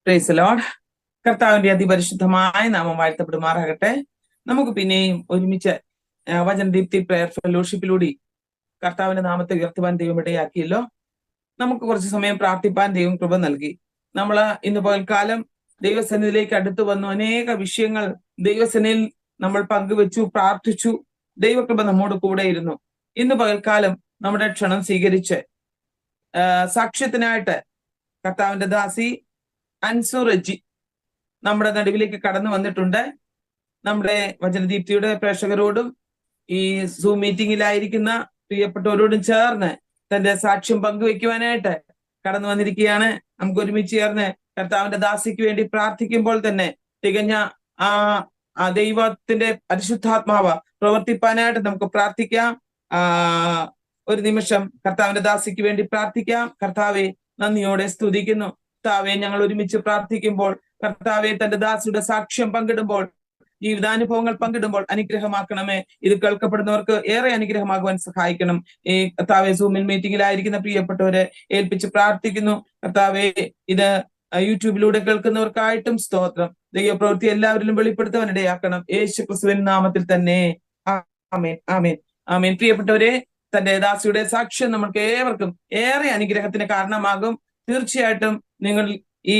Price the Lord. കർത്താവിന്റെ അതിപരിശുദ്ധമായ നാമം വാഴ്ത്തപ്പെടുമാറാകട്ടെ. നമുക്ക് പിന്നെയും ഒരുമിച്ച് വചനദീപ്തി പ്രയർ ഫെലോഷിപ്പിലൂടെ കർത്താവിന്റെ നാമത്തെ ഉയർത്തുവാൻ ദൈവം ഇടയാക്കിയല്ലോ. നമുക്ക് കുറച്ച് സമയം പ്രാർത്ഥിപ്പാൻ ദൈവം കൃപ നൽകി. നമ്മൾ ഇന്ന് പകൽക്കാലം ദൈവസന്നിധിയിലേക്ക് അടുത്തു വന്നു. അനേക വിഷയങ്ങൾ ദൈവസന്നിധിയിൽ നമ്മൾ പങ്കുവെച്ചു, പ്രാർത്ഥിച്ചു. ദൈവകൃപ നമ്മോട് കൂടെ ഇരുന്നു. ഇന്ന് പകൽക്കാലം നമ്മുടെ ക്ഷണം സ്വീകരിച്ച് സാക്ഷ്യത്തിനായിട്ട് കർത്താവിന്റെ ദാസി അൻസു റെജി നമ്മുടെ നടുവിലേക്ക് കടന്നു വന്നിട്ടുണ്ട്. നമ്മുടെ വചനദീപ്തിയുടെ പ്രേക്ഷകരോടും ഈ സൂം മീറ്റിംഗിലായിരിക്കുന്ന പ്രിയപ്പെട്ടവരോടും ചേർന്ന് തന്റെ സാക്ഷ്യം പങ്കുവെക്കുവാനായിട്ട് കടന്നു വന്നിരിക്കുകയാണ്. നമുക്ക് ഒരുമിച്ച് ചേർന്ന് കർത്താവിന്റെ ദാസിക്ക് വേണ്ടി പ്രാർത്ഥിക്കുമ്പോൾ തന്നെ തികഞ്ഞ ആ ദൈവത്തിന്റെ പരിശുദ്ധാത്മാവ് പ്രവർത്തിപ്പാനായിട്ട് നമുക്ക് പ്രാർത്ഥിക്കാം. ഒരു നിമിഷം കർത്താവിന്റെ ദാസിക്ക് വേണ്ടി പ്രാർത്ഥിക്കാം. കർത്താവെ, നന്ദിയോടെ സ്തുതിക്കുന്നു. കർത്താവെ, ഞങ്ങൾ ഒരുമിച്ച് പ്രാർത്ഥിക്കുമ്പോൾ, കർത്താവെ, തന്റെ ദാസിയുടെ സാക്ഷ്യം പങ്കിടുമ്പോൾ, ജീവിതാനുഭവങ്ങൾ പങ്കിടുമ്പോൾ അനുഗ്രഹമാക്കണമേ. ഇത് കേൾക്കപ്പെടുന്നവർക്ക് ഏറെ അനുഗ്രഹമാകുവാൻ സഹായിക്കണം. ഈ കർത്താവെ, സൂമിൽ മീറ്റിംഗിലായിരിക്കുന്ന പ്രിയപ്പെട്ടവരെ ഏൽപ്പിച്ച് പ്രാർത്ഥിക്കുന്നു. കർത്താവെ, ഇത് യൂട്യൂബിലൂടെ കേൾക്കുന്നവർക്കായിട്ടും സ്തോത്രം. ദൈവപ്രവൃത്തി എല്ലാവരിലും വെളിപ്പെടുത്തുവാൻ ഇടയാക്കണം. യേശു ക്രിസ്തുവിൻ നാമത്തിൽ തന്നെ ആമേൻ, ആമേൻ, ആമേൻ. പ്രിയപ്പെട്ടവരെ, തന്റെ ദാസിയുടെ സാക്ഷ്യം നമ്മൾക്ക് ഏവർക്കും ഏറെ അനുഗ്രഹത്തിന് കാരണമാകും. തീർച്ചയായിട്ടും നിങ്ങൾ ഈ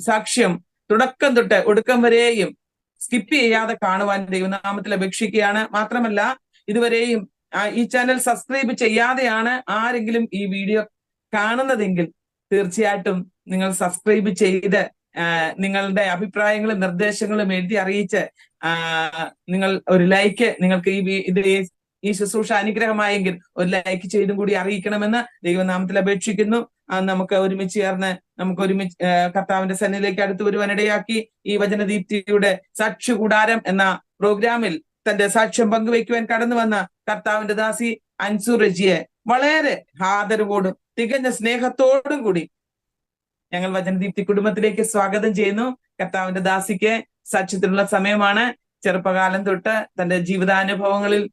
സാക്ഷ്യം തുടക്കം തൊട്ട് ഒടുക്കം വരെയും സ്കിപ്പ് ചെയ്യാതെ കാണുവാൻ ദൈവനാമത്തിൽ അപേക്ഷിക്കുകയാണ്. മാത്രമല്ല, ഇതുവരെയും ഈ ചാനൽ സബ്സ്ക്രൈബ് ചെയ്യാതെയാണ് ആരെങ്കിലും ഈ വീഡിയോ കാണുന്നതെങ്കിൽ തീർച്ചയായിട്ടും നിങ്ങൾ സബ്സ്ക്രൈബ് ചെയ്ത് നിങ്ങളുടെ അഭിപ്രായങ്ങളും നിർദ്ദേശങ്ങളും എഴുതി അറിയിച്ച് നിങ്ങൾ ഒരു ലൈക്ക്, നിങ്ങൾക്ക് ഈ ശുശ്രൂഷ അനുഗ്രഹമായെങ്കിൽ ഒരു ലൈക്ക് ചെയ്തും കൂടി അറിയിക്കണമെന്ന് ദൈവനാമത്തിൽ അപേക്ഷിക്കുന്നു. നമുക്ക് ഒരുമിച്ച് ചേർന്ന് കർത്താവിന്റെ സന്നിധിയിലേക്ക് അടുത്തു വരുവാനിടയാക്കി ഈ വചനദീപ്തിയുടെ സാക്ഷ്യ കൂടാരം എന്ന പ്രോഗ്രാമിൽ തന്റെ സാക്ഷ്യം പങ്കുവയ്ക്കുവാൻ കടന്നു വന്ന കർത്താവിന്റെ ദാസി അൻസു റെജിയെ വളരെ ആദരവോടും തികഞ്ഞ സ്നേഹത്തോടും കൂടി ഞങ്ങൾ വചനദീപ്തി കുടുംബത്തിലേക്ക് സ്വാഗതം ചെയ്യുന്നു. കർത്താവിന്റെ ദാസിക്ക് സാക്ഷ്യത്തിനുള്ള സമയമാണ്. ചെറുപ്പകാലം തൊട്ട് തന്റെ ജീവിതാനുഭവങ്ങളിൽ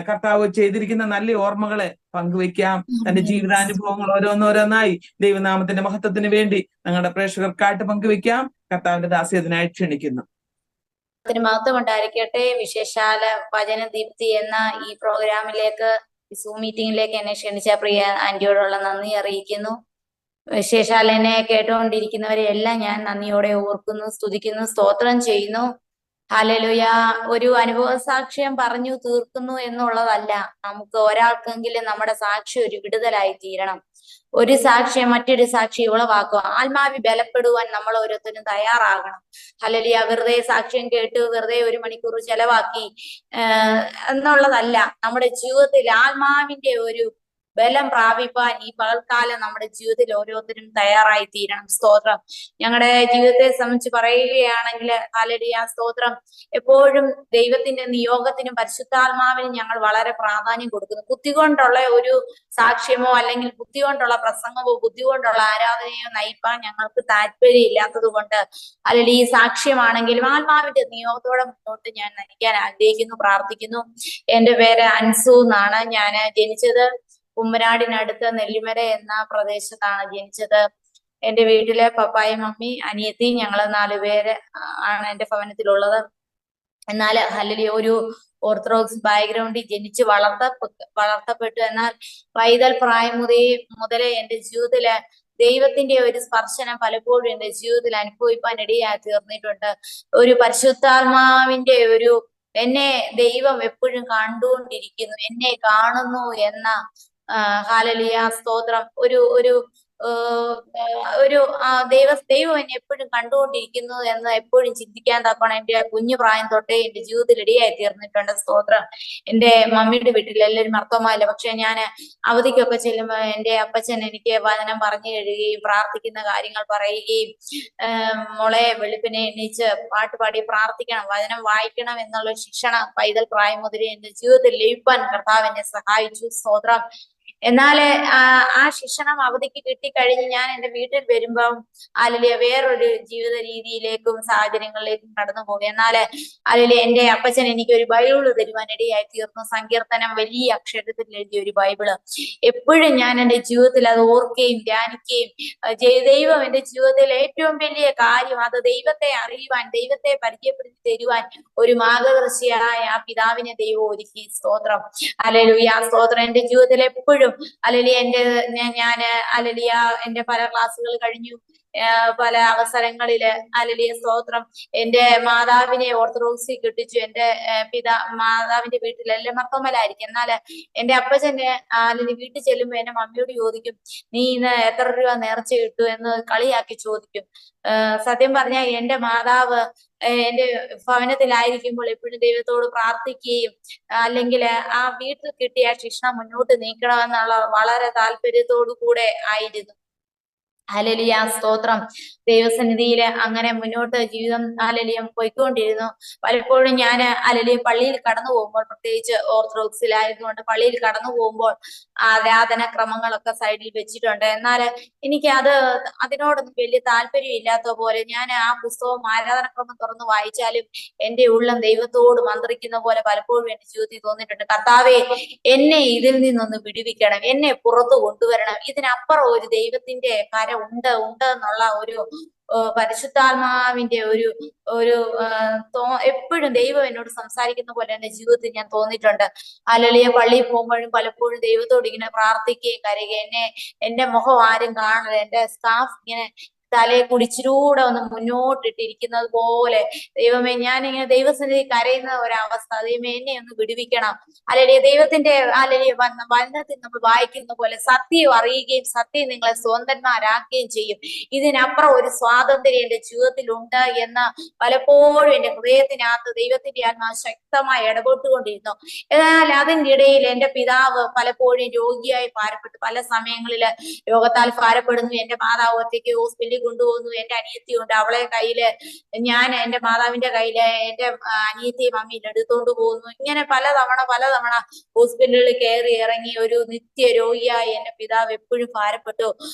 കർത്താവ് ചെയ്തിരിക്കുന്ന നല്ല ഓർമ്മകളെ പങ്കുവെക്കാം. തന്റെ ജീവിതാനുഭവങ്ങൾ ഓരോന്നോരോന്നായി ദൈവനാമത്തിന്റെ മഹത്വത്തിന് വേണ്ടി ഞങ്ങളുടെ പ്രേക്ഷകർക്കായിട്ട് പങ്കുവെക്കാം. കർത്താവിന്റെ ദാസി അതിനായി ക്ഷണിക്കുന്നു. മഹത്വം ഉണ്ടായിരിക്കട്ടെ. വിശേഷാല വചനദീപ്തി എന്ന ഈ പ്രോഗ്രാമിലേക്ക്, സൂം മീറ്റിംഗിലേക്ക് എന്നെ ക്ഷണിച്ച പ്രിയ ആന്റിയോടുള്ള നന്ദി അറിയിക്കുന്നു. വിശേഷാൽ എന്നെ കേട്ടുകൊണ്ടിരിക്കുന്നവരെ എല്ലാം ഞാൻ നന്ദിയോടെ ഓർക്കുന്നു, സ്തുതിക്കുന്നു, സ്തോത്രം ചെയ്യുന്നു. ഹല്ലേലൂയ. ഒരു അനുഭവ സാക്ഷ്യം പറഞ്ഞു തീർക്കുന്നു എന്നുള്ളതല്ല, നമുക്ക് ഒരാൾക്കെങ്കിലും നമ്മുടെ സാക്ഷി ഒരു വിടുതലായി തീരണം. ഒരു സാക്ഷ്യം മറ്റൊരു സാക്ഷി ഉളവാക്കുക. ആത്മാവി ബലപ്പെടുവാൻ നമ്മൾ ഓരോരുത്തരും തയ്യാറാകണം. ഹല്ലേലൂയ. വെറുതെ സാക്ഷ്യം കേട്ട് വെറുതെ 1 മണിക്കൂർ ചെലവാക്കി എന്നുള്ളതല്ല, നമ്മുടെ ജീവിതത്തിൽ ആത്മാവിന്റെ ഒരു ബലം പ്രാപിപ്പാൻ ഈ പകൽക്കാലം നമ്മുടെ ജീവിതത്തിൽ ഓരോരുത്തരും തയ്യാറായി തീരണം. സ്തോത്രം. ഞങ്ങളുടെ ജീവിതത്തെ സംബന്ധിച്ച് പറയുകയാണെങ്കിൽ ഹല്ലേലൂയ, സ്തോത്രം, എപ്പോഴും ദൈവത്തിന്റെ നിയോഗത്തിനും പരിശുദ്ധാത്മാവിനും ഞങ്ങൾ വളരെ പ്രാധാന്യം കൊടുക്കുന്നു. ബുദ്ധി കൊണ്ടുള്ള ഒരു സാക്ഷ്യമോ അല്ലെങ്കിൽ ബുദ്ധി കൊണ്ടുള്ള പ്രസംഗമോ ബുദ്ധി കൊണ്ടുള്ള ആരാധനയോ നയിപ്പാൻ ഞങ്ങൾക്ക് താല്പര്യം ഇല്ലാത്തത് കൊണ്ട് അല്ലെങ്കിൽ ഈ സാക്ഷ്യമാണെങ്കിലും ആത്മാവിന്റെ നിയോഗത്തോടെ മുന്നോട്ട് ഞാൻ നയിക്കാൻ ആഗ്രഹിക്കുന്നു, പ്രാർത്ഥിക്കുന്നു. എന്റെ പേര് അൻസു എന്നാണ്. ഞാൻ ജനിച്ചത് കുമ്മനാടിനടുത്ത് നെല്ലിമര എന്ന പ്രദേശത്താണ് ജനിച്ചത്. എന്റെ വീട്ടിലെ പപ്പായും മമ്മി അനിയത്തി, ഞങ്ങള് 4 പേര് ആണ് എന്റെ ഭവനത്തിലുള്ളത്. എന്നാൽ ഹല്ലേലൂയ, ഒരു ഓർത്തഡോക്സ് ബാക്ക്ഗ്രൗണ്ടിൽ ജനിച്ച് വളർത്തപ്പെട്ടു. എന്നാൽ പൈതൽ പ്രായം മുതലേ എന്റെ ജീവിതത്തില് ദൈവത്തിന്റെ ഒരു സ്പർശനം പലപ്പോഴും എന്റെ ജീവിതത്തിൽ അനുഭവിപ്പാൻ ഇടയായി തീർന്നിട്ടുണ്ട്. ഒരു പരിശുദ്ധാത്മാവിന്റെ എന്നെ ദൈവം എപ്പോഴും കണ്ടുകൊണ്ടിരിക്കുന്നു, എന്നെ കാണുന്നു എന്ന ഹല്ലേലൂയ, സ്തോത്രം, ദൈവം എന്നെ എപ്പോഴും കണ്ടുകൊണ്ടിരിക്കുന്നു എന്ന് എപ്പോഴും ചിന്തിക്കാൻ തക്കണം എന്റെ കുഞ്ഞു പ്രായം തൊട്ടേ എന്റെ ജീവിതത്തിൽ ഇടയായി തീർന്നിട്ടുണ്ട്. സ്തോത്രം. എന്റെ മമ്മിയുടെ വീട്ടിൽ എല്ലാവരും അർത്ഥമായില്ല, പക്ഷെ ഞാൻ അവധിക്കൊക്കെ ചെല്ലുമ്പോൾ എന്റെ അപ്പച്ചൻ എനിക്ക് വചനം പറഞ്ഞു തരികയും പ്രാർത്ഥിക്കുന്ന കാര്യങ്ങൾ പറയുകയും, മോളെ വെളുപ്പിനെ എണീച്ച് പാട്ട് പാടി പ്രാർത്ഥിക്കണം, വചനം വായിക്കണം എന്നുള്ള ശിക്ഷണം പൈതൽ പ്രായം മുതലേ എന്റെ ജീവിതത്തിൽ ലഭിപ്പാൻ കർത്താവ് എന്നെ സഹായിച്ചു. സ്തോത്രം. എന്നാൽ ആ ശിക്ഷണം അവധിക്ക് കിട്ടിക്കഴിഞ്ഞ് ഞാൻ എന്റെ വീട്ടിൽ വരുമ്പം അല്ലല്ലേ വേറൊരു ജീവിത രീതിയിലേക്കും സാഹചര്യങ്ങളിലേക്കും കടന്നു പോകും. എന്നാൽ അല്ലല്ലേ എന്റെ അപ്പച്ചൻ എനിക്ക് ഒരു ബൈബിള് തരുവാൻ ഇടയായി തീർന്നു. സങ്കീർത്തനം വലിയ അക്ഷരത്തിൽ എഴുതിയ ഒരു ബൈബിള്. എപ്പോഴും ഞാൻ എന്റെ ജീവിതത്തിൽ അത് ഓർക്കുകയും ധ്യാനിക്കുകയും ദൈവം എന്റെ ജീവിതത്തിൽ ഏറ്റവും വലിയ കാര്യം അത് ദൈവത്തെ അറിയുവാൻ, ദൈവത്തെ പരിചയപ്പെടുത്തി തരുവാൻ ഒരു മാർഗദർശിയായ ആ പിതാവിനെ ദൈവം ഒരുക്കി. സ്തോത്രം. ഹല്ലേലൂയ. സ്തോത്രം. എന്റെ ജീവിതത്തിൽ എപ്പോഴും അല്ലലിയ ഞാന് അല്ലലിയ എന്റെ പല ക്ലാസ്സുകൾ കഴിഞ്ഞു, പല അവസരങ്ങളില് അല്ലലിയ സ്തോത്രം എന്റെ മാതാവിനെ ഓർത്തഡോക്സി കെട്ടിച്ചു. എന്റെ മാതാവിന്റെ വീട്ടിലെല്ലാം മക്കമ്മലായിരിക്കും. എന്നാല് എന്റെ അപ്പച്ചന്റെ അല്ലെങ്കിൽ വീട്ടിൽ ചെല്ലുമ്പോ എന്റെ മമ്മിയോട് ചോദിക്കും, നീ ഇന്ന് എത്ര രൂപ നേർച്ച കിട്ടു എന്ന് കളിയാക്കി ചോദിക്കും. സത്യം പറഞ്ഞാൽ എന്റെ മാതാവ് എന്റെ ഭവനത്തിലായിരിക്കുമ്പോൾ എപ്പോഴും ദൈവത്തോട് പ്രാർത്ഥിക്കുകയും അല്ലെങ്കിൽ ആ വീട്ടിൽ കിട്ടിയ ശിക്ഷ മുന്നോട്ട് നീക്കണമെന്നുള്ള വളരെ താല്പര്യത്തോടു കൂടെ ആയിരുന്നു. ഹല്ലേലൂയ. സ്തോത്രം. ദൈവസന്നിധിയില് അങ്ങനെ മുന്നോട്ട് ജീവിതം ഹല്ലേലൂയ പോയിക്കൊണ്ടിരുന്നു. പലപ്പോഴും ഞാൻ ഹല്ലേലൂയ പള്ളിയിൽ കടന്നു പോകുമ്പോൾ, പ്രത്യേകിച്ച് ഓർത്തഡോക്സിലായതുകൊണ്ട് പള്ളിയിൽ കടന്നു പോകുമ്പോൾ ആരാധന ക്രമങ്ങളൊക്കെ സൈഡിൽ വെച്ചിട്ടുണ്ട്. എന്നാൽ എനിക്ക് അതിനോടൊന്നും വലിയ താല്പര്യം ഇല്ലാത്ത പോലെ ഞാൻ ആ പുസ്തകം ആരാധനക്രമം തുറന്ന് വായിച്ചാലും എന്റെ ഉള്ളം ദൈവത്തോട് മന്ത്രിക്കുന്ന പോലെ പലപ്പോഴും എന്റെ ജീവിതത്തിൽ തോന്നിയിട്ടുണ്ട്. കർത്താവേ, എന്നെ ഇതിൽ നിന്നൊന്ന് വിടുവിക്കണം, എന്നെ പുറത്തു കൊണ്ടുവരണം. ഇതിനപ്പുറം ഒരു ദൈവത്തിന്റെ കര ഉണ്ട് എന്നുള്ള ഒരു പരിശുദ്ധാത്മാവിന്റെ ഒരു എപ്പോഴും ദൈവം എന്നോട് സംസാരിക്കുന്ന പോലെ എന്റെ ജീവിതത്തിൽ ഞാൻ തോന്നിയിട്ടുണ്ട്. ഹല്ലേലൂയ. പള്ളിയിൽ പോകുമ്പോഴും പലപ്പോഴും ദൈവത്തോട് ഇങ്ങനെ പ്രാർത്ഥിക്കുകയും കരയുകയും, എന്റെ മുഖം ആരും കാണരുത്, എന്റെ സ്കാർഫ് ഇങ്ങനെ തലയെ കുടിച്ചിലൂടെ ഒന്ന് മുന്നോട്ടിട്ടിരിക്കുന്നത് പോലെ ദൈവമേ, ഞാനിങ്ങനെ ദൈവസന്നിധി കരയുന്ന ഒരവസ്ഥ, ദൈവമേ എന്നെ ഒന്ന് വിടുവിക്കണം. അല്ലെങ്കിൽ ദൈവത്തിന്റെ അല്ലെങ്കിൽ വചനത്തിൽ നമ്മൾ വായിക്കുന്ന പോലെ സത്യം അറിയുകയും സത്യം നിങ്ങളെ സ്വതന്ത്രന്മാരാക്കുകയും ചെയ്യും. ഇതിനപ്പുറം ഒരു സ്വാതന്ത്ര്യം എന്റെ ജീവിതത്തിൽ ഉണ്ട് എന്ന് പലപ്പോഴും എന്റെ ഹൃദയത്തിനകത്ത് ദൈവത്തിന്റെ ആത്മാവ് ശക്തമായി ഇടപെട്ടുകൊണ്ടിരുന്നു. എന്നാൽ അതിന്റെ ഇടയിൽ എന്റെ പിതാവ് പലപ്പോഴും രോഗിയായി ഭാരപ്പെട്ടു. പല സമയങ്ങളില് രോഗത്താൽ ഭാരപ്പെടുന്നു. എന്റെ മാതാവ് ഒറ്റയ്ക്ക് ഹോസ്പിറ്റലിൽ കൊണ്ടുപോകുന്നു. എന്റെ അനിയത്തിയുണ്ട്, അവളെ കയ്യില് ഞാൻ എന്റെ മാതാവിന്റെ കയ്യില് എന്റെ അനിയത്തിയും അമ്മയും എടുത്തോണ്ട് പോകുന്നു. ഇങ്ങനെ പലതവണ ഹോസ്പിറ്റലിൽ കയറി ഇറങ്ങി ഒരു നിത്യ രോഗിയായി എന്റെ പിതാവ് എപ്പോഴും ഭാരപ്പെട്ടു.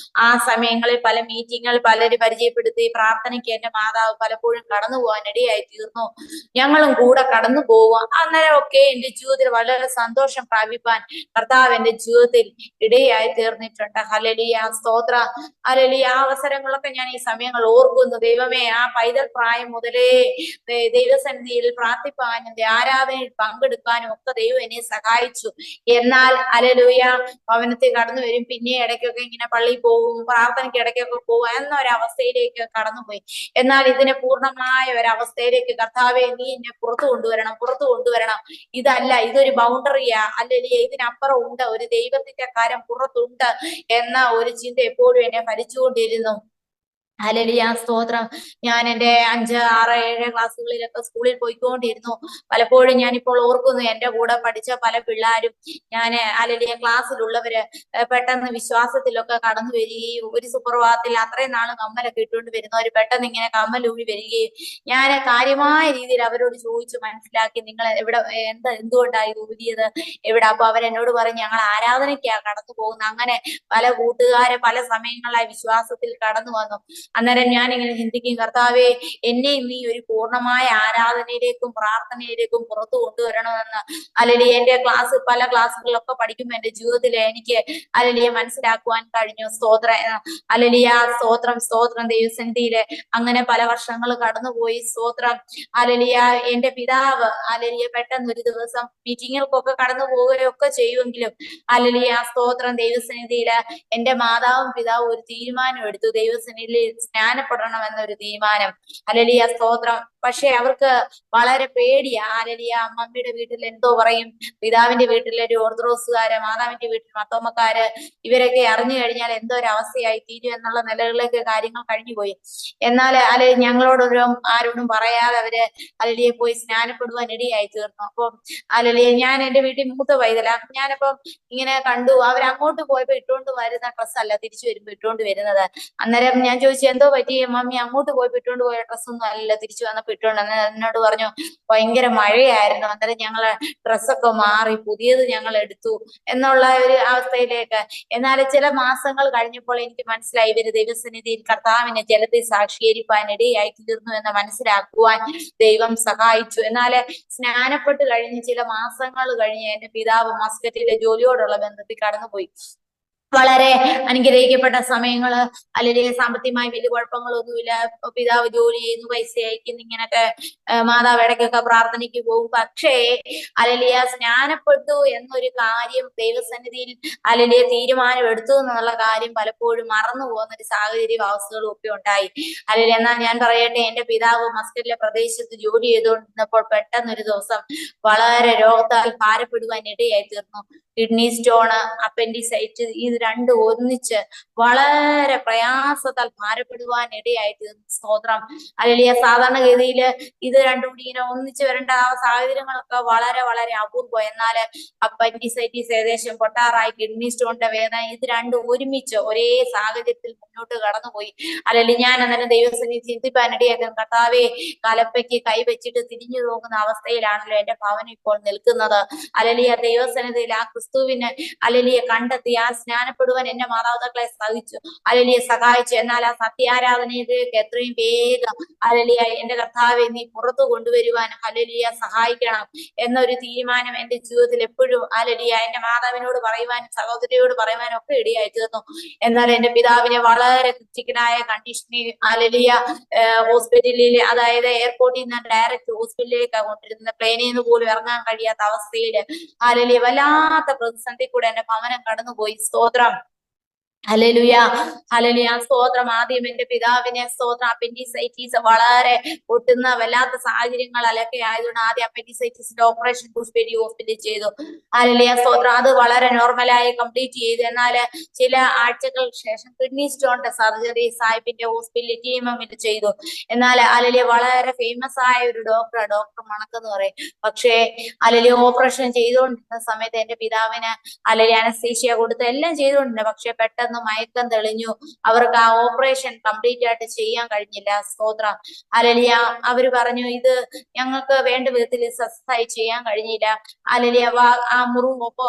ആ സമയങ്ങളിൽ പല മീറ്റിങ്ങൾ പലര് പരിചയപ്പെടുത്തി പ്രാർത്ഥനയ്ക്ക് എന്റെ മാതാവ് പലപ്പോഴും കടന്നു പോകാൻ ഇടയായി തീർന്നു. ഞങ്ങളും കൂടെ കടന്നു പോവുക. അന്നേരമൊക്കെ എന്റെ ജീവിതത്തിൽ വളരെ സന്തോഷം പ്രാപിപ്പാൻ കർത്താവ് എന്റെ ജീവിതത്തിൽ ഇടയായി തീർന്നിട്ടുണ്ട്. ഹല്ലേലൂയ. സ്തോത്ര. ഹല്ലേലൂയ. ആ അവസരങ്ങളൊക്കെ ഞാൻ ഈ സമയങ്ങൾ ഓർക്കുന്നു. ദൈവമേ, ആ പൈതൽ പ്രായം മുതലേ ദൈവസന്നിധിയിൽ പ്രാർത്ഥിപ്പാനും ആരാധനയിൽ പങ്കെടുക്കാനും ഒക്കെ ദൈവം എന്നെ സഹായിച്ചു. എന്നാൽ ഹല്ലേലൂയ ഭവനത്തിൽ കടന്നു വരും, പിന്നെ ഇടയ്ക്കൊക്കെ ഇങ്ങനെ പള്ളിയിൽ പോകും, പ്രാർത്ഥനയ്ക്ക് ഇടയ്ക്കൊക്കെ പോകും എന്നൊരവസ്ഥയിലേക്ക് കടന്നുപോയി. എന്നാൽ ഇതിനെ പൂർണ്ണമായ ഒരവസ്ഥയിലേക്ക് കർത്താവെ നീ എന്നെ പുറത്തു കൊണ്ടുവരണം. ഇതല്ല, ഇതൊരു ബൗണ്ടറിയാ, അല്ലെങ്കിൽ ഇതിനപ്പുറം ഉണ്ട്, ഒരു ദൈവത്തിന്റെ കാര്യം പുറത്തുണ്ട് എന്ന ഒരു ചിന്ത എപ്പോഴും എന്നെ ഭരിച്ചുകൊണ്ടിരുന്നു. ഹല്ലേലൂയ. സ്തോത്രം. ഞാൻ എന്റെ 5, 6, 7 ക്ലാസ്സുകളിലൊക്കെ സ്കൂളിൽ പോയിക്കൊണ്ടിരുന്നു. പലപ്പോഴും ഞാനിപ്പോൾ ഓർക്കുന്നു, എന്റെ കൂടെ പഠിച്ച പല പിള്ളേരും ഹല്ലേലൂയ ക്ലാസ്സിലുള്ളവര് പെട്ടെന്ന് വിശ്വാസത്തിലൊക്കെ കടന്നു വരികയും ഒരു സുപ്രഭാതത്തിൽ അത്രയും നാള് കമ്മലൊക്കെ ഇട്ടുകൊണ്ട് വരുന്നവര് പെട്ടെന്ന് ഇങ്ങനെ കമ്മലൂരി വരികയും ഞാൻ കാര്യമായ രീതിയിൽ അവരോട് ചോദിച്ചു മനസ്സിലാക്കി, നിങ്ങൾ എന്തുകൊണ്ടായി ഊരിയത് എവിടെ? അപ്പൊ അവരെന്നോട് പറഞ്ഞു, ഞങ്ങൾ ആരാധനയ്ക്കാ കടന്നു പോകുന്നത്. അങ്ങനെ പല കൂട്ടുകാരെ പല സമയങ്ങളായി വിശ്വാസത്തിൽ കടന്നു വന്നു. അന്നേരം ഞാൻ ഇങ്ങനെ ചിന്തിക്കും, കർത്താവെ എന്നെയും നീ ഒരു പൂർണ്ണമായ ആരാധനയിലേക്കും പ്രാർത്ഥനയിലേക്കും പുറത്തു കൊണ്ടുവരണമെന്ന്. അല്ലെങ്കിൽ എന്റെ പല ക്ലാസ്സുകളിലൊക്കെ പഠിക്കുമ്പോൾ എന്റെ ജീവിതത്തിൽ എനിക്ക് അല്ലെങ്കിൽ മനസ്സിലാക്കുവാൻ കഴിഞ്ഞു. സ്തോത്രം. ദൈവസന്നിധിയില് അങ്ങനെ പല വർഷങ്ങൾ കടന്നുപോയി. സ്തോത്രം. അല്ലെങ്കിൽ എന്റെ പിതാവ് പെട്ടെന്ന് ഒരു ദിവസം മീറ്റിങ്ങുകൾക്കൊക്കെ കടന്നു പോവുകയൊക്കെ ചെയ്യുമെങ്കിലും സ്തോത്രം ദൈവസന്നിധിയില് എന്റെ മാതാവും പിതാവും ഒരു തീരുമാനം എടുത്തു, ദൈവസന്നിധിയിൽ സ്നാനപ്പെടണം എന്നൊരു തീരുമാനം. ഹല്ലേലൂയ. സ്തോത്രം. പക്ഷെ അവർക്ക് വളരെ പേടിയാ. ഹല്ലേലൂയ. മമ്മിയുടെ വീട്ടിൽ എന്തോ പറയും, പിതാവിന്റെ വീട്ടിലൊരു ഓർത്തഡോക്സുകാര്, മാതാവിന്റെ വീട്ടിൽ മത്തോമക്കാര്, ഇവരൊക്കെ അറിഞ്ഞു കഴിഞ്ഞാൽ എന്തോ ഒരു അവസ്ഥയായി തീരും എന്നുള്ള നിലകളിലേക്ക് കാര്യങ്ങൾ കഴിഞ്ഞുപോയി. എന്നാൽ ആരോടും പറയാതെ അവര് പോയി സ്നാനപ്പെടുവാൻ ഇടയായി തീർന്നു. അപ്പം ഞാൻ എന്റെ വീട്ടിൽ മൂത്ത പൈതലാ. ഞാനപ്പം ഇങ്ങനെ കണ്ടു, അവരങ്ങോട്ട് പോയപ്പോ ഇട്ടുകൊണ്ട് വരുന്ന ഡ്രസ്സല്ല തിരിച്ചു വരുമ്പോ ഇട്ടുകൊണ്ട് വരുന്നത്. അന്നേരം ഞാൻ ചോദിച്ചു, എന്തോ പറ്റി മമ്മി, അങ്ങോട്ട് പോയപ്പോ ഇട്ടുകൊണ്ട് പോയ ഡ്രസ്സൊന്നും അല്ലല്ലോ തിരിച്ചു വന്നപ്പോ ഇട്ടുകൊണ്ട് എന്നോട് പറഞ്ഞു ഭയങ്കര മഴയായിരുന്നു, അന്നേരം ഞങ്ങള് ഡ്രസ്സൊക്കെ മാറി പുതിയത് ഞങ്ങൾ എടുത്തു എന്നുള്ള ഒരു അവസ്ഥയിലേക്ക്. എന്നാൽ ചില മാസങ്ങൾ കഴിഞ്ഞപ്പോൾ എനിക്ക് മനസ്സിലായി ഇവര് ദൈവസന്നിധിയിൽ കർത്താവിനെ ജലത്തിൽ സാക്ഷീകരിപ്പാൻ ഇടയായി തീർന്നു എന്ന് മനസ്സിലാക്കുവാൻ ദൈവം സഹായിച്ചു. എന്നാൽ സ്നാനപ്പെട്ട് കഴിഞ്ഞ് ചില മാസങ്ങൾ കഴിഞ്ഞ് എന്റെ പിതാവ് മസ്കറ്റിലെ ജോലിയോടുള്ള ബന്ധത്തിൽ കടന്നുപോയി. വളരെ അനുഗ്രഹിക്കപ്പെട്ട സമയങ്ങള്, അല്ലെങ്കിൽ സാമ്പത്തികമായി വലിയ കുഴപ്പങ്ങളൊന്നുമില്ല. പിതാവ് ജോലി ചെയ്യുന്നു, പൈസ അയക്കുന്നു, ഇങ്ങനൊക്കെ മാതാവ് ഇടയ്ക്കൊക്കെ പ്രാർത്ഥനയ്ക്ക് പോകും. പക്ഷേ അലലിയ സ്നാനപ്പെട്ടു എന്നൊരു കാര്യം ദൈവസന്നിധിയിൽ അലലിയ തീരുമാനം എടുത്തു എന്നുള്ള കാര്യം പലപ്പോഴും മറന്നു പോകുന്ന ഒരു സാഹചര്യം അവസ്ഥകളും ഒക്കെ ഉണ്ടായി. അലലിയ എന്നാൽ ഞാൻ പറയട്ടെ, എന്റെ പിതാവ് മസ്കറ്റിലെ പ്രദേശത്ത് ജോലി ചെയ്തുകൊണ്ടിരുന്നപ്പോൾ പെട്ടെന്നൊരു ദിവസം വളരെ രോഗത്താൽ ഭാരപ്പെടുവാൻ ഇടയായി തീർന്നു. കിഡ്നി സ്റ്റോണ്, അപ്പൻഡിസൈറ്റ്, ഇത് രണ്ടും ഒന്നിച്ച് വളരെ പ്രയാസത്താൽ ഭാരപ്പെടുവാൻ ഇടയായി തീർന്നു. സ്തോത്രം. അല്ലെങ്കിൽ സാധാരണഗതിയിൽ ഇത് രണ്ടും കൂടി ഇങ്ങനെ ഒന്നിച്ച് വരേണ്ട ആ സാഹചര്യങ്ങളൊക്കെ വളരെ വളരെ അപൂർവം. എന്നാൽ അപ്പൻഡിസൈറ്റിസ് ഏകദേശം പൊട്ടാറായി, കിഡ്നി സ്റ്റോണിന്റെ വേദന, ഇത് രണ്ടും ഒരുമിച്ച് ഒരേ സാഹചര്യത്തിൽ മുന്നോട്ട് കടന്നുപോയി. അല്ലെങ്കിൽ ഞാൻ അന്നേരം ദൈവസന്നിധി ചിന്തിപ്പാൻ ഇടയാക്കും, കർത്താവേ, കലപ്പയ്ക്ക് കൈവച്ചിട്ട് തിരിഞ്ഞു നോക്കുന്ന അവസ്ഥയിലാണല്ലോ എന്റെ ഭവനം ഇപ്പോൾ നിൽക്കുന്നത്. അലലിയ ദൈവസന്നിധിയിൽ ആ ക്രിസ്തുവിന് അലലിയെ കണ്ടെത്തി ആ സ്നാനപ്പെടുവാൻ എന്റെ മാതാപിതാക്കളെ അലലിയെ സഹായിച്ചു. എന്നാൽ ആ സത്യാരാധനയിലേക്ക് എത്രയും വേഗം അലലിയ എന്റെ കർത്താവെ നീ പുറത്തു കൊണ്ടുവരുവാൻ അലലിയ സഹായിക്കണം എന്നൊരു തീരുമാനം എന്റെ ജീവിതത്തിൽ എപ്പോഴും അലലിയ എന്റെ മാതാവിനോട് പറയുവാനും സഹോദരിയോട് പറയുവാനും ഒക്കെ ഇടയായി തീർന്നു. എന്നാൽ എന്റെ പിതാവിനെ വളരെ ക്രിട്ടിക്കലായ കണ്ടീഷനിൽ അലലിയ ഹോസ്പിറ്റലിൽ, അതായത് എയർപോർട്ടിൽ നിന്ന് ഡയറക്റ്റ് ഹോസ്പിറ്റലിലേക്കാണ് കൊണ്ടിരുന്നത്. പ്ലെയിനിൽ നിന്ന് പോലും ഇറങ്ങാൻ കഴിയാത്ത അവസ്ഥയിൽ അലലിയ വല്ലാത്ത പ്രതിസന്ധി കൂടെ എന്റെ ഭവനം കടന്നുപോയി. സ്തോത്രം. ഹല്ലേലൂയ, ഹല്ലേലൂയ, സ്തോത്രം. ആദ്യം എന്റെ പിതാവിനെ സ്തോത്രം അപ്പൻഡിസൈറ്റിസ് വളരെ പൊട്ടുന്ന വല്ലാത്ത സാഹചര്യങ്ങൾ അലക്കെ ആയതുകൊണ്ട് ആദ്യം അപ്പൻഡിസൈറ്റിസിന്റെ ഓപ്പറേഷൻ പുഷ്പേരി ഹോസ്പിറ്റലിൽ ചെയ്തു. ഹല്ലേലൂയ, സ്തോത്രം. അത് വളരെ നോർമലായി കംപ്ലീറ്റ് ചെയ്തു. എന്നാൽ ചില ആഴ്ചകൾക്ക് ശേഷം കിഡ്നി സ്റ്റോണിന്റെ സർജറി സാഹിബിന്റെ ഹോസ്പിറ്റലിൽ TMM ചെയ്തു. എന്നാൽ ഹല്ലേലൂയ വളരെ ഫേമസ് ആയ ഒരു ഡോക്ടർ മണക്കെന്ന് പറയും. പക്ഷേ ഹല്ലേലൂയ ഓപ്പറേഷൻ ചെയ്തുകൊണ്ടിരുന്ന സമയത്ത് എന്റെ പിതാവിന് ഹല്ലേലൂയ അനസ്തീഷ്യ കൊടുത്ത് എല്ലാം ചെയ്തുകൊണ്ടിരുന്നു. പക്ഷെ പെട്ടെന്ന് മയക്കം തെളിഞ്ഞു. അവർക്ക് ആ ഓപ്പറേഷൻ കംപ്ലീറ്റ് ആയിട്ട് ചെയ്യാൻ കഴിഞ്ഞില്ല. സ്തോത്രം. ഹല്ലേലൂയ. അവര് പറഞ്ഞു, ഇത് ഞങ്ങൾക്ക് വേണ്ട വിധത്തിൽ സക്സസ്സായി ചെയ്യാൻ കഴിഞ്ഞില്ല. ഹല്ലേലൂയ. ആ മുറിവ്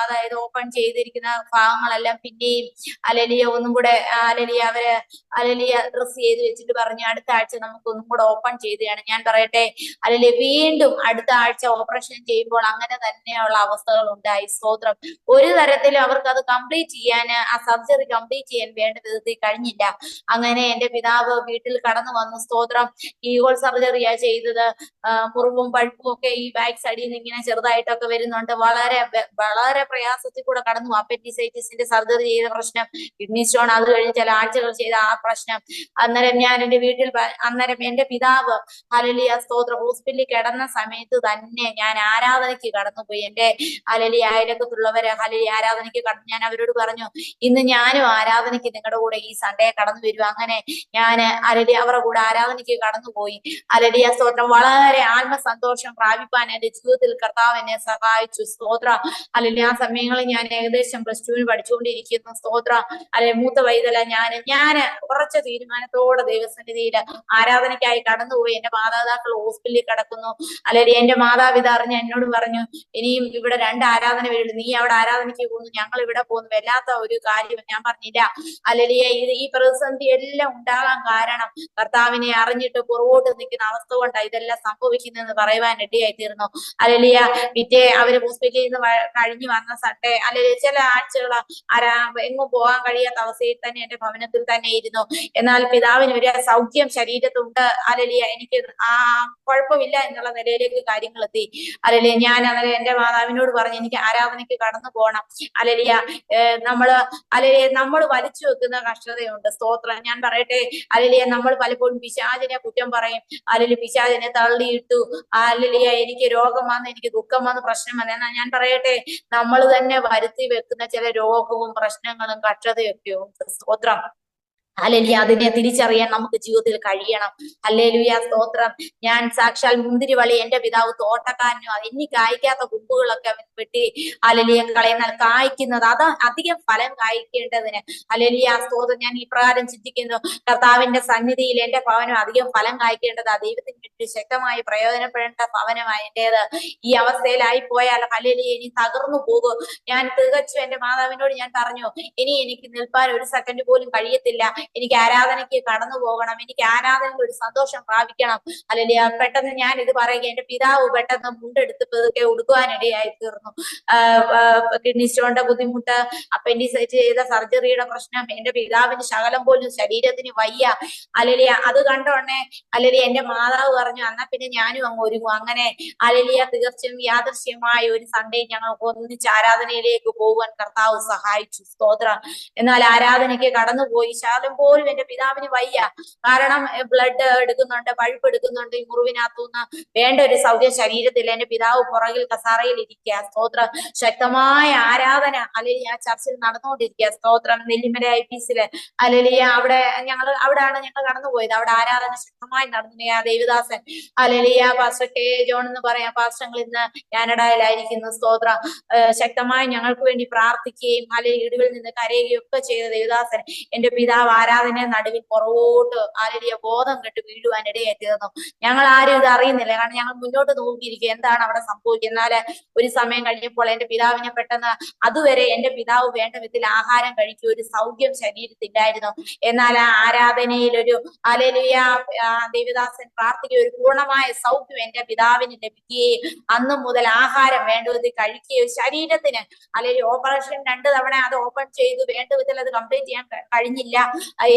അതായത് ഓപ്പൺ ചെയ്തിരിക്കുന്ന ഭാഗങ്ങളെല്ലാം പിന്നെയും ഹല്ലേലൂയ ഒന്നും കൂടെ ഹല്ലേലൂയ അവര് ഹല്ലേലൂയ ഡ്രസ് ചെയ്ത് വെച്ചിട്ട് പറഞ്ഞു, അടുത്ത ആഴ്ച നമുക്ക് ഒന്നും കൂടെ ഓപ്പൺ ചെയ്തതാണ്. ഞാൻ പറയട്ടെ, ഹല്ലേലൂയ വീണ്ടും അടുത്ത ആഴ്ച ഓപ്പറേഷൻ ചെയ്യുമ്പോൾ അങ്ങനെ തന്നെയുള്ള അവസ്ഥകൾ ഉണ്ടായി. സ്തോത്രം. ഒരു തരത്തിലും അവർക്ക് അത് കംപ്ലീറ്റ് ചെയ്യാൻ, ആ സർജറി കംപ്ലീറ്റ് ചെയ്യാൻ വേണ്ട വിധത്തിൽ കഴിഞ്ഞില്ല. അങ്ങനെ എന്റെ പിതാവ് വീട്ടിൽ കടന്നു വന്നു. സ്തോത്രം. കീഹോൾ സർജറിയാ ചെയ്തത്. മുറിവും പഴുപ്പും ഒക്കെ ഈ ബാക്ക് സൈഡിൽ നിന്ന് ഇങ്ങനെ ചെറുതായിട്ടൊക്കെ വരുന്നുണ്ട്. വളരെ വളരെ പ്രയാസത്തിൽ കൂടെ കടന്നു. അപ്പൻഡിസൈറ്റിസിന്റെ സർജറി ചെയ്ത പ്രശ്നം, കിഡ്നി സ്റ്റോൺ, അത് കഴിഞ്ഞ് ചില ആഴ്ചകൾ ചെയ്ത ആ പ്രശ്നം. അന്നേരം ഞാൻ എന്റെ വീട്ടിൽ, അന്നേരം എന്റെ പിതാവ് ഹല്ലേലൂയ സ്തോത്രം ഹോസ്പിറ്റലിൽ കിടന്ന സമയത്ത് തന്നെ ഞാൻ ആരാധനയ്ക്ക് കടന്നുപോയി. എന്റെ ഹല്ലേലൂയ അയലക്കത്തുള്ളവരെ ഹല്ലേലൂയ ആരാധനയ്ക്ക് കടന്നു. ഞാൻ അവരോട് പറഞ്ഞു, ഇന്ന് ഞാനും ആരാധനയ്ക്ക് നിങ്ങളുടെ കൂടെ ഈ സൺഡേ കടന്നു വരും. അങ്ങനെ ഞാൻ ഹല്ലേലൂയ അവരുടെ കൂടെ ആരാധനയ്ക്ക് കടന്നുപോയി. ഹല്ലേലൂയ സ്തോത്രം. വളരെ ആത്മസന്തോഷം പ്രാപിപ്പാൻ എന്റെ ജീവിതത്തിൽ കർത്താവ് എന്നെ സഹായിച്ചു. സ്തോത്രം. ഹല്ലേലൂയ. ആ സമയങ്ങളിൽ ഞാൻ ഏകദേശം +2 പഠിച്ചുകൊണ്ടിരിക്കുന്നു. സ്തോത്രം. അല്ലെ മൂത്ത വൈതല ഞാൻ ഉറച്ച തീരുമാനത്തോടെ ദൈവസന്നിധിയിൽ ആരാധനയ്ക്കായി കടന്നുപോയി. എന്റെ മാതാപിതാക്കൾ ഹോസ്പിറ്റലിൽ കിടക്കുന്നു. അല്ലെങ്കിൽ എന്റെ മാതാപിതാ അറിഞ്ഞ് എന്നോട് പറഞ്ഞു, ഇനിയും ഇവിടെ 2 ആരാധന വരുള്ളൂ, നീ അവിടെ ആരാധനയ്ക്ക് പോകുന്നു, ഞങ്ങൾ ഇവിടെ പോകുന്നു, വല്ലാത്ത ഒരു കാര്യം. ഞാൻ പറഞ്ഞില്ല, ഹല്ലേലൂയ ഈ പ്രതിസന്ധി എല്ലാം ഉണ്ടാകാൻ കാരണം കർത്താവിനെ അറിഞ്ഞിട്ട് പുറകോട്ട് നിൽക്കുന്ന അവസ്ഥ കൊണ്ടാണ് ഇതെല്ലാം സംഭവിക്കുന്നതെന്ന് പറയുവാൻ ഇടയായി തീർന്നു. ഹല്ലേലൂയ. പിറ്റേ അവര് ഹോസ്പിറ്റലിൽ നിന്ന് കഴിഞ്ഞു വന്ന സൺഡേ, അല്ലെങ്കിൽ ചില ആഴ്ചകൾ എങ്ങും പോകാൻ കഴിയാത്ത അവസ്ഥയിൽ തന്നെ എന്റെ ഭവനത്തിൽ തന്നെ ഇരുന്നു. എന്നാൽ പിതാവിന് ഒരു സൗഖ്യം ശരീരത്തുണ്ട്. ഹല്ലേലൂയ. എനിക്ക് കുഴപ്പമില്ല എന്നുള്ള നിലയിലേക്ക് കാര്യങ്ങൾ എത്തി. ഹല്ലേലൂയ. ഞാൻ അങ്ങനെ എന്റെ മാതാവിനോട് പറഞ്ഞു, എനിക്ക് ആരാധനയ്ക്ക് കടന്നു പോകണം. ഹല്ലേലൂയ. നമ്മൾ വലിച്ചു വെക്കുന്ന കഷ്ടതയുണ്ട്. സ്തോത്രം. ഞാൻ പറയട്ടെ, ഹല്ലേലൂയ നമ്മൾ പലപ്പോഴും പിശാചിനെ കുറ്റം പറയും. ഹല്ലേലൂയ പിശാചിനെ തള്ളിയിട്ടു. ഹല്ലേലൂയ എനിക്ക് രോഗം വന്ന്, എനിക്ക് ദുഃഖം വന്ന്, പ്രശ്നം വന്ന്. എന്നാൽ ഞാൻ പറയട്ടെ, നമ്മൾ തന്നെ വരുത്തി വെക്കുന്ന ചില രോഗവും പ്രശ്നങ്ങളും കഷ്ടതയൊക്കെ ഉണ്ട്. സ്തോത്രം. ഹല്ലേലൂയ, അതിനെ തിരിച്ചറിയാൻ നമുക്ക് ജീവിതത്തിൽ കഴിയണം. ഹല്ലേലൂയ, സ്തോത്രം. ഞാൻ സാക്ഷാൽ മുന്തിരിവള്ളി, എന്റെ പിതാവ് തോട്ടക്കാരനും, ഇനി കായ്ക്കാത്ത കുമ്പുകളൊക്കെ അവൻ വെട്ടി ഹല്ലേലൂയ കളയുന്നാൽ കായ്ക്കുന്നത് അത് അധികം ഫലം കായ്ക്കേണ്ടതിന് ഹല്ലേലൂയ, സ്തോത്രം. ഞാൻ ഈ പ്രകാരം ചിന്തിക്കുന്നു, കർത്താവിന്റെ സന്നിധിയിൽ എന്റെ ഭവനം അധികം ഫലം കായ്ക്കേണ്ടതാ. ദൈവത്തിന് വേണ്ടി ശക്തമായി പ്രയോജനപ്പെടേണ്ട ഭവനമായതിൻ്റെത്. ഈ അവസ്ഥയിലായി പോയാൽ ഹല്ലേലൂയ ഇനി തകർന്നു പോകും. ഞാൻ തികച്ചും എന്റെ മാതാവിനോട് ഞാൻ പറഞ്ഞു, ഇനി എനിക്ക് നിൽപ്പാൻ ഒരു സെക്കൻഡ് പോലും കഴിയത്തില്ല. എനിക്ക് ആരാധനയ്ക്ക് കടന്നു പോകണം, എനിക്ക് ആരാധനയിൽ ഒരു സന്തോഷം പ്രാപിക്കണം. അല്ലെങ്കിൽ പെട്ടെന്ന് ഞാൻ ഇത് പറയുക, എന്റെ പിതാവ് പെട്ടെന്ന് മുണ്ടെടുത്ത് പെതുക്കെ ഉടുക്കുവാനിടയായി തീർന്നു. കിഡ്നി സ്റ്റോണിന്റെ ബുദ്ധിമുട്ട്, അപ്പൻഡിസൈറ്റ് ചെയ്ത സർജറിയുടെ പ്രശ്നം, എന്റെ പിതാവിന് ശകലം പോലും ശരീരത്തിന് വയ്യ. അല്ലെങ്കിൽ അത് കണ്ടോണേ അല്ലെങ്കിൽ എന്റെ മാതാവ് പറഞ്ഞു, എന്നാ പിന്നെ ഞാനും അങ്ങ് ഒരുങ്ങും. അങ്ങനെ അല്ലെങ്കിൽ തീർച്ചയായും യാദൃശ്യമായ ഒരു സൺഡേ ഞങ്ങൾക്ക് ഒന്നിച്ച് ആരാധനയിലേക്ക് പോകാൻ കർത്താവ് സഹായിച്ചു. സ്തോത്രം. എന്നാൽ ആരാധനയ്ക്ക് കടന്നുപോയി. ശാലം പോലും എന്റെ പിതാവിന് വയ്യ. കാരണം ബ്ലഡ് എടുക്കുന്നുണ്ട്, പഴുപ്പ് എടുക്കുന്നുണ്ട്. ഈ മുറിവിനകത്തുനിന്ന് വേണ്ട ഒരു സൗഖ്യം ശരീരത്തിൽ. എന്റെ പിതാവ് പുറകിൽ കസാറയിൽ ഇരിക്കുക. സ്തോത്രം. ശക്തമായ ആരാധന അല്ലെങ്കിൽ ആ ചർച്ചിൽ നടന്നുകൊണ്ടിരിക്കുക. സ്തോത്രം. നെല്ലിമല IPCയില് അല്ലെങ്കിൽ അവിടെയാണ് ഞങ്ങൾ കടന്നുപോയത്. അവിടെ ആരാധന ശക്തമായി നടന്നു. ആ ദേവദാസൻ അല്ലെങ്കിൽ പാസ്റ്റർ K. ജോൺ എന്ന് പറയാം, പാസ്റ്റങ്ങൾ ഇന്ന് കാനഡയിലായിരിക്കുന്നു. സ്തോത്രം. ശക്തമായി ഞങ്ങൾക്ക് വേണ്ടി പ്രാർത്ഥിക്കുകയും അല്ലെങ്കിൽ ഇടിവിൽ നിന്ന് കരയുകയും ഒക്കെ ചെയ്ത ദേവദാസൻ എന്റെ പിതാവ് ആരാധന നടുവിൽ പുറകോട്ട് ആലലിയ ബോധം കെട്ട് വീഴുവാൻ ഇടയായി തീർന്നു. ഞങ്ങൾ ആരും ഇത് അറിയുന്നില്ല, കാരണം ഞങ്ങൾ മുന്നോട്ട് നോക്കിയിരിക്കുക എന്താണ് അവിടെ സംഭവിക്കുന്നത്. എന്നാൽ ഒരു സമയം കഴിഞ്ഞപ്പോൾ എന്റെ പിതാവിനെ പെട്ടെന്ന്, അതുവരെ എന്റെ പിതാവ് വേണ്ട വിധത്തിൽ ആഹാരം കഴിക്കുക, ഒരു സൗഖ്യം ശരീരത്തില്ലായിരുന്നു. എന്നാൽ ആ ആരാധനയിൽ ഒരു ഹല്ലേലൂയ ദേവദാസൻ പ്രാർത്ഥിക്കുക, ഒരു പൂർണ്ണമായ സൗഖ്യം എന്റെ പിതാവിന് ലഭിക്കുകയും അന്നു മുതൽ ആഹാരം വേണ്ട വിധത്തിൽ കഴിക്കുകയും ശരീരത്തിന് അല്ലെങ്കിൽ ഓപ്പറേഷൻ 2 തവണ അത് ഓപ്പൺ ചെയ്തു, വേണ്ട വിധത്തിൽ അത് കംപ്ലീറ്റ് ചെയ്യാൻ കഴിഞ്ഞില്ല.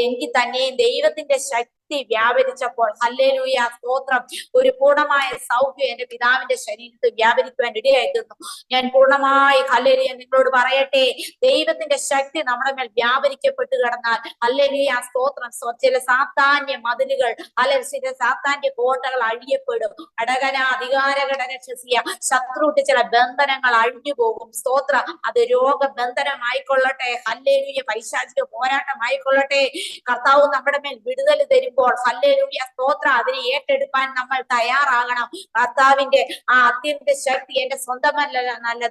എങ്കിൽ തന്നെയും ദൈവത്തിന്റെ ശക്തി വ്യാപരിച്ചപ്പോൾ ഹല്ലേലൂയ സ്തോത്രം, ഒരു പൂർണ്ണമായ സൗഖ്യം എന്റെ പിതാവിന്റെ ശരീരത്തിൽ വ്യാപരിക്കുവാൻ ഇടയായിരുന്നു. ഞാൻ പൂർണ്ണമായി ഹല്ലേലൂയ നിങ്ങളോട് പറയട്ടെ, ദൈവത്തിന്റെ ശക്തി നമ്മുടെ മേൽ വ്യാപരിക്കപ്പെട്ട് കിടന്നാൽ ഹല്ലേലൂയ സ്തോത്രം, ചില സാത്താന്യ മതിലുകൾ അല്ലെങ്കിൽ ചില സാത്താന്യ കോട്ടകൾ അഴിയപ്പെടും. അടകന അധികാര ഘടന ശത്രുവിട്ട് ചില ബന്ധനങ്ങൾ അഴിഞ്ഞു പോകും. സ്തോത്രം. അത് രോഗബന്ധനമായിക്കൊള്ളട്ടെ, ഹല്ലേലൂയ പൈശാചിക പോരാട്ടമായിക്കൊള്ളട്ടെ, കർത്താവ് നമ്മുടെ മേൽ വിടുതൽ തരുമ്പോൾ ഹല്ലേലൂയ സ്തോത്രം, അതിനെ ഏറ്റെടുക്കാൻ നമ്മൾ തയ്യാറാകണം. കർത്താവിന്റെ ആ അത്യന്ത ശക്തി എന്റെ സ്വന്തമല്ല,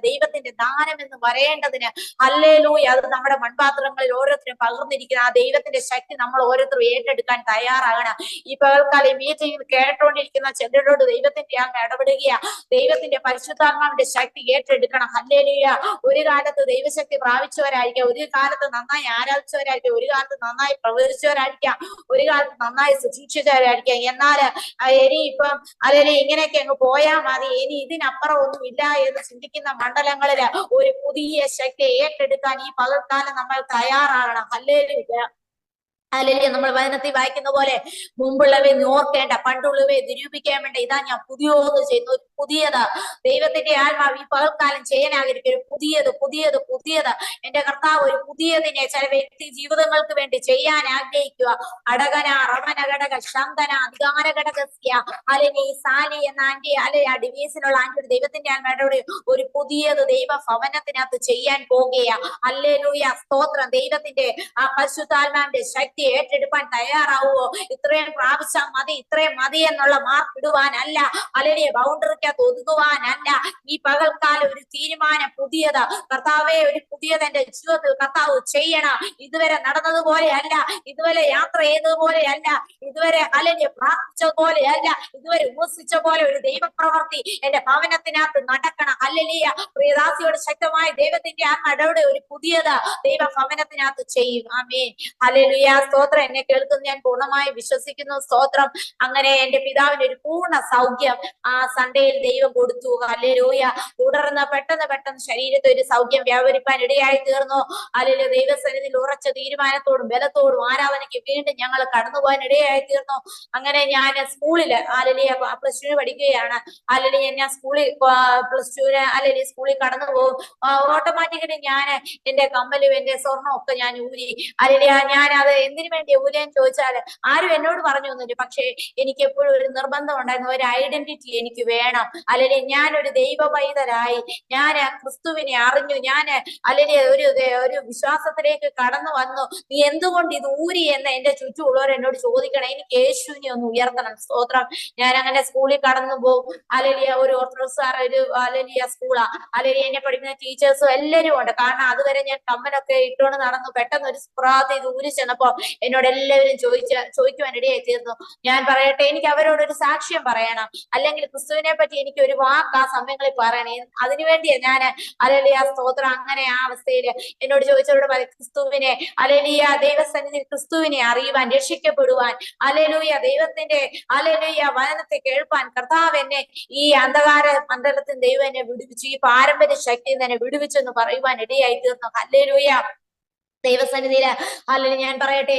ദൈവത്തിന്റെ ദാനം എന്ന് പറയേണ്ടതിന് ഹല്ലേലൂയ അത് നമ്മുടെ മൺപാത്രങ്ങളിൽ ഓരോരുത്തരും പകർന്നിരിക്കുന്ന ആ ദൈവത്തിന്റെ ശക്തി നമ്മൾ ഓരോരുത്തരും ഏറ്റെടുക്കാൻ തയ്യാറാകണം. ഈ പകൽക്കാലം മീറ്റിംഗിൽ കേട്ടോണ്ടിരിക്കുന്ന ചിലരോട് ദൈവത്തിന്റെ അങ്ങ് ഇടപെടുക, ദൈവത്തിന്റെ പരിശുദ്ധാത്മാവിന്റെ ശക്തി ഏറ്റെടുക്കണം. ഹല്ലേലൂയ. ഒരു കാലത്ത് ദൈവശക്തി പ്രാപിച്ചവരായിരിക്കാം, ഒരു കാലത്ത് നന്നായി ആരാധിച്ചവരായിരിക്കാം, ഒരു കാലത്ത് നന്നായി പ്രവചിച്ചവരായിരിക്കാം, ഒരു കാലത്ത് നന്നായി ശുശ്രൂഷിച്ചവരായിരിക്കാം. എന്നാൽ ഇനി ഇപ്പം അല്ലെങ്കിൽ ഇങ്ങനെയൊക്കെ അങ്ങ് പോയാൽ മതി, ഇനി ഇതിനപ്പുറം ഒന്നും ഇല്ല എന്ന് ചിന്തിക്കുന്ന മണ്ഡലങ്ങളില് ഒരു പുതിയ ശക്തി ഏറ്റെടുക്കാൻ ഈ പകൽക്കാലം നമ്മൾ തയ്യാറാകണം. ഹല്ലേലൂയ. അല്ലെങ്കിൽ നമ്മൾ വചനത്തിൽ വായിക്കുന്ന പോലെ, മുമ്പുള്ളവയെ ഓർക്കേണ്ട, പണ്ടുള്ളവയെ നിരൂപിക്കാൻ വേണ്ട, ഇതാ ഞാൻ പുതിയത് ചെയ്യുന്നു. ഒരു പുതിയത് ദൈവത്തിന്റെ ആത്മാവ് ഈ പകൽക്കാലം ചെയ്യാനായിരിക്കും. ഒരു പുതിയത് എന്റെ കർത്താവ് ഒരു പുതിയതിനെ ചില വ്യക്തി ജീവിതങ്ങൾക്ക് വേണ്ടി ചെയ്യാൻ ആഗ്രഹിക്കുക. അടകന റമന ഘടക ശാന്തന അധികാര ഘടകസ്യ അല്ലെങ്കിൽ സാലി എന്ന ആന്റി അല്ലെ ആ ഡിവീസിനുള്ള ആന്റി ദൈവത്തിന്റെ ആത്മാവിടെ ഒരു പുതിയത് ദൈവ ഭവനത്തിനകത്ത് ചെയ്യാൻ പോകുകയാ. ഹല്ലേലൂയ സ്തോത്രം. ദൈവത്തിന്റെ ആ പരിശുദ്ധാത്മാവിന്റെ ശക്തി ഏറ്റെടുക്കാൻ തയ്യാറാവുമോ? ഇത്രയും പ്രാവശ്യം മതി, ഇത്രയും മതി എന്നുള്ള മാർക്ക് ഇടുവാനല്ല, അല്ലെങ്കിൽ ബൗണ്ടറിക്കകത്ത് ഒതുങ്ങുവാനല്ല. ഈ പകൽക്കാലം ഒരു തീരുമാനം, പുതിയത് കർത്താവെ, ഒരു പുതിയത് എന്റെ ജീവിതത്തിൽ കർത്താവ് ചെയ്യണം. ഇതുവരെ നടന്നതുപോലെയല്ല, ഇതുവരെ യാത്ര ചെയ്തതുപോലെയല്ല, ഇതുവരെ അല്ലെങ്കിൽ പ്രാർത്ഥിച്ചതുപോലെയല്ല, ഇതുവരെ ഉപസിച്ച പോലെ ഒരു ദൈവപ്രവൃത്തി എന്റെ ഭവനത്തിനകത്ത് നടക്കണം. ഹല്ലേലൂയ. പ്രിയദാസിയോട് ശക്തമായ ദൈവത്തിന്റെ ആ നടപടി ഒരു പുതിയത് ദൈവ ഭവനത്തിനകത്ത് ചെയ്യും. ആമേൻ. ഹല്ലേലൂയ സ്തോത്രം. എന്നെ കേൾക്കുന്ന ഞാൻ പൂർണ്ണമായി വിശ്വസിക്കുന്നു. സ്തോത്രം. അങ്ങനെ എന്റെ പിതാവിന് ഒരു പൂർണ്ണ സൗഖ്യം ആ സൺഡേയിൽ ദൈവം കൊടുത്തു. ഹല്ലേലൂയ. തുടർന്ന് പെട്ടെന്ന് ശരീരത്തിൽ ഒരു സൗഖ്യം വ്യാപരിപ്പാൻ ഇടയായി തീർന്നു. അല്ലെങ്കിൽ ദൈവസന്നിധിയിൽ ഉറച്ച തീരുമാനത്തോടും ബലത്തോടും ആരാധനയ്ക്ക് വീണ്ടും ഞങ്ങൾ കടന്നുപോകാൻ ഇടയായി തീർന്നു. അങ്ങനെ ഞാൻ സ്കൂളില് അല്ലെങ്കിൽ +2 പഠിക്കുകയാണ്. അല്ലെങ്കിൽ ഞാൻ സ്കൂളിൽ +2 അല്ലെങ്കിൽ സ്കൂളിൽ കടന്നു പോകും. ഓട്ടോമാറ്റിക്കലി ഞാൻ എന്റെ കമ്മലും എന്റെ സ്വർണ്ണവും ഒക്കെ ഞാൻ ഊരി അല്ലെങ്കിൽ ഞാൻ അത് എന്തിനു വേണ്ടി ഊലേൻ ചോദിച്ചാൽ ആരും എന്നോട് പറഞ്ഞു ഒന്നുമില്ല. പക്ഷേ എനിക്ക് എപ്പോഴും ഒരു നിർബന്ധം ഉണ്ടായിരുന്നു, ഒരു ഐഡന്റിറ്റി എനിക്ക് വേണം. അല്ലെങ്കിൽ ഞാൻ ഒരു ദൈവ പൈതലായി, ഞാൻ ക്രിസ്തുവിനെ അറിഞ്ഞു, ഞാൻ അല്ലെങ്കിൽ ഒരു വിശ്വാസത്തിലേക്ക് കടന്നു വന്നു, നീ എന്തുകൊണ്ട് ഇത് ഊരി എന്ന് എന്റെ ചുറ്റുമുള്ളവർ എന്നോട് ചോദിക്കണം. എനിക്ക് യേശുവിനെ ഒന്ന് ഉയർത്തണം. സ്തോത്രം. ഞാൻ അങ്ങനെ സ്കൂളിൽ കടന്നു പോകും. അല്ലെങ്കിൽ ഒരു ഓർത്തഡോക്സ് ഒരു അല്ലെങ്കിൽ സ്കൂളാ, അല്ലെങ്കിൽ എന്നെ പഠിക്കുന്ന ടീച്ചേഴ്സും എല്ലാവരും ഉണ്ട്. കാരണം അതുവരെ ഞാൻ കമ്മലൊക്കെ ഇട്ടുകൊണ്ട് നടന്നു. പെട്ടെന്ന് ഒരു സ്പ്രാത്ത് ഇത് ഊരി ചെന്നപ്പോ എന്നോട് എല്ലാവരും ചോദിക്കുവാൻ ഇടയായി തീർന്നു. ഞാൻ പറയട്ടെ, എനിക്ക് അവരോടൊരു സാക്ഷ്യം പറയണം, അല്ലെങ്കിൽ ക്രിസ്തുവിനെ പറ്റി എനിക്ക് ഒരു വാക്ക് ആ സമയങ്ങളിൽ പറയണേ. അതിനുവേണ്ടിയാ ഞാൻ അലലിയ സ്തോത്രം. അങ്ങനെ ആ അവസ്ഥയിൽ എന്നോട് ചോദിച്ചവരോട് പറയും, ക്രിസ്തുവിനെ അലലിയ ദൈവസന്നിധി ക്രിസ്തുവിനെ അറിയുവാൻ, രക്ഷിക്കപ്പെടുവാൻ, അലലൂയ ദൈവത്തിന്റെ അലലൂയ വചനത്തെ കേൾപ്പാൻ കർത്താവ് എന്നെ ഈ അന്ധകാര മണ്ഡലത്തിൽ ദൈവം എന്നെ വിടുവിച്ചു, ഈ പാരമ്പര്യ ശക്തിയിൽ നിന്ന് എന്നെ വിടുവിച്ചെന്ന് പറയുവാൻ ഇടയായി തീർന്നു. ഹല്ലേലൂയ. ദൈവസന്നിധിയില് അല്ലെങ്കിൽ ഞാൻ പറയട്ടെ,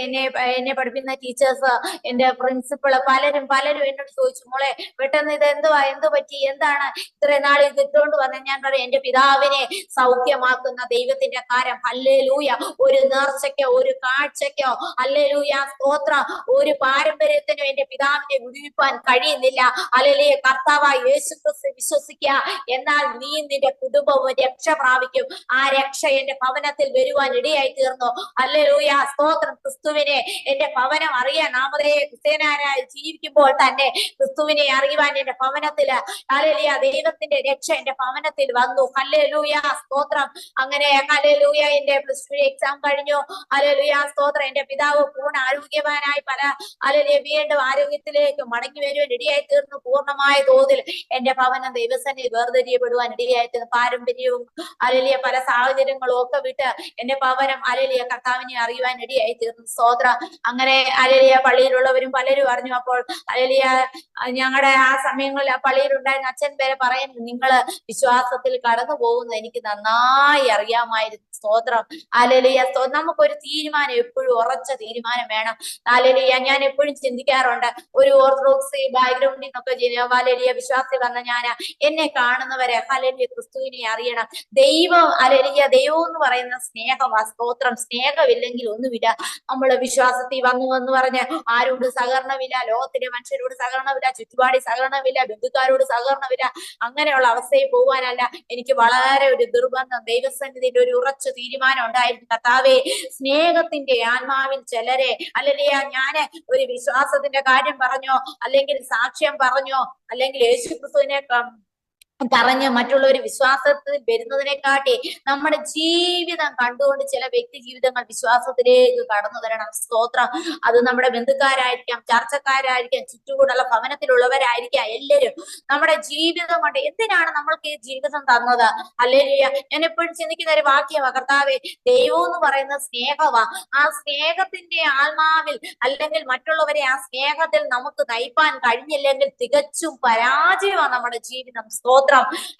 എന്നെ പഠിപ്പിക്കുന്ന ടീച്ചേഴ്സ്, എന്റെ പ്രിൻസിപ്പള്, പലരും എന്നോട് ചോദിച്ചു, മോളെ പെട്ടെന്ന് ഇത് എന്തു പറ്റി, എന്താണ് ഇത്രയും നാൾ ഇത് ഇട്ടുകൊണ്ട് വന്നത്? ഞാൻ പറയും, എന്റെ പിതാവിനെ സൗഖ്യമാക്കുന്ന ദൈവത്തിന്റെ കാര്യം. ഹല്ലേലൂയ. ഒരു നേർച്ചയ്ക്കോ ഒരു കാഴ്ചയ്ക്കോ ഹല്ലേലൂയ സ്തോത്രം ഒരു പാരമ്പര്യത്തിനോ എന്റെ പിതാവിനെ വിടുവിപ്പാൻ കഴിയുന്നില്ല. ഹല്ലേലൂയ. കർത്താവായ യേശുക്രിസ്തു വിശ്വസിക്കുക, എന്നാൽ നീ നിന്റെ കുടുംബവും രക്ഷ പ്രാപിക്കും. ആ രക്ഷ എന്റെ ഭവനത്തിൽ വരുവാൻ ഇടയായി തീർന്നു. ഹല്ലേലൂയ സ്തോത്രം. ക്രിസ്തുവിനെ എന്റെ ഭവനം അറിയാൻ, നാമതേ ക്രിസ്ത്യാനായി ജീവിക്കുമ്പോൾ തന്നെ ക്രിസ്തുവിനെ അറിയുവാൻ എന്റെ ഭവനത്തില് ഹല്ലേലൂയ ദൈവത്തിന്റെ രക്ഷ എന്റെ ഭവനത്തിൽ വന്നു. ഹല്ലേലൂയ സ്തോത്രം. അങ്ങനെ ഹല്ലേലൂയ എന്റെ പ്ലസ് ടു എക്സാം കഴിഞ്ഞു. ഹല്ലേലൂയ സ്തോത്രം. എന്റെ പിതാവ് പൂർണ്ണ ആരോഗ്യവാനായി ഹല്ലേലൂയ വീണ്ടും ആരോഗ്യത്തിലേക്ക് മടങ്ങി വരുവാൻ ഇടയായി തീർന്നു. പൂർണ്ണമായ തോതിൽ എന്റെ ഭവനം ദൈവസന്നിധി വേർതിരിയപ്പെടുവാൻ ഇടയായി തീർന്നു. പാരമ്പര്യവും ഹല്ലേലൂയ പല സാഹചര്യങ്ങളും ഒക്കെ വിട്ട് എന്റെ ഭവനം ഹല്ലേലൂയ കർത്താവിനെ അറിയുവാൻ ഇടയായി തീർന്നു. സ്തോത്രം. അങ്ങനെ ഹല്ലേലൂയ പള്ളിയിലുള്ളവരും പലരും അറിഞ്ഞു. അപ്പോൾ ഹല്ലേലൂയ ഞങ്ങളുടെ ആ സമയങ്ങളിൽ ആ പള്ളിയിൽ ഉണ്ടായിരുന്ന അച്ഛൻ വരെ പറയുന്നു, നിങ്ങള് വിശ്വാസത്തിൽ കടന്നു പോകുന്നത് എനിക്ക് നന്നായി അറിയാമായിരുന്നു. സ്തോത്രം. ഹല്ലേലൂയ. നമുക്കൊരു തീരുമാനം, എപ്പോഴും ഉറച്ച തീരുമാനം വേണം. ഹല്ലേലൂയ. ഞാൻ എപ്പോഴും ചിന്തിക്കാറുണ്ട്, ഒരു ഓർത്തഡോക്സ് ബാക്ക്ഗ്രൗണ്ടിൽ നിന്നൊക്കെ ഹല്ലേലൂയ വിശ്വാസി വന്ന ഞാൻ, എന്നെ കാണുന്നവരെ ഹല്ലേലൂയ ക്രിസ്തുവിനെ അറിയണം. ദൈവം ഹല്ലേലൂയ ദൈവം എന്ന് പറയുന്ന സ്നേഹമാ. സ്തോത്രം. സ്നേഹമില്ലെങ്കിൽ ഒന്നുമില്ല. നമ്മള് വിശ്വാസത്തിൽ വന്നു എന്ന് പറഞ്ഞ് ആരോട് സഹകരണമില്ല, ലോകത്തിലെ മനുഷ്യരോട് സഹകരണമില്ല, ചുറ്റുപാടി സഹകരണമില്ല, ബന്ധുക്കാരോട് സഹകരണമില്ല. അങ്ങനെയുള്ള അവസ്ഥയിൽ പോകാനല്ല എനിക്ക് വളരെ ഒരു നിർബന്ധം, ദൈവസന്നിധിയിൽ ഒരു ഉറച്ച തീരുമാനം ഉണ്ടായിരുന്നു. കർത്താവേ, സ്നേഹത്തിന്റെ ആത്മാവിൽ ചിലരെ അല്ലെങ്കിൽ ഞാന് ഒരു വിശ്വാസത്തിന്റെ കാര്യം പറഞ്ഞോ, അല്ലെങ്കിൽ സാക്ഷ്യം പറഞ്ഞോ, അല്ലെങ്കിൽ യേശുക്രിസ്തുവിനെ പറഞ്ഞ് മറ്റുള്ളവർ വിശ്വാസത്തിൽ വരുന്നതിനെക്കാട്ടി നമ്മുടെ ജീവിതം കണ്ടുകൊണ്ട് ചില വ്യക്തി ജീവിതങ്ങൾ വിശ്വാസത്തിലേക്ക് കടന്നു വരണം. സ്തോത്രം. അത് നമ്മുടെ ബന്ധുക്കാരായിരിക്കാം, ചർച്ചക്കാരായിരിക്കാം, ചുറ്റുകൂടുള്ള ഭവനത്തിലുള്ളവരായിരിക്കാം. എല്ലാവരും നമ്മുടെ ജീവിതം കൊണ്ട് എന്തിനാണ് നമ്മൾക്ക് ഈ ജീവിതം തന്നത്? ഹല്ലേലൂയ. ഞാൻ എപ്പോഴും ചിന്തിക്കുന്ന ഒരു വാക്യമാ, കർത്താവേ ദൈവം എന്ന് പറയുന്ന സ്നേഹമാ. ആ സ്നേഹത്തിന്റെ ആത്മാവിൽ അല്ലെങ്കിൽ മറ്റുള്ളവരെ ആ സ്നേഹത്തിൽ നമുക്ക് നയിപ്പാൻ കഴിഞ്ഞില്ലെങ്കിൽ തികച്ചും പരാജയമാണ് നമ്മുടെ ജീവിതം. സ്തോത്രം.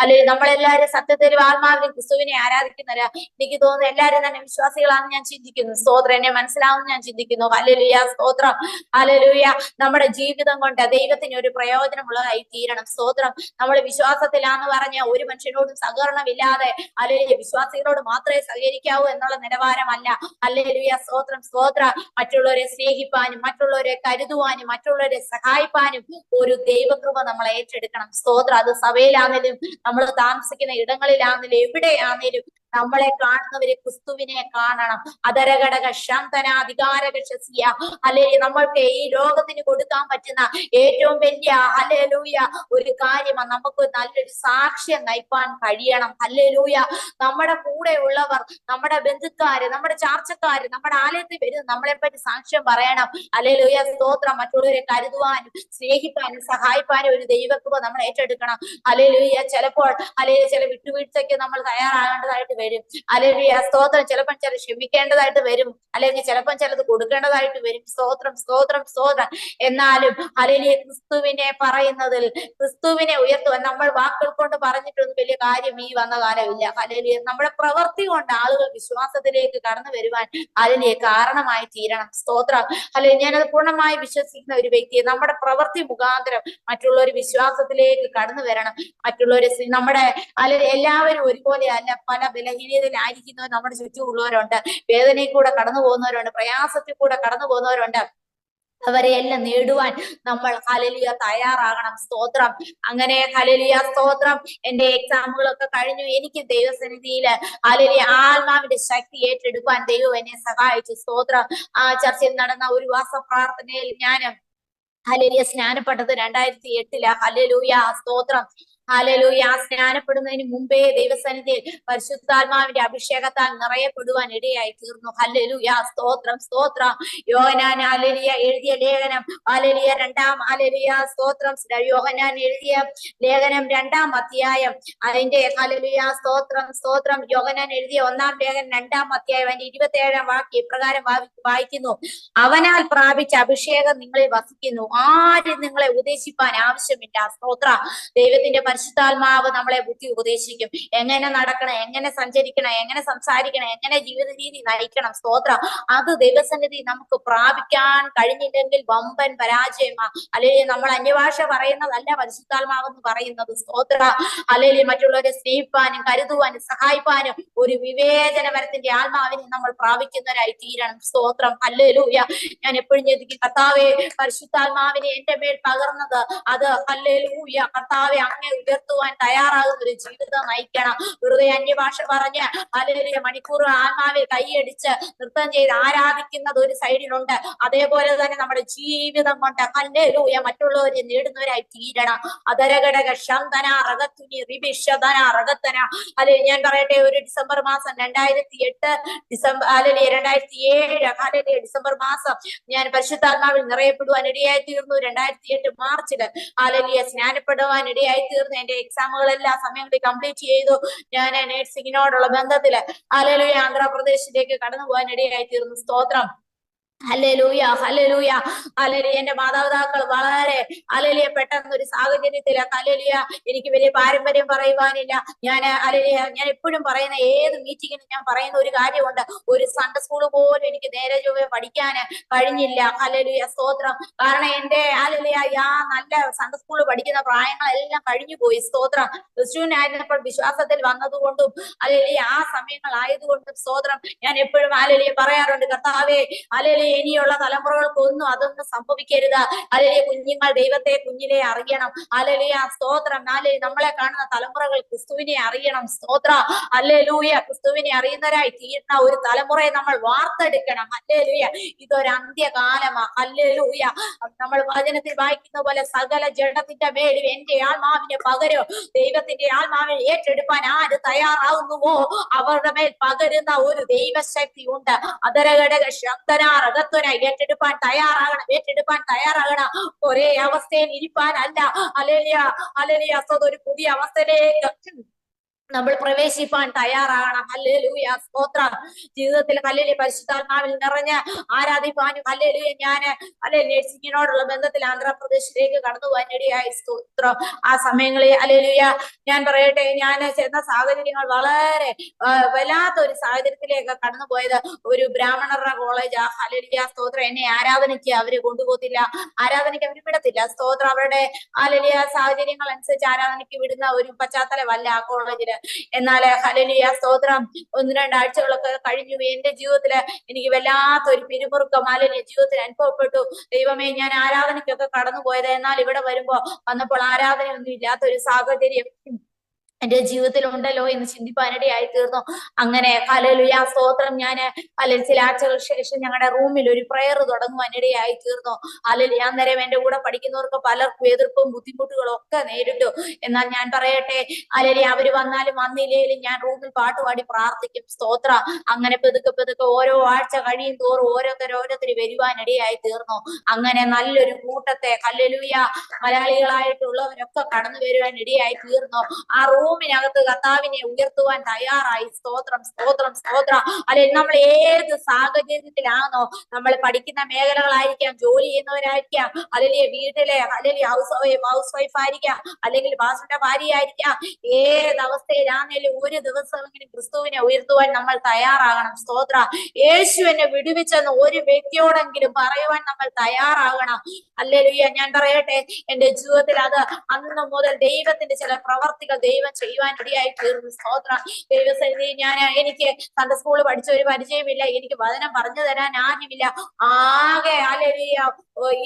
അല്ലെങ്കിൽ നമ്മളെല്ലാവരും സത്യത്തിലും ആത്മാവിലും ക്രിസ്തുവിനെ ആരാധിക്കുന്നവരാ. എനിക്ക് തോന്നുന്നു എല്ലാവരും തന്നെ വിശ്വാസികളാണെന്ന് ഞാൻ ചിന്തിക്കുന്നു. സ്തോത്രം. എന്നെ മനസ്സിലാവുമെന്ന് ഞാൻ ചിന്തിക്കുന്നു. ഹല്ലേലൂയ സ്തോത്രം. ഹല്ലേലൂയ. നമ്മുടെ ജീവിതം കൊണ്ട് ദൈവത്തിന് ഒരു പ്രയോജനമുള്ളതായി തീരണം. സ്തോത്രം. നമ്മൾ വിശ്വാസത്തിലാന്ന് പറഞ്ഞ ഒരു മനുഷ്യനോടും സഹകരണമില്ലാതെ ഹല്ലേലൂയ വിശ്വാസികളോട് മാത്രമേ സഹകരിക്കാവൂ എന്നുള്ള നിലവാരമല്ല. ഹല്ലേലൂയ സ്തോത്രം. സ്തോത്രം. മറ്റുള്ളവരെ സ്നേഹിപ്പാനും മറ്റുള്ളവരെ കരുതുവാനും മറ്റുള്ളവരെ സഹായിപ്പാനും ഒരു ദൈവകൃപ നമ്മൾ ഏറ്റെടുക്കണം. സ്തോത്രം. അത് സഭയിലാണെങ്കിലും നമ്മൾ താമസിക്കുന്ന ഇടങ്ങളിലാണെങ്കിലും എവിടെയാണെങ്കിലും നമ്മളെ കാണുന്നവര് ക്രിസ്തുവിനെ കാണണം. അതരഘടക ശാന്തനാധികാരകശസ്യ ഹല്ലേലൂയ. നമ്മൾക്ക് ഈ ലോകത്തിന് കൊടുക്കാൻ പറ്റുന്ന ഏറ്റവും വലിയ ഹല്ലേലൂയ ഒരു കാര്യമാണ്, നമുക്ക് നല്ലൊരു സാക്ഷ്യം നയിപ്പാൻ കഴിയണം. ഹല്ലേലൂയ. നമ്മുടെ കൂടെ ഉള്ളവർ, നമ്മുടെ ബന്ധുക്കാര്, നമ്മുടെ ചാർച്ചക്കാര്, നമ്മുടെ ആലയത്തിൽ വരുന്ന നമ്മളെ പറ്റി സാക്ഷ്യം പറയണം. ഹല്ലേലൂയ സ്തോത്രം. മറ്റുള്ളവരെ കരുതുവാനും സ്നേഹിപ്പാനും സഹായിപ്പാനും ഒരു ദൈവകൃപ നമ്മൾ ഏറ്റെടുക്കണം. ഹല്ലേലൂയ. ചിലപ്പോൾ അല്ലെങ്കിൽ ചില വിട്ടുവീഴ്ചയ്ക്ക് നമ്മൾ തയ്യാറാകേണ്ടതായിട്ട് വരും. ഹല്ലേലൂയ സ്തോത്രം. ചിലപ്പോൾ ചില ക്ഷമിക്കേണ്ടതായിട്ട് വരും, അല്ലെങ്കിൽ ചിലപ്പോൾ ചിലത് കൊടുക്കേണ്ടതായിട്ട് വരും. സ്തോത്രം. സ്തോത്രം. സ്തോത്രം. എന്നാലും ഹല്ലേലൂയ ക്രിസ്തുവിനെ പറയുന്നതിൽ ക്രിസ്തുവിനെ ഉയർത്തുവാൻ നമ്മൾ വാക്കുകൾ കൊണ്ട് പറഞ്ഞിട്ടൊന്നും വലിയ കാര്യം ഈ വന്ന കാലമില്ല. ഹല്ലേലൂയ നമ്മുടെ പ്രവൃത്തി കൊണ്ട് ആളുകൾ വിശ്വാസത്തിലേക്ക് കടന്നു വരുവാൻ ഹല്ലേലൂയ കാരണമായി തീരണം. സ്തോത്രം. ഹല്ലേലൂയ. ഞാനത് പൂർണ്ണമായി വിശ്വസിക്കുന്ന ഒരു വ്യക്തിയെ നമ്മുടെ പ്രവൃത്തി മുഖാന്തരം മറ്റുള്ളവർ വിശ്വാസത്തിലേക്ക് കടന്നു വരണം. മറ്റുള്ളവരെ നമ്മുടെ അല്ലെങ്കിൽ എല്ലാവരും ഒരുപോലെ അല്ല, പല ബലഹീനതയിലായിരിക്കുന്നവർ നമ്മുടെ ചുറ്റുമുള്ളവരുണ്ട്, വേദനയിൽ കൂടെ കടന്നു പോകുന്നവരുണ്ട്, പ്രയാസത്തിൽ കൂടെ കടന്നു പോകുന്നവരുണ്ട്. അവരെ എല്ലാം നേടുവാൻ നമ്മൾ ഹല്ലേലൂയ തയ്യാറാകണം. സ്തോത്രം. അങ്ങനെ ഹല്ലേലൂയ സ്തോത്രം. എന്റെ എക്സാമുകളൊക്കെ കഴിഞ്ഞു. എനിക്ക് ദൈവസന്നിധിയില് ഹല്ലേലൂയ ആത്മാവിന്റെ ശക്തി ഏറ്റെടുക്കാൻ ദൈവം എന്നെ സഹായിച്ചു. സ്തോത്രം. ആ ചർച്ചയിൽ നടന്ന ഒരു ഉപവാസ പ്രാർത്ഥനയിൽ ഞാൻ ഹല്ലേലൂയ സ്നാനപ്പെട്ടത് 2008 ഹല്ലേലൂയ സ്തോത്രം. ഹല്ലേലൂയ. സ്നാനപ്പെടുന്നതിന് മുമ്പേ ദൈവസന്നിധിയിൽ പരിശുദ്ധാത്മാവിന്റെ അഭിഷേകത്താൽ നിറയപ്പെടുവാൻ ഇടയായി തീർന്നു. ഹല്ലേലൂയ സ്തോത്രം. സ്തോത്രം. യോഹന്നാൻ ഹല്ലേലൂയ എഴുതിയ ലേഖനം ഹല്ലേലൂയ ഹല്ലേലൂയ സ്തോത്രം. യോഹന്നാൻ എഴുതിയ ലേഖനം 2-ാം അധ്യായം അതിന്റെ ഹല്ലേലൂയ സ്തോത്രം. സ്തോത്രം. യോഹന്നാൻ എഴുതിയ 1-ാം ലേഖനം 2-ാം അധ്യായം അതിന്റെ 27-ാം വാക്യം ഇപ്രകാരം വായിക്കുന്നു: അവനാൽ പ്രാപിച്ച അഭിഷേകം നിങ്ങളിൽ വസിക്കുന്നു, ആരും നിങ്ങളെ ഉപദേശിപ്പാൻ ആവശ്യമില്ല. സ്തോത്ര. ദൈവത്തിന്റെ പരിശുദ്ധാത്മാവ് നമ്മളെ ബുദ്ധി ഉപദേശിക്കും. എങ്ങനെ നടക്കണം, എങ്ങനെ സഞ്ചരിക്കണം, എങ്ങനെ സംസാരിക്കണം, എങ്ങനെ ജീവിത രീതി നയിക്കണം. സ്തോത്ര. അത് ദൈവസന്നിധി നമുക്ക് പ്രാപിക്കാൻ കഴിഞ്ഞില്ലെങ്കിൽ വമ്പൻ പരാജയമാ. അല്ലെങ്കിൽ നമ്മൾ അന്യഭാഷ പറയുന്നതല്ല പരിശുദ്ധാത്മാവെന്ന് പറയുന്നത്. സ്തോത്ര. അല്ലെങ്കിൽ മറ്റുള്ളവരെ സ്നേഹിപ്പാനും കരുതുവാനും സഹായിപ്പാനും ഒരു വിവേചനപരത്തിന്റെ ആത്മാവിനെ നമ്മൾ പ്രാപിക്കുന്നവരായി തീരണം. സ്തോത്രം. ഹല്ലേലൂയ. ഞാൻ എപ്പോഴും ചിന്തിക്കും, കർത്താവേ പരിശുദ്ധാത്മാവിനെ എന്റെ മേൽ പകർന്നത് അത് ഹല്ലേലൂയ കർത്താവെ അങ്ങേ ഉയർത്തുവാൻ തയ്യാറാകുന്ന ഒരു ജീവിതം നയിക്കണം. വെറുതെ അന്യഭാഷ പറഞ്ഞ് ഹല്ലേലൂയ മണിക്കൂർ ആത്മാവിൽ കൈയടിച്ച് നൃത്തം ചെയ്ത് ആരാധിക്കുന്നത് ഒരു സൈഡിലുണ്ട്. അതേപോലെ തന്നെ നമ്മുടെ ജീവിതം കൊണ്ട് ഹല്ലേലൂയ മറ്റുള്ളവരെ നേടുന്നവരായി തീരണം. അതരഘടക ശന്തന റഗത്തുനി റിബിഷദന റഗത്തന. അല്ലെ ഞാൻ പറയട്ടെ, ഒരു ഡിസംബർ മാസം 2008 ഡിസംബർ ഹല്ലേലൂയ 2007 ഹല്ലേലൂയ ഡിസംബർ മാസം ഞാൻ പരിശുദ്ധാത്മാവിൽ നിറയപ്പെടുവാൻ ഇടയായി തീർന്നു. 2008 മാർച്ചില് ഹല്ലേലൂയ സ്നാനപ്പെടുവാൻ ഇടയായി തീർന്നു. എന്റെ എക്സാമുകളെല്ലാം സമയങ്ങളിൽ കംപ്ലീറ്റ് ചെയ്തു. ഞാൻ നഴ്സിംഗിനോടുള്ള ബന്ധത്തില് ഹല്ലേലൂയ ആന്ധ്രാപ്രദേശിലേക്ക് കടന്നു പോകാൻ ഇടയായി തീർന്നു. സ്തോത്രം. ഹല്ലേലൂയ. ഹല്ലേലൂയ. ഹല്ലേലൂയ. എന്റെ മാതാപിതാക്കൾ വളരെ ഹല്ലേലൂയ പെട്ടെന്ന് ഒരു സാഹചര്യത്തില് ഹല്ലേലൂയ എനിക്ക് വലിയ പാരമ്പര്യം പറയുവാനില്ല. ഹല്ലേലൂയ ഞാൻ എപ്പോഴും പറയുന്ന ഏത് മീറ്റിങ്ങിനും ഞാൻ പറയുന്ന ഒരു കാര്യമുണ്ട്, ഒരു സൺഡേ സ്കൂൾ പോലും എനിക്ക് നേരെ ചൊവ്വേ പഠിക്കാൻ കഴിഞ്ഞില്ല. ഹല്ലേലൂയ സ്തോത്രം. കാരണം എന്റെ ഹല്ലേലൂയ നല്ല സൺഡേ സ്കൂൾ പഠിക്കുന്ന പ്രായങ്ങളെല്ലാം കഴിഞ്ഞു പോയി. സ്തോത്രം. ക്രിസ്തുവിനായിരുന്നപ്പോൾ വിശ്വാസത്തിൽ വന്നതുകൊണ്ടും ഹല്ലേലൂയ ആ സമയങ്ങളായതുകൊണ്ടും സ്തോത്രം ഞാൻ എപ്പോഴും ഹല്ലേലൂയ പറയാറുണ്ട്, കർത്താവേ ഹല്ലേലൂയ ഇനിയുള്ള തലമുറകൾക്കൊന്നും അതൊന്നും സംഭവിക്കരുത്. ഹല്ലേലൂയ കുഞ്ഞുങ്ങൾ ദൈവത്തെ കുഞ്ഞിലെ അറിയണം. ഹല്ലേലൂയ സ്തോത്രം. നമ്മളെ കാണുന്ന തലമുറകൾ ക്രിസ്തുവിനെ അറിയണം. സ്തോത്ര. ഹല്ലേലൂയ ക്രിസ്തുവിനെ അറിയുന്നവരായി തീരുന്ന ഒരു തലമുറയെ നമ്മൾ വാർത്തെടുക്കണം. ഹല്ലേലൂയ ഇതൊരു അന്ത്യകാലമാ. ഹല്ലേലൂയ നമ്മൾ വചനത്തിൽ വായിക്കുന്ന പോലെ സകല ജഡത്തിന്റെ മേലും എന്റെ ആത്മാവിനെ പകരോ. ദൈവത്തിന്റെ ആത്മാവിനെ ഏറ്റെടുക്കാൻ ആര് തയ്യാറാകുന്നുവോ അവരുടെ മേൽ പകരുന്ന ഒരു ദൈവശക്തി ഉണ്ട്. അതരഘടക ശബ്ദനാർ ഏറ്റെടുപ്പാൻ തയ്യാറാകണം. ഏറ്റെടുപ്പാൻ തയ്യാറാകണം. ഒരേ അവസ്ഥയിൽ ഇരിപ്പാനല്ല. ഹല്ലേലൂയ. ഹല്ലേലൂയ ഒരു പുതിയ അവസ്ഥയിലേക്ക് നമ്മൾ പ്രവേശിപ്പാൻ തയ്യാറാകണം. ഹല്ലേലൂയ സ്തോത്രം. ജീവിതത്തിൽ ഹല്ലേലൂയ പരിശുദ്ധാത്മാവിൽ നിറഞ്ഞ് ആരാധിപ്പാനും ഹല്ലേലൂയ ഞാൻ നഴ്സിംഗിനോടുള്ള ബന്ധത്തിൽ ആന്ധ്രാപ്രദേശിലേക്ക് കടന്നു പോകാൻ ഇടയായി. സ്തോത്രം. ആ സമയങ്ങളിൽ ഹല്ലേലൂയ ഞാൻ പറയട്ടെ, ഞാൻ ചെന്ന സാഹചര്യങ്ങൾ വളരെ വല്ലാത്ത ഒരു സാഹചര്യത്തിലേക്ക് കടന്നു പോയത് ഒരു ബ്രാഹ്മണരുടെ കോളേജ്. ഹല്ലേലൂയ സ്തോത്രം. എന്നെ ആരാധനയ്ക്ക് അവര് കൊണ്ടുപോകത്തില്ല, ആരാധനയ്ക്ക് അവർ വിടത്തില്ല. സ്തോത്രം. അവരുടെ ഹല്ലേലൂയ സാഹചര്യങ്ങൾ അനുസരിച്ച് ആരാധനയ്ക്ക് വിടുന്ന ഒരു പശ്ചാത്തലമല്ല ആ കോളേജില്. എന്നാല് ഹല്ലേലൂയ സ്തോത്രം 1-2 ആഴ്ചകളൊക്കെ കഴിഞ്ഞു. എന്റെ ജീവിതത്തില് എനിക്ക് വല്ലാത്തൊരു പിരിമുറുക്കം ഹല്ലേലൂയ ജീവിതത്തിൽ അനുഭവപ്പെട്ടു. ദൈവമേ, ഞാൻ ആരാധനയ്ക്കൊക്കെ കടന്നു പോയത്, എന്നാൽ ഇവിടെ വന്നപ്പോൾ ആരാധനയൊന്നും ഇല്ലാത്തൊരു സാഹചര്യം എന്റെ ജീവിതത്തിൽ ഉണ്ടല്ലോ എന്ന് ചിന്തിപ്പാനിടയായി തീർന്നു. അങ്ങനെ ഹല്ലേലൂയ സ്തോത്രം. ഞാൻ ചില ആഴ്ചകൾക്ക് ശേഷം ഞങ്ങളുടെ റൂമിൽ ഒരു പ്രയർ തുടങ്ങുവാനിടയായി തീർന്നു. ഹല്ലേലൂയ അന്നേരം എന്റെ കൂടെ പഠിക്കുന്നവർക്ക് പലർക്കും എതിർപ്പും ബുദ്ധിമുട്ടുകളും ഒക്കെ നേരിട്ടു. എന്നാൽ ഞാൻ പറയട്ടെ, ഹല്ലേലൂയ അവര് വന്നാലും വന്നില്ലേലും ഞാൻ റൂമിൽ പാട്ടുപാടി പ്രാർത്ഥിക്കും. സ്തോത്ര. അങ്ങനെ പെതുക്കെ ഓരോ ആഴ്ച കഴിയും തോറും ഓരോരുത്തർ വരുവാനിടയായി തീർന്നു. അങ്ങനെ നല്ലൊരു കൂട്ടത്തെ ഹല്ലേലൂയ മലയാളികളായിട്ടുള്ളവരൊക്കെ കടന്നു വരുവാൻ ഇടയായി തീർന്നു. ആ റൂമിനകത്ത് കർത്താവിനെ ഉയർത്തുവാൻ തയ്യാറായി. സ്തോത്രം. സ്തോത്രം. സ്തോത്രം. അല്ലെങ്കിൽ നമ്മൾ ഏത് സാഹചര്യത്തിലാണോ, നമ്മൾ പഠിക്കുന്ന മേഖലകളായിരിക്കാം, ജോലി ചെയ്യുന്നവരായിരിക്കാം, അല്ലെങ്കിൽ വീട്ടിലെ അല്ലെങ്കിൽ ഹൗസ് വൈഫ് ആയിരിക്കാം, അല്ലെങ്കിൽ പാസ്റ്ററുടെ ഭാര്യ ആയിരിക്കാം, ഏത് അവസ്ഥയിലാണെങ്കിലും ഒരു ദിവസമെങ്കിലും ക്രിസ്തുവിനെ ഉയർത്തുവാൻ നമ്മൾ തയ്യാറാകണം. സ്തോത്ര. യേശു എന്നെ വിടുവിച്ചെന്ന് ഒരു വ്യക്തിയോടെങ്കിലും പറയുവാൻ നമ്മൾ തയ്യാറാകണം. ഹല്ലേലൂയ ഞാൻ പറയട്ടെ, എന്റെ ജീവിതത്തിൽ അത് അന്ന് മുതൽ ദൈവത്തിന്റെ ചില പ്രവർത്തികൾ ദൈവം ചെയ്യുവാൻ ഇടയായി തീർന്നു. സ്തോത്രം. ദൈവസന്നിധി എനിക്ക് സൺഡേ സ്കൂൾ പഠിച്ച ഒരു പരിചയമില്ല, എനിക്ക് വചനം പറഞ്ഞു തരാൻ ആരുമില്ല. ആകെ ഹല്ലേലൂയ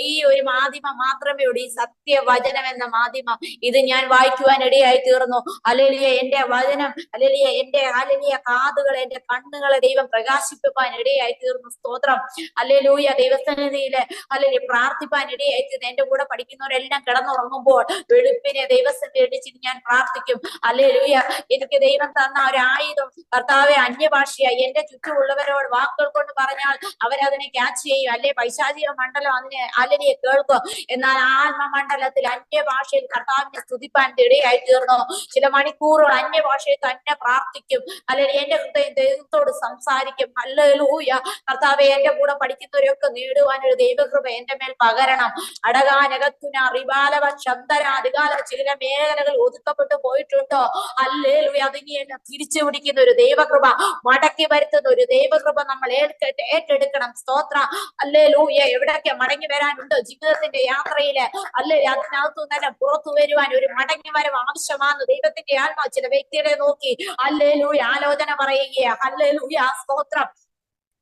ഈ ഒരു മാധ്യമം മാത്രമേ ഉള്ളൂ, ഈ സത്യവചനം എന്ന മാധ്യമം. ഇത് ഞാൻ വായിക്കുവാൻ ഇടയായി തീർന്നു. ഹല്ലേലൂയ എന്റെ വചനം, ഹല്ലേലൂയ എന്റെ ഹല്ലേലൂയ കാതുകളെ, എന്റെ കണ്ണുകളെ ദൈവം പ്രകാശിപ്പിക്കാൻ ഇടയായി തീർന്നു. സ്തോത്രം. ഹല്ലേലൂയ ദൈവസന്നിധിയില് ഹല്ലേലൂയ പ്രാർത്ഥിപ്പാൻ ഇടയായി തീർന്നു. എന്റെ കൂടെ പഠിക്കുന്നവരെല്ലാം കിടന്നുറങ്ങുമ്പോൾ വെളുപ്പിനെ ദൈവസന്നിധി എടിച്ചിട്ട് ഞാൻ പ്രാർത്ഥിക്കും. ഹല്ലേലൂയ എനിക്ക് ദൈവം തന്ന ഒരു ആയുധം കർത്താവെ അന്യഭാഷയായി. എന്റെ ചുറ്റുമുള്ളവരോട് വാക്കുകൾ കൊണ്ട് പറഞ്ഞാൽ അവരതിനെ ക്യാച്ച് ചെയ്യും. അല്ലെ പൈശാചിക മണ്ഡലം അതിനെ ഹല്ലേലൂയ കേൾക്കും. എന്നാൽ ആത്മമണ്ഡലത്തിൽ അന്യഭാഷയിൽ കർത്താവിനെ സ്തുതിപ്പാൻ ഇടയായി തീർന്നു. ചില മണിക്കൂറുകൾ അന്യഭാഷയിൽ തന്നെ പ്രാർത്ഥിക്കും. അല്ലെങ്കിൽ എന്റെ ഹൃദയം ദൈവത്തോട് സംസാരിക്കും. ഹല്ലേലൂയ കർത്താവെ എന്റെ കൂടെ പഠിക്കുന്നവരൊക്കെ നേടുവാൻ ഒരു ദൈവകൃപ എന്റെ മേൽ പകരണം. അടകാനകത്തുന റിബാലവ ശബ്ദരാധികാല ചില മേഖലകൾ ഒതുക്കപ്പെട്ടു പോയിട്ടുണ്ടോ? ഹല്ലേലൂയ അതിനെ തിരിച്ചു പിടിക്കുന്ന ഒരു ദൈവകൃപ, മടക്കി വരുത്തുന്ന ഒരു ദൈവകൃപ നമ്മൾ ഏറ്റെടുക്കണം. സ്തോത്ര. ഹല്ലേലൂയ എവിടെയൊക്കെ മടങ്ങി വരാനുണ്ടോ ജീവിതത്തിന്റെ യാത്രയില്, അല്ലെ അതിനകത്തു തന്നെ പുറത്തു വരുവാൻ ഒരു മടങ്ങി വരവ് ആവശ്യമാണ്. ദൈവത്തിന്റെ ആത്മാവ് ചില വ്യക്തികളെ നോക്കി ഹല്ലേലൂയ ആലോചന പറയുക. ഹല്ലേലൂയ സ്തോത്രം.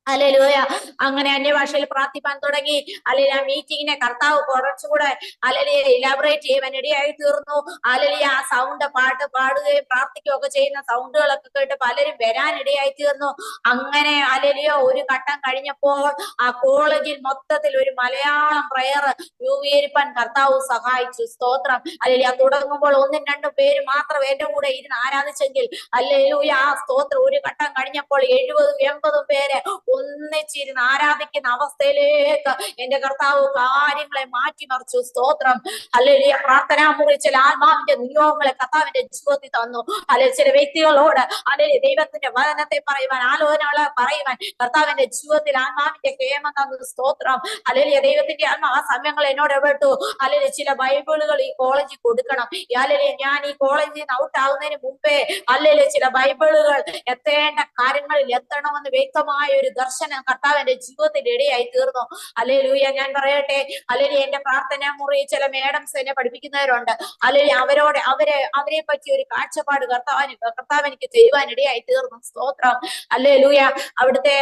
ഹല്ലേലൂയ അങ്ങനെ അന്യഭാഷയിൽ പ്രാർത്ഥിപ്പാൻ തുടങ്ങി. അല്ലെങ്കിൽ ആ മീറ്റിങ്ങിനെ കർത്താവ് കുറച്ചുകൂടെ അല്ലെങ്കിൽ ഇലാബറേറ്റ് ചെയ്യുവാൻ ഇടയായി തീർന്നു. അല്ലെങ്കിൽ ആ സൗണ്ട് പാട്ട് പാടുകയും പ്രാർത്ഥിക്കുകയും ഒക്കെ ചെയ്യുന്ന സൗണ്ടുകളൊക്കെ കേട്ട് പലരും വരാനിടയായി തീർന്നു. അങ്ങനെ അല്ലെങ്കിൽ ഒരു ഘട്ടം കഴിഞ്ഞപ്പോൾ ആ കോളേജിൽ മൊത്തത്തിൽ ഒരു മലയാളം പ്രയർ രൂപീകരിപ്പാൻ കർത്താവ് സഹായിച്ചു. സ്തോത്രം. അല്ലെങ്കിൽ തുടങ്ങുമ്പോൾ 1-2 പേര് മാത്രം എന്റെ കൂടെ ഇരുന്ന് ആരാധിച്ചെങ്കിൽ ഹല്ലേലൂയ ആ സ്തോത്രം ഒരു ഘട്ടം കഴിഞ്ഞപ്പോൾ 70-80 പേര് ഒന്നിച്ചിരുന്ന് ആരാധിക്കുന്ന അവസ്ഥയിലേക്ക് എന്റെ കർത്താവ് കാര്യങ്ങളെ മാറ്റിമറിച്ചു. സ്തോത്രം. ഹല്ലേലൂയ പ്രാർത്ഥനാ മുറി ചില ആത്മാവിന്റെ നിയോഗങ്ങളെ കർത്താവിന്റെ ജീവിതത്തിൽ തന്നു. അല്ലെങ്കിൽ ചില വ്യക്തികളോട് അല്ലെങ്കിൽ ദൈവത്തിന്റെ വചനത്തെ പറയുവാൻ, ആലോചനകളെ പറയുവാൻ കർത്താവിന്റെ ജീവിതത്തിൽ ആത്മാവിന്റെ ഹേമം തന്നു. സ്തോത്രം. അല്ലെങ്കിൽ ദൈവത്തിന്റെ ആത്മാ ആ സമയങ്ങൾ എന്നോട് ഇടപെട്ടു. അല്ലെങ്കിൽ ചില ബൈബിളുകൾ ഈ കോളേജിൽ കൊടുക്കണം. അല്ലെങ്കിൽ ഞാൻ ഈ കോളേജിൽ നിന്ന് ഔട്ട് ആകുന്നതിന് മുമ്പേ അല്ലെങ്കിൽ ചില ബൈബിളുകൾ എത്തേണ്ട കാര്യങ്ങളിൽ എത്തണമെന്ന് വ്യക്തമായ ഒരു ദർശനം കർത്താവിന്റെ ജീവിതത്തിൽ ഇടയായി തീർന്നു. ഹല്ലേലൂയ ഞാൻ പറയട്ടെ, അല്ലെങ്കിൽ എന്റെ പ്രാർത്ഥനാ മുറി ചില മേഡംസ് എന്നെ പഠിപ്പിക്കുന്നവരുണ്ട്. അല്ലെങ്കിൽ അവരെ പറ്റി ഒരു കാഴ്ചപ്പാട് കർത്താവ് എനിക്ക് ചെയ്യുവാൻ ഇടയായി തീർന്നു. സ്തോത്രം. ഹല്ലേലൂയ അവിടുത്തെ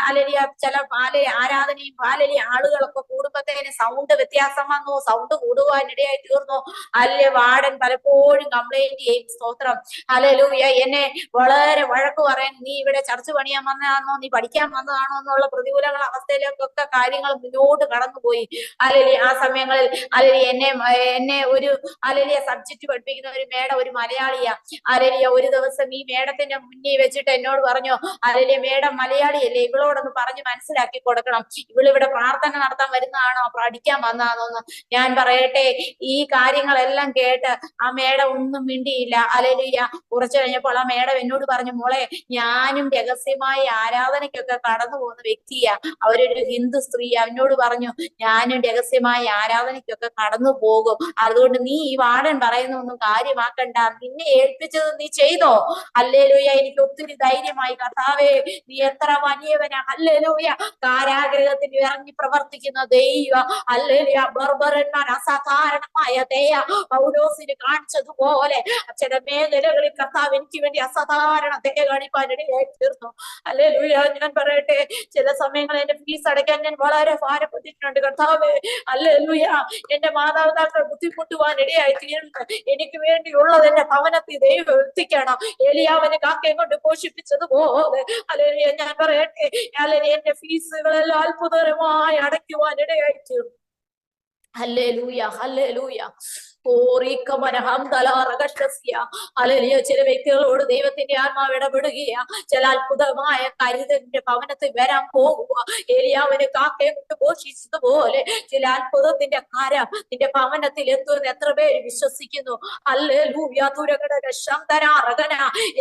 അല്ലെങ്കിൽ ചില ആരാധനയും ആളുകളൊക്കെ കൂടുമ്പത്തേന് സൗണ്ട് വ്യത്യാസം വന്നു, സൗണ്ട് കൂടുവാൻ ഇടയായി തീർന്നു. അല്ലെ വാർഡൻ പലപ്പോഴും കംപ്ലൈന്റ് ചെയ്യും. സ്തോത്രം. ഹല്ലേലൂയ എന്നെ വളരെ വഴക്ക് പറയാൻ, നീ ഇവിടെ ചർച്ച് പണിയാൻ വന്നതാണോ, നീ പഠിക്കാൻ വന്നതാണോ എന്നുള്ള പ്രതികൂലങ്ങൾ അവസ്ഥയിലേക്കൊക്കെ കാര്യങ്ങൾ മുന്നോട്ട് കടന്നുപോയി. അല്ലെങ്കിൽ ആ സമയങ്ങളിൽ അല്ലെങ്കിൽ എന്നെ ഒരു അല്ലെങ്കിൽ സബ്ജക്ട് പഠിപ്പിക്കുന്ന ഒരു മേഡം ഒരു മലയാളിയാ. അല്ലെങ്കിൽ ഒരു ദിവസം ഈ മേഡത്തിന്റെ മുന്നിൽ വെച്ചിട്ട് എന്നോട് പറഞ്ഞു, അല്ലെങ്കിൽ മേഡം മലയാളിയല്ലേ, ഇവളോടൊന്ന് പറഞ്ഞ് മനസ്സിലാക്കി കൊടുക്കണം, ഇവളിവിടെ പ്രാർത്ഥന നടത്താൻ വരുന്നതാണോ പഠിക്കാൻ വന്നതാണോന്ന്. ഞാൻ പറയട്ടെ, ഈ കാര്യങ്ങളെല്ലാം കേട്ട് ആ മേഡം ഒന്നും മിണ്ടിയില്ല. ഹല്ലേലൂയ കുറച്ചു കഴിഞ്ഞപ്പോൾ ആ മേഡം എന്നോട് പറഞ്ഞു, മോളെ ഞാനും രഹസ്യമായി ആരാധനയ്ക്കൊക്കെ കടന്നു പോകുന്ന വ്യക്തിയാ, അവരൊരു ഹിന്ദു സ്ത്രീ. അവനോട് പറഞ്ഞു, ഞാനും രഹസ്യമായി ആരാധനയ്ക്കൊക്കെ കടന്നു പോകും, അതുകൊണ്ട് നീ ഈ വാർഡൻ പറയുന്നൊന്നും കാര്യമാക്കണ്ട, നിന്നെ ഏൽപ്പിച്ചത് നീ ചെയ്തോ. ഹല്ലേലൂയ എനിക്ക് ഒത്തിരി ധൈര്യമായി. കർത്താവേ നീ എത്ര വലിയവനാ. ഹല്ലേലൂയ കാരാഗ്രഹത്തിൽ ഇറങ്ങി പ്രവർത്തിക്കുന്ന ദൈവ. ഹല്ലേലൂയ ബർബറന്മാർ അസാധാരണമായ ദയ പൗലോസിന് കാണിച്ചതുപോലെ ചില മേഖലകളിൽ കർത്താവ് എനിക്ക് വേണ്ടി അസാധാരണ ദയ കാണിക്കാൻ ഇടയായി തീർന്നു. ഹല്ലേലൂയ ഞാൻ പറയട്ടെ, ചില സമയങ്ങളിൽ എന്റെ ഫീസ് അടയ്ക്കാൻ ഞാൻ വളരെ ഭാരപ്പെട്ടിട്ടുണ്ട്. കർത്താവേ ഹല്ലേലൂയ എന്റെ മാതാപിതാക്കൾ ബുദ്ധിമുട്ടുവാൻ ഇടയായി തീർന്നു. എനിക്ക് വേണ്ടിയുള്ളത് എന്റെ ഭവനത്തിൽ ദൈവം എത്തിക്കണം. എലിയാവിനെ കാക്കയും കൊണ്ട് പോഷിപ്പിച്ചതുപോലെ ഹല്ലേലൂയ ഞാൻ പറയട്ടെ, അല്ലെങ്കിൽ എന്റെ ഫീസുകളെല്ലാം അത്ഭുതകരമായി അടയ്ക്കുവാൻ ഇടയായി തീർന്നു. ഹല്ലേലൂയ ഹല്ലേലൂയ ഹല്ലേലൂയ ചില വ്യക്തികളോട് ദൈവത്തിന്റെ ആത്മാവ് ഇടപെടുകയാ. ചില അത്ഭുതമായ കരുതലിന്റെ ഭവനത്തിൽ വരാൻ പോകുക. ഏലിയാവിനെ കാക്കയെ കൊണ്ട് പോഷിച്ചതുപോലെ ചില അത്ഭുതത്തിന്റെ കരം നിന്റെ ഭവനത്തിൽ എത്തുമെന്ന് എത്ര പേര് വിശ്വസിക്കുന്നു? ഹല്ലേലൂയ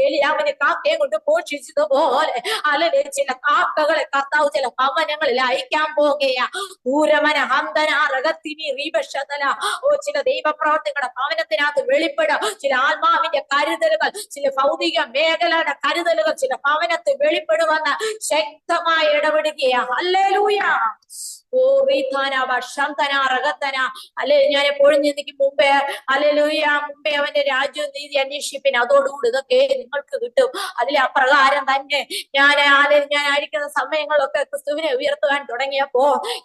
ഏലിയാവിനെ കാക്കയെ കൊണ്ട് പോഷിച്ചതുപോലെ അല്ലെങ്കിൽ ചില കാക്കകളെ കർത്താവ് ചില ഭവനങ്ങളിൽ അയക്കാൻ പോകുകയാ. ചില ദൈവപ്രവർത്തികളുടെ ഭവനത്തിനകത്ത് വെളിപ്പെടും. ചില ആത്മാവിന്റെ കരുതലുകൾ, ചില ഭൗതിക മേഖലയുടെ കരുതലുകൾ ചില ഭവനത്തിൽ വെളിപ്പെടുവെന്ന് ശക്തമായി ഇടപെടുകയാ. ഹല്ലേലൂയ ഓ റീഥാന ഭക്ഷന്തന റകത്തന അല്ലെ. ഞാൻ എപ്പോഴും ചിന്തിക്കും മുമ്പേ ഹല്ലേലൂയ, മുമ്പേ അവന്റെ രാജ്യവും നീതി അന്വേഷിപ്പിൻ, അതോടുകൂടി ഇതൊക്കെ നിങ്ങൾക്ക് കിട്ടും. അതിൽ അപ്രകാരം തന്നെ ഞാൻ ആയിരിക്കുന്ന സമയങ്ങളൊക്കെ ക്രിസ്തുവിനെ ഉയർത്തുവാൻ തുടങ്ങിയപ്പോ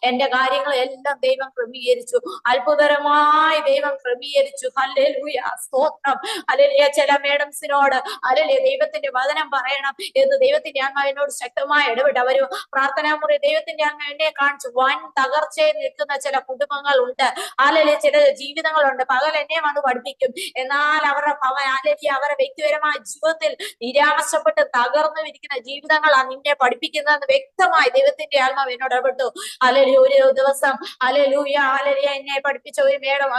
എന്റെ കാര്യങ്ങളെല്ലാം ദൈവം ക്രമീകരിച്ചു. അത്ഭുതകരമായി ദൈവം ക്രമീകരിച്ചു. ഹല്ലേലൂയ, സ്തോത്രം. ഹല്ലേലൂയ. ചില മേഡംസിനോട് ഹല്ലേലൂയ ദൈവത്തിന്റെ വചനം പറയണം എന്ന് ദൈവത്തിന്റെ ആത്മാവിനോട് ശക്തമായി ഇടപെട്ട് അവര് പ്രാർത്ഥനാ മുറി ദൈവത്തിന്റെ ആത്മാ എന്നെ കാണിച്ചു. വൻ തകർച്ചയിൽ നിൽക്കുന്ന ചില കുടുംബങ്ങൾ ഉണ്ട്. ഹല്ലേലൂയ. ചില ജീവിതങ്ങളുണ്ട്. പകൽ എന്നെ വന്ന് പഠിപ്പിക്കും, എന്നാൽ അവരുടെ ഹല്ലേലൂയ അവരുടെ വ്യക്തിപരമായ ജീവിതത്തിൽ നിരാശപ്പെട്ട് തകർന്നു ഇരിക്കുന്ന ജീവിതങ്ങളാണ് നിന്നെ പഠിപ്പിക്കുന്നതെന്ന് വ്യക്തമായി ദൈവത്തിന്റെ ആത്മാവ് എന്നോട് ഇടപെട്ടു. ഹല്ലേലൂയ. ഒരു ദിവസം ഹല്ലേലൂയ ഹല്ലേലൂയ എന്നെ പഠിപ്പിച്ച ഒരു മേഡം,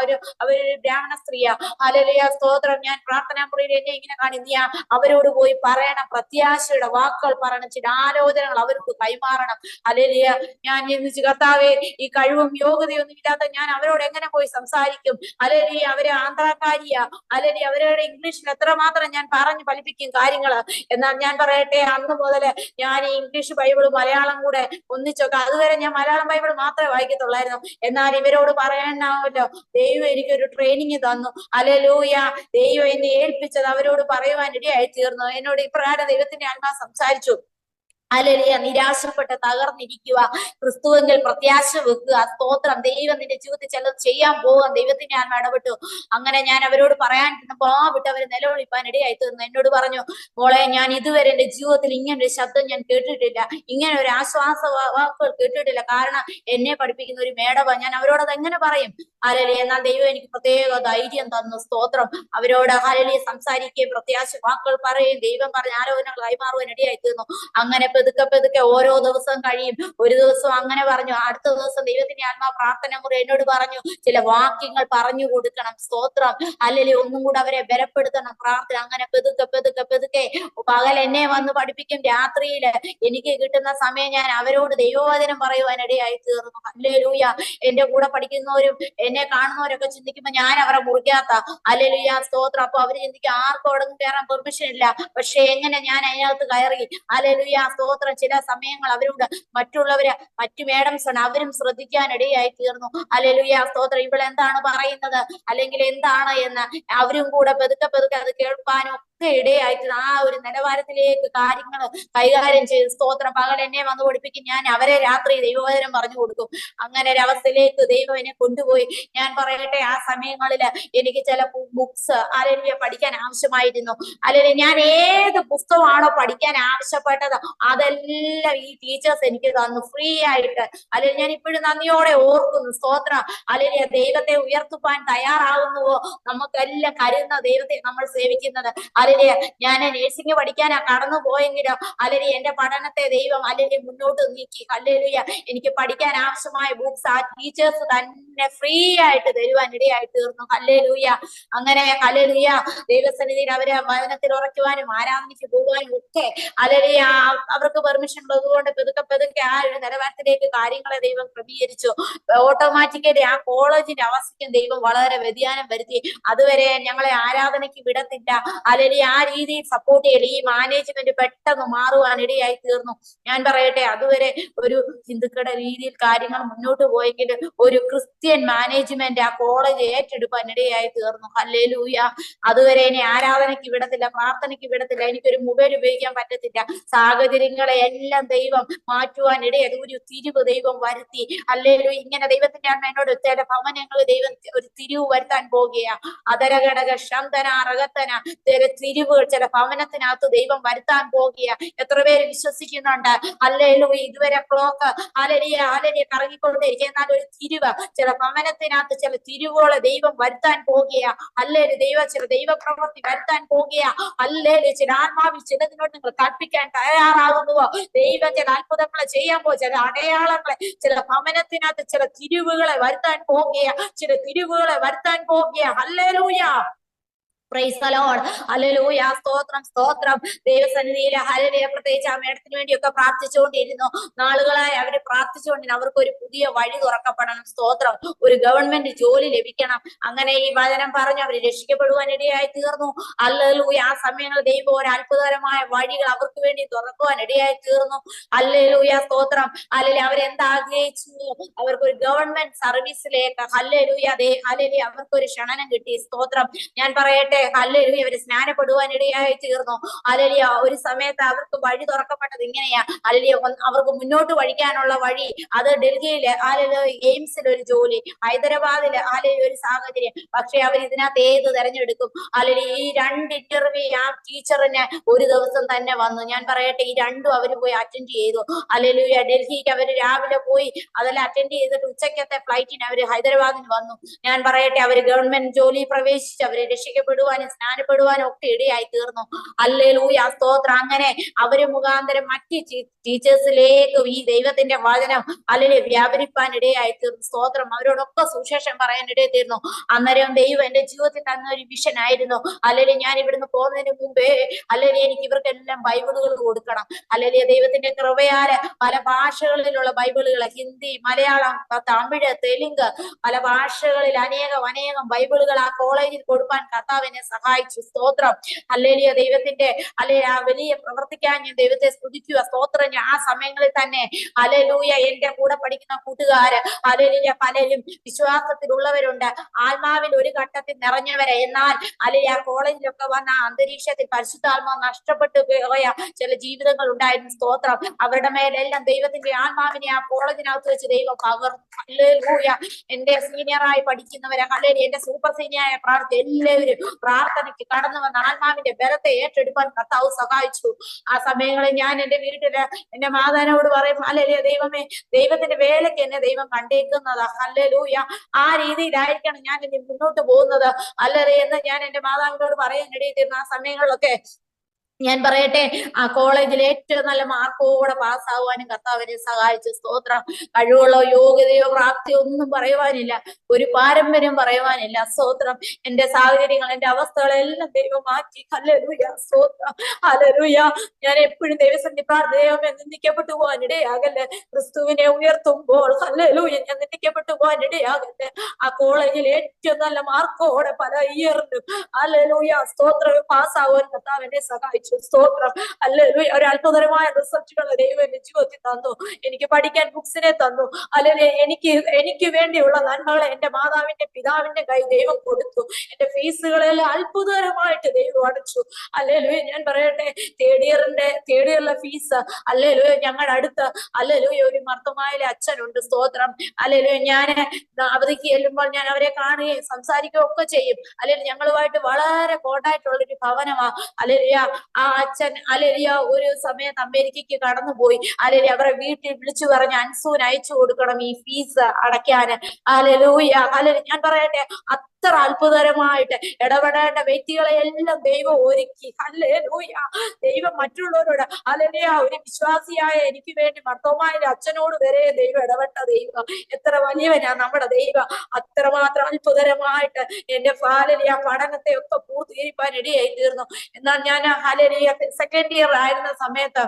അവരൊരു ബ്രാഹ്മണ സ്ത്രീയാ. ഹല്ലേലൂയ, സ്തോത്രം. ഞാൻ പ്രാർത്ഥനാ മുറിയിൽ എന്നെ ഇങ്ങനെ കാണിയ അവരോട് പോയി പറയണം, പ്രത്യാശയുടെ വാക്കുകൾ പറയണം, ചില ആലോചനകൾ അവരോട് കൈമാറണം. ഹല്ലേലൂയ. ഞാൻ ചിന്തിച്ചു, കർത്താവേ, ഈ കഴിവും യോഗ്യതയൊന്നും ഇല്ലാത്ത ഞാൻ അവരോട് എങ്ങനെ പോയി സംസാരിക്കും? ഹല്ലേലൂയ. അവര് ആന്ധ്രാക്കാരിയാ. ഹല്ലേലൂയ. അവരുടെ ഇംഗ്ലീഷിൽ എത്രമാത്രം ഞാൻ പറഞ്ഞു ഫലിപ്പിക്കും കാര്യങ്ങള്. എന്നാൽ ഞാൻ പറയട്ടെ, അന്ന് മുതല് ഞാൻ ഇംഗ്ലീഷ് ബൈബിള് മലയാളം കൂടെ ഒന്നിച്ചൊക്കെ, അതുവരെ ഞാൻ മലയാളം ബൈബിൾ മാത്രമേ വായിക്കത്തുള്ളായിരുന്നു. എന്നാൽ ഇവരോട് പറയാനാവല്ലോ, ദൈവം എനിക്കൊരു ട്രെയിനിങ് തന്നു. ഹല്ലേലൂയ. ദൈവം എന്നെ ഏൽപ്പിച്ചത് അവരോട് പറയുവാൻ ഇടയായി തീർന്നു. എന്നോട് ഇപ്രകാരം ദൈവത്തിന്റെ ആത്മാവ് സംസാരിച്ചു. ഹല്ലേലൂയ. നിരാശപ്പെട്ട് തകർന്നിരിക്കുക, ക്രിസ്തുവെങ്കിൽ പ്രത്യാശ വെക്കുക. സ്തോത്രം. ദൈവം നിന്റെ ജീവിതത്തിൽ ചിലത് ചെയ്യാൻ പോകാൻ ദൈവത്തിന്റെ ആത്മാവ് ഇടപെട്ടു. അങ്ങനെ ഞാൻ അവരോട് പറയാൻ വിട്ട് അവര് നിലവിളിപ്പാൻ ഇടയായി തീർന്നു. എന്നോട് പറഞ്ഞു, മോളെ, ഞാൻ ഇതുവരെ എന്റെ ജീവിതത്തിൽ ഇങ്ങനെ ഒരു ശബ്ദം ഞാൻ കേട്ടിട്ടില്ല, ഇങ്ങനെ ഒരു ആശ്വാസ വാക്കുകൾ കേട്ടിട്ടില്ല. കാരണം എന്നെ പഠിപ്പിക്കുന്ന ഒരു മേടവ. ഞാൻ അവരോടത് എങ്ങനെ പറയും? ഹല്ലേലൂയ. എന്നാൽ ദൈവം എനിക്ക് പ്രത്യേക ധൈര്യം തന്നു. സ്തോത്രം. അവരോട് ഹല്ലേലൂയ സംസാരിക്കുകയും പ്രത്യാശ വാക്കുകൾ പറയുകയും ദൈവം പറഞ്ഞ ആലോചനകൾ കൈമാറുവാൻ ഇടയായി തീർന്നു. അങ്ങനെ പെതുക്കെ ഓരോ ദിവസം കഴിയും. ഒരു ദിവസം അങ്ങനെ പറഞ്ഞു, അടുത്ത ദിവസം ദൈവത്തിന്റെ ആത്മാ പ്രാർത്ഥന മുറി എന്നോട് പറഞ്ഞു, ചില വാക്യങ്ങൾ പറഞ്ഞു കൊടുക്കണം. സ്തോത്രം. ഹല്ലേലൂയ. ഒന്നും കൂടെ അവരെ ബലപ്പെടുത്തണം പ്രാർത്ഥന. അങ്ങനെ പെതുക്കെ പകൽ എന്നെ വന്ന് പഠിപ്പിക്കും, രാത്രിയില് എനിക്ക് കിട്ടുന്ന സമയം ഞാൻ അവരോട് ദൈവവചനം പറയുവാൻ ഇടയായി തീർന്നു. ഹല്ലേലൂയ. എന്റെ കൂടെ പഠിക്കുന്നവരും എന്നെ കാണുന്നവരൊക്കെ ചിന്തിക്കുമ്പോ ഞാൻ അവരെ മുറിക്കാത്ത. ഹല്ലേലൂയ, സ്തോത്രം. അപ്പൊ അവര് ചിന്തിക്കും, ആർക്കും അവിടെ കയറാൻ പെർമിഷൻ ഇല്ല, പക്ഷെ എങ്ങനെ ഞാൻ അതിനകത്ത് കയറി? ഹല്ലേലൂയ, സ്തോത്രം. ചില സമയങ്ങൾ അവരോട് മറ്റു മേഡംസ് ആണ്, അവരും ശ്രദ്ധിക്കാൻ ഇടയായി തീർന്നു. ഹല്ലേലൂയ, സ്തോത്രം. ഇവളെന്താണ് പറയുന്നത്, അല്ലെങ്കിൽ എന്താണ് എന്ന് അവരും കൂടെ പെതുക്കെ അത് കേൾക്കാനും ഒക്കെ ഇടയായിട്ട് ആ ഒരു നിലവാരത്തിലേക്ക് കാര്യങ്ങൾ കൈകാര്യം ചെയ്ത്, സ്തോത്രം. പകൽ എന്നെ വന്ന് പഠിപ്പിക്കും, ഞാൻ അവരെ രാത്രി ദൈവവചനം പറഞ്ഞു കൊടുക്കും. അങ്ങനെ ഒരു അവസ്ഥയിലേക്ക് ദൈവം എന്നെ കൊണ്ടുപോയി. ഞാൻ പറയട്ടെ, ആ സമയങ്ങളില് എനിക്ക് ചില ബുക്സ് അല്ലെങ്കിൽ പഠിക്കാൻ ആവശ്യമായിരുന്നു. അല്ലെങ്കിൽ ഞാൻ ഏത് പുസ്തകമാണോ പഠിക്കാൻ ആവശ്യപ്പെട്ടത് അതെല്ലാം ഈ ടീച്ചേഴ്സ് എനിക്ക് തന്നു ഫ്രീ ആയിട്ട്. അല്ലെങ്കിൽ ഞാൻ ഇപ്പോഴും നന്ദിയോടെ ഓർക്കുന്നു. സ്തോത്രം. അല്ലെങ്കിൽ ദൈവത്തെ ഉയർത്തുവാൻ തയ്യാറാകുന്നുവോ? നമുക്കെല്ലാം കരുതുന്ന ദൈവത്തെ നമ്മൾ സേവിക്കുന്നത്. അല്ലെങ്കിൽ ഞാൻ നഴ്സിംഗ് പഠിക്കാനാ കടന്നു പോയെങ്കിലോ, അല്ലെങ്കിൽ എന്റെ പഠനത്തെ ദൈവം അല്ലെങ്കിൽ മുന്നോട്ട് നീക്കി. ഹല്ലേലൂയ. എനിക്ക് പഠിക്കാൻ ആവശ്യമായ ബുക്സ് ആ ടീച്ചേഴ്സ് തന്നെ ഫ്രീ ആയിട്ട് തരുവാൻ ഇടയായി തീർന്നു. ഹല്ലേലൂയ. അങ്ങനെ ഹല്ലേലൂയ ദൈവസന്നിധിയിൽ അവരെ വചനത്തിൽ ഉറയ്ക്കുവാനും ആരാധനയ്ക്ക് പോകുവാനും ഒക്കെ ഹല്ലേലൂയ അവർക്ക് പെർമിഷൻ ഉള്ളതുകൊണ്ട് പെതുക്കെ ആ ഒരു നിലവാരത്തിലേക്ക് കാര്യങ്ങളെ ദൈവം ക്രമീകരിച്ചു. ഓട്ടോമാറ്റിക്കലി ആ കോളേജിന്റെ അവസ്ഥയ്ക്കും ദൈവം വളരെ വ്യതിയാനം വരുത്തി. അതുവരെ ഞങ്ങളെ ആരാധനയ്ക്ക് വിടത്തില്ല, അല്ലെങ്കിൽ ആ രീതിയിൽ സപ്പോർട്ട് ചെയ്യില്ല. ഈ മാനേജ്മെന്റ് പെട്ടെന്ന് മാറുവാൻ ഇടയായി തീർന്നു. ഞാൻ പറയട്ടെ, അതുവരെ ഒരു ഹിന്ദുക്കളുടെ രീതിയിൽ കാര്യങ്ങൾ മുന്നോട്ട് പോയെങ്കിൽ ഒരു ക്രിസ്ത്യൻ മാനേജ്മെന്റ് ആ കോളേജ് ഏറ്റെടുക്കാൻ ഇടയായി തീർന്നു. ഹല്ലേലൂയ. അതുവരെ ഇനി ആരാധനയ്ക്ക് വിടത്തില്ല, പ്രാർത്ഥനയ്ക്ക് വിടത്തില്ല, എനിക്കൊരു മൊബൈൽ ഉപയോഗിക്കാൻ പറ്റത്തില്ല. സാഹചര്യങ്ങളെ എല്ലാം ദൈവം മാറ്റുവാൻ ഇടയായി ഒരു തിരിവ് ദൈവം വരുത്തി. ഹല്ലേലൂയ. ഇങ്ങനെ ദൈവത്തിന്റെ അമ്മ എന്നോട് ചില ഭവനങ്ങൾ ദൈവം ഒരു തിരിവ് വരുത്താൻ പോകുകയാ. അതരഘടക ശന്തന അറകത്തന ചില തിരിവുകൾ ചില ഭവനത്തിനകത്ത് ദൈവം വരുത്താൻ പോകുകയാ. എത്ര പേര് വിശ്വസിക്കുന്നുണ്ട്? ഹല്ലേലൂയ. ഇതുവരെ ക്ലോക്ക് ഹല്ലേലൂയ കറങ്ങിക്കൊണ്ടിരിക്കുക, എന്നാൽ ഒരു തിരിവ് ചില ഭവനത്തിനകത്ത് ചില തിരിവുകളെ ദൈവം വരുത്താൻ പോകുകയാ. ഹല്ലേലൂയ. ചില ദൈവപ്രവൃത്തി വരുത്താൻ പോകുകയാ. ഹല്ലേലൂയ. ചില ആത്മാവിൽ ചിലതിനോട് നിങ്ങൾ കൽപ്പിക്കാൻ തയ്യാറാകുന്നുവോ? ദൈവം ചില അത്ഭുതങ്ങളെ ചെയ്യാൻ പോകും, ചില അടയാളങ്ങളെ ചില ഭവനത്തിനകത്ത് ചില തിരിവുകളെ വരുത്താൻ പോകുകയാ. ചില തിരിവുകളെ വരുത്താൻ പോകുകയാ. Hallelujah. Praise the lord. Hallelujah. സ്തോത്രം സ്തോത്രം. ദൈവസന്നിധിയിലെ ഹല്ലേലൂയ. പ്രത്യേകിച്ച് ആ മേഡത്തിന് വേണ്ടിയൊക്കെ പ്രാർത്ഥിച്ചുകൊണ്ടിരുന്നു. നാളുകളായി അവര് പ്രാർത്ഥിച്ചുകൊണ്ടിരുന്നു. അവർക്ക് ഒരു പുതിയ വഴി തുറക്കപ്പെടണം. സ്തോത്രം. ഒരു ഗവൺമെന്റ് ജോലി ലഭിക്കണം. അങ്ങനെ ഈ വചനം പറഞ്ഞ് അവർ രക്ഷിക്കപ്പെടുവാൻ ഇടയായി തീർന്നു. ഹല്ലേലൂയ. ആ സമയങ്ങളിൽ ദൈവം ഒരു അത്ഭുതകരമായ വഴികൾ അവർക്ക് വേണ്ടി തുറക്കുവാൻ ഇടയായി തീർന്നു. ഹല്ലേലൂയ. സ്തോത്രം. ഹല്ലേലൂയ. അവരെന്താഗ്രഹിച്ചു? അവർക്ക് ഒരു ഗവൺമെന്റ് സർവീസിലേക്ക് ഹല്ലേലൂയ ഹല്ലേലൂയ അവർക്കൊരു ക്ഷണനം കിട്ടി. സ്തോത്രം. ഞാൻ പറയട്ടെ, ഹല്ലേലൂയ, അവര് സ്നാനപ്പെടുവാൻ ഇടയായി തീർന്നു. ഹല്ലേലൂയ. ഒരു സമയത്ത് അവർക്ക് വഴി തുറക്കപ്പെട്ടത് ഇങ്ങനെയാ. ഹല്ലേലൂയ. അവർക്ക് മുന്നോട്ട് വഴിക്കാനുള്ള വഴി അത് ഡൽഹിയില് ഹല്ലേലൂയ എയിംസിൽ ഒരു ജോലി, ഹൈദരാബാദില് ഹല്ലേലൂയ ഒരു സാഹചര്യം. പക്ഷെ അവർ ഇതിനകത്ത് ഏത് തെരഞ്ഞെടുക്കും? ഹല്ലേലൂയ. ഈ 2 ഇന്റർവ്യൂ ആ ടീച്ചറിന് ഒരു ദിവസം തന്നെ വന്നു. ഞാൻ പറയട്ടെ, ഈ രണ്ടും അവര് പോയി അറ്റൻഡ് ചെയ്തു. ഹല്ലേലൂയ. ഡൽഹിക്ക് അവര് രാവിലെ പോയി അതെല്ലാം അറ്റൻഡ് ചെയ്തിട്ട് ഉച്ചക്കത്തെ ഫ്ലൈറ്റിന് അവര് ഹൈദരാബാദിന് വന്നു. ഞാൻ പറയട്ടെ, അവര് ഗവൺമെന്റ് ജോലി പ്രവേശിച്ച് അവര് രക്ഷിക്കപ്പെടുവാനും സ്നാനപ്പെടുവാനും ഒക്കെ ഇടയായി തീർന്നു. ഹല്ലേലൂയ. സ്തോത്രം. അങ്ങനെ അവര് മുഖാന്തരം മറ്റ് ടീച്ചേഴ്സിലേക്ക് ഈ ദൈവത്തിന്റെ വചനം അല്ലെങ്കിൽ വ്യാപരിപ്പാൻ ഇടയായി തീർന്നു. സ്തോത്രം. അവരോടൊക്കെ സുവിശേഷം പറയാൻ ഇടയായി തീർന്നു. അന്നേരം ദൈവം എന്റെ ജീവിതത്തിൽ തന്ന ഒരു വിഷൻ ആയിരുന്നു. അല്ലെങ്കിൽ ഞാൻ ഇവിടുന്ന് പോകുന്നതിന് മുമ്പേ അല്ലെങ്കിൽ എനിക്ക് ഇവർക്കെല്ലാം ബൈബിളുകൾ കൊടുക്കണം. അല്ലെങ്കിൽ ദൈവത്തിന്റെ കൃപയാല് പല ഭാഷകളിലുള്ള ബൈബിളുകൾ, ഹിന്ദി, മലയാളം, തമിഴ്, തെലുങ്ക്, പല ഭാഷകളിൽ അനേകം ബൈബിളുകൾ ആ കോളേജിൽ കൊടുക്കാൻ കർത്താവ് എന്നെ സഹായിച്ചു. സ്തോത്രം. ഹല്ലേലൂയ. ദൈവത്തിന്റെ ആ വലിയ പ്രവർത്തിക്കാൻ ഞാൻ ദൈവത്തെ സ്തുതിക്കുക. സ്തോത്രം. ആ സമയങ്ങളിൽ തന്നെ ഹല്ലേലൂയ എന്റെ കൂടെ പഠിക്കുന്ന കൂട്ടുകാര് ഹല്ലേലൂയ പലരും വിശ്വാസത്തിലുള്ളവരുണ്ട്, ആത്മാവിൽ ഒരു ഘട്ടത്തിൽ നിറഞ്ഞവരെ. എന്നാൽ ഹല്ലേലൂയ ആ കോളേജിലൊക്കെ വന്ന അന്തരീക്ഷത്തിൽ പരിശുദ്ധാത്മാവ് നഷ്ടപ്പെട്ടു പോയ ചില ജീവിതങ്ങൾ ഉണ്ടായിരുന്നു. സ്തോത്രം. അവരുടെ മേലെല്ലാം ദൈവത്തിന്റെ ആത്മാവിനെ ആ കോളേജിനകത്ത് വെച്ച് ദൈവം പകർന്നു. ഹല്ലേലൂയ. എന്റെ സീനിയറായി പഠിക്കുന്നവരെ ഹല്ലേലൂയ, എന്റെ സൂപ്പർ സീനിയറായ പ്രാർത്ഥന എല്ലാവരും പ്രാർത്ഥനയ്ക്ക് കടന്നു വന്ന ആത്മാവിന്റെ ബലത്തെ ഏറ്റെടുക്കാൻ കർത്താവ് സഹായിച്ചു. ആ സമയങ്ങളിൽ ഞാൻ എന്റെ വീട്ടില് എന്റെ മാതാവിനോട് പറയും, ഹല്ലേലൂയ ദൈവമേ, ദൈവത്തിന്റെ വേലയ്ക്ക് എന്നെ ദൈവം കണ്ടേക്കുന്നതാ. ഹല്ലേലൂയ. ആ രീതിയിലായിരിക്കണം ഞാൻ ഇനി മുന്നോട്ട് പോകുന്നത് ഹല്ലേലൂയ എന്ന് ഞാൻ എന്റെ മാതാവിനോട് പറയാൻ ഇടയായിത്തീർന്നു. ആ സമയങ്ങളിലൊക്കെ ഞാൻ പറയട്ടെ, ആ കോളേജിൽ ഏറ്റവും നല്ല മാർക്കോടെ പാസ്സാവാനും കർത്താവിനെ സഹായിച്ചു. സ്തോത്രം. കഴിവുകളോ യോഗ്യതയോ പ്രാപ്തിയോ ഒന്നും പറയുവാനില്ല, ഒരു പാരമ്പര്യം പറയുവാനില്ല. സ്തോത്രം. എന്റെ സാഹചര്യങ്ങൾ, എന്റെ അവസ്ഥകളെല്ലാം ദൈവം മാറ്റി. ഹല്ലേലൂയ. സ്തോത്രം. ഹല്ലേലൂയ. ഞാൻ എപ്പോഴും ദൈവസന്നിധി ദൈവമേ നിന്ദിക്കപ്പെട്ടു പോകാൻ ഇടയാകല്ലേ. ക്രിസ്തുവിനെ ഉയർത്തുമ്പോൾ ഹല്ലേലൂയ ഞാൻ നിന്ദിക്കപ്പെട്ടു പോകാൻ ഇടയാകല്ലേ. ആ കോളേജിൽ ഏറ്റവും നല്ല മാർക്കോടെ പല ഇയറിലും ഹല്ലേലൂയ സ്തോത്രം പാസ്സാവാൻ കർത്താവ് എന്നെ സഹായിച്ചു. സ്തോത്രം. ഹല്ലേലൂയ. ഒരു അത്ഭുതകരമായ റിസൾട്ടുകൾ ദൈവം എന്റെ ജീവിതത്തിൽ തന്നു. എനിക്ക് പഠിക്കാൻ ബുക്സിനെ തന്നു. അല്ലെങ്കിൽ എനിക്ക് വേണ്ടിയുള്ള നന്മകളെ എന്റെ മാതാവിന്റെ പിതാവിന്റെ കൈ ദൈവം കൊടുത്തു. എന്റെ ഫീസുകളെല്ലാം അത്ഭുതകരമായിട്ട് ദൈവം അടച്ചു. ഹല്ലേലൂയ. ഞാൻ പറയട്ടെ, തേർഡ് ഇയറിലെ ഫീസ് ഹല്ലേലൂയ ഞങ്ങളുടെ അടുത്ത് ഹല്ലേലൂയ ഒരു മർത്തമായിലെ അച്ഛനുണ്ട്. സ്തോത്രം. ഹല്ലേലൂയ. ഞാൻ അവധിക്ക് ചെല്ലുമ്പോൾ ഞാൻ അവരെ കാണുകയും സംസാരിക്കുകയും ഒക്കെ ചെയ്യും. അല്ലെങ്കിൽ ഞങ്ങളുമായിട്ട് വളരെ കോണ്ടാക്ട് ഒരു ഭവനമാ. ഹല്ലേലൂയ. ആ അച്ഛൻ ഹല്ലേലൂയ ഒരു സമയത്ത് അമേരിക്കയ്ക്ക് കടന്നുപോയി. ഹല്ലേലൂയ അവരെ വീട്ടിൽ വിളിച്ചു പറഞ്ഞ് അൻസൂന് അയച്ചു കൊടുക്കണം ഈ ഫീസ് അടയ്ക്കാന്. ഹല്ലേലൂയ. ഹല്ലേലൂയ. ഞാൻ പറയട്ടെ, അത്ര അത്ഭുതകരമായിട്ട് ഇടപെടേണ്ട വ്യക്തികളെ എല്ലാം ദൈവം ഒരുക്കി. ഹല്ലേലൂയ. ദൈവം മറ്റുള്ളവരോട് ഹല്ലേലൂയ ഒരു വിശ്വാസിയായ എനിക്ക് വേണ്ടി മർത്തോമായിലെ അച്ഛനോട് വരെ ദൈവം ഇടപെട്ട ദൈവം എത്ര വലിയവനാ നമ്മുടെ ദൈവം. അത്രമാത്രം അത്ഭുതകരമായിട്ട് എന്റെ ഹല്ലേലൂയ പഠനത്തെ ഒക്കെ പൂർത്തീകരിക്കാൻ ഇടയായി തീർന്നു. എന്നാൽ ഞാൻ ഹല്ലേലൂയ സെക്കൻഡ് ഇയർ ആയിരുന്ന സമയത്ത്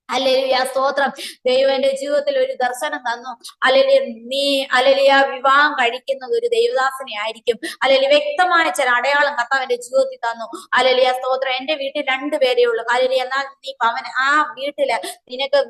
ഹല്ലേലൂയ സ്തോത്രം, ദൈവം എന്റെ ജീവിതത്തിൽ ഒരു ദർശനം തന്നു. ഹല്ലേലൂയ നീ ഹല്ലേലൂയ വിവാഹം കഴിക്കുന്നത് ഒരു ദൈവദാസനെ ആയിരിക്കും. ഹല്ലേലൂയ വ്യക്തമായ ചില അടയാളം കർത്താവ് എന്റെ ജീവിതത്തിൽ തന്നു. ഹല്ലേലൂയ സ്തോത്രം. എന്റെ വീട്ടിൽ 2 പേരേ ഉള്ളൂ. ഹല്ലേലൂയ. എന്നാൽ നീ ആ വീട്ടില് നിനക്ക്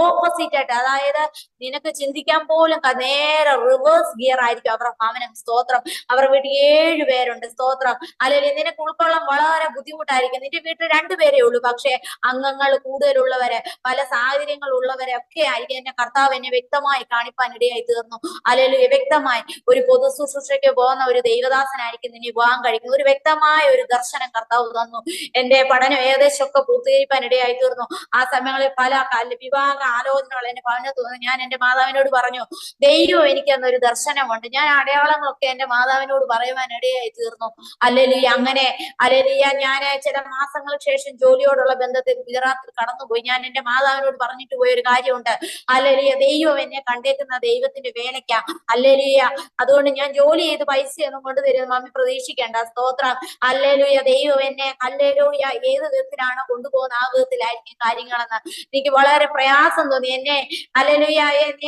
ഓപ്പോസിറ്റ് ആയിട്ട്, അതായത് നിനക്ക് ചിന്തിക്കാൻ പോലും നേരെ റിവേഴ്സ് ഗിയർ ആയിരിക്കും അവരുടെ ഭവനം. സ്തോത്രം. അവരുടെ വീട്ടിൽ 7 പേരുണ്ട്. സ്തോത്രം. ഹല്ലേലൂയ. നിനക്ക് ഉൾക്കൊള്ളാൻ വളരെ ബുദ്ധിമുട്ടായിരിക്കും. നിന്റെ വീട്ടിൽ 2 പേരേ ഉള്ളൂ, പക്ഷെ അംഗങ്ങൾ കൂടുതലുള്ളവരെ പല സാഹചര്യങ്ങൾ ഉള്ളവരെ ഒക്കെ ആയിരിക്കും എന്നെ കർത്താവ് എന്നെ വ്യക്തമായി കാണിപ്പാൻ ഇടയായി തീർന്നു. ഹല്ലേലൂയ. വ്യക്തമായി ഒരു പൊതു ശുശ്രൂഷയ്ക്ക് പോകുന്ന ഒരു ദൈവദാസനായിരിക്കും നിന്നെ വിവാഹം കഴിക്കുന്നത്. ഒരു വ്യക്തമായ ഒരു ദർശനം കർത്താവ് തന്നു. എന്റെ പഠനം ഏകദേശം ഒക്കെ പൂർത്തീകരിക്കാൻ ഇടയായി തീർന്നു. ആ സമയങ്ങളിൽ പല വിവാഹ ആലോചനകൾ എന്റെ ഭവനത്ത് വന്നു. ഞാൻ എന്റെ മാതാവിനോട് പറഞ്ഞു, ദൈവം എനിക്ക് അന്നൊരു ദർശനമുണ്ട്. ഞാൻ അടയാളങ്ങളൊക്കെ എന്റെ മാതാവിനോട് പറയുവാൻ ഇടയായി തീർന്നു. ഹല്ലേലൂയ. അങ്ങനെ ഹല്ലേലൂയ ഞാൻ ചില മാസങ്ങൾക്ക് ശേഷം ജോലിയോടുള്ള ബന്ധത്തിൽ ഗുജറാത്തിൽ കടന്നുപോയി. ഞാൻ എന്റെ മാതാവിനോട് പറഞ്ഞിട്ട് പോയൊരു കാര്യമുണ്ട്. ഹല്ലേലൂയ, ദൈവം എന്നെ കണ്ടേക്കുന്ന ദൈവത്തിന്റെ വേലയ്ക്കാ. ഹല്ലേലൂയ, അതുകൊണ്ട് ഞാൻ ജോലി ചെയ്ത് പൈസയൊന്നും കൊണ്ടുതരുന്നത് മമ്മി പ്രതീക്ഷിക്കേണ്ട. സ്തോത്രം. ഹല്ലേലൂയ, ദൈവം എന്നെ ഹല്ലേലൂയ ഏത് വിധത്തിലാണോ കൊണ്ടുപോകുന്ന ആ വിധത്തിലായിരിക്കും കാര്യങ്ങളെന്ന് എനിക്ക് വളരെ പ്രയാസം തോന്നി. എന്നെ ഹല്ലേലൂയ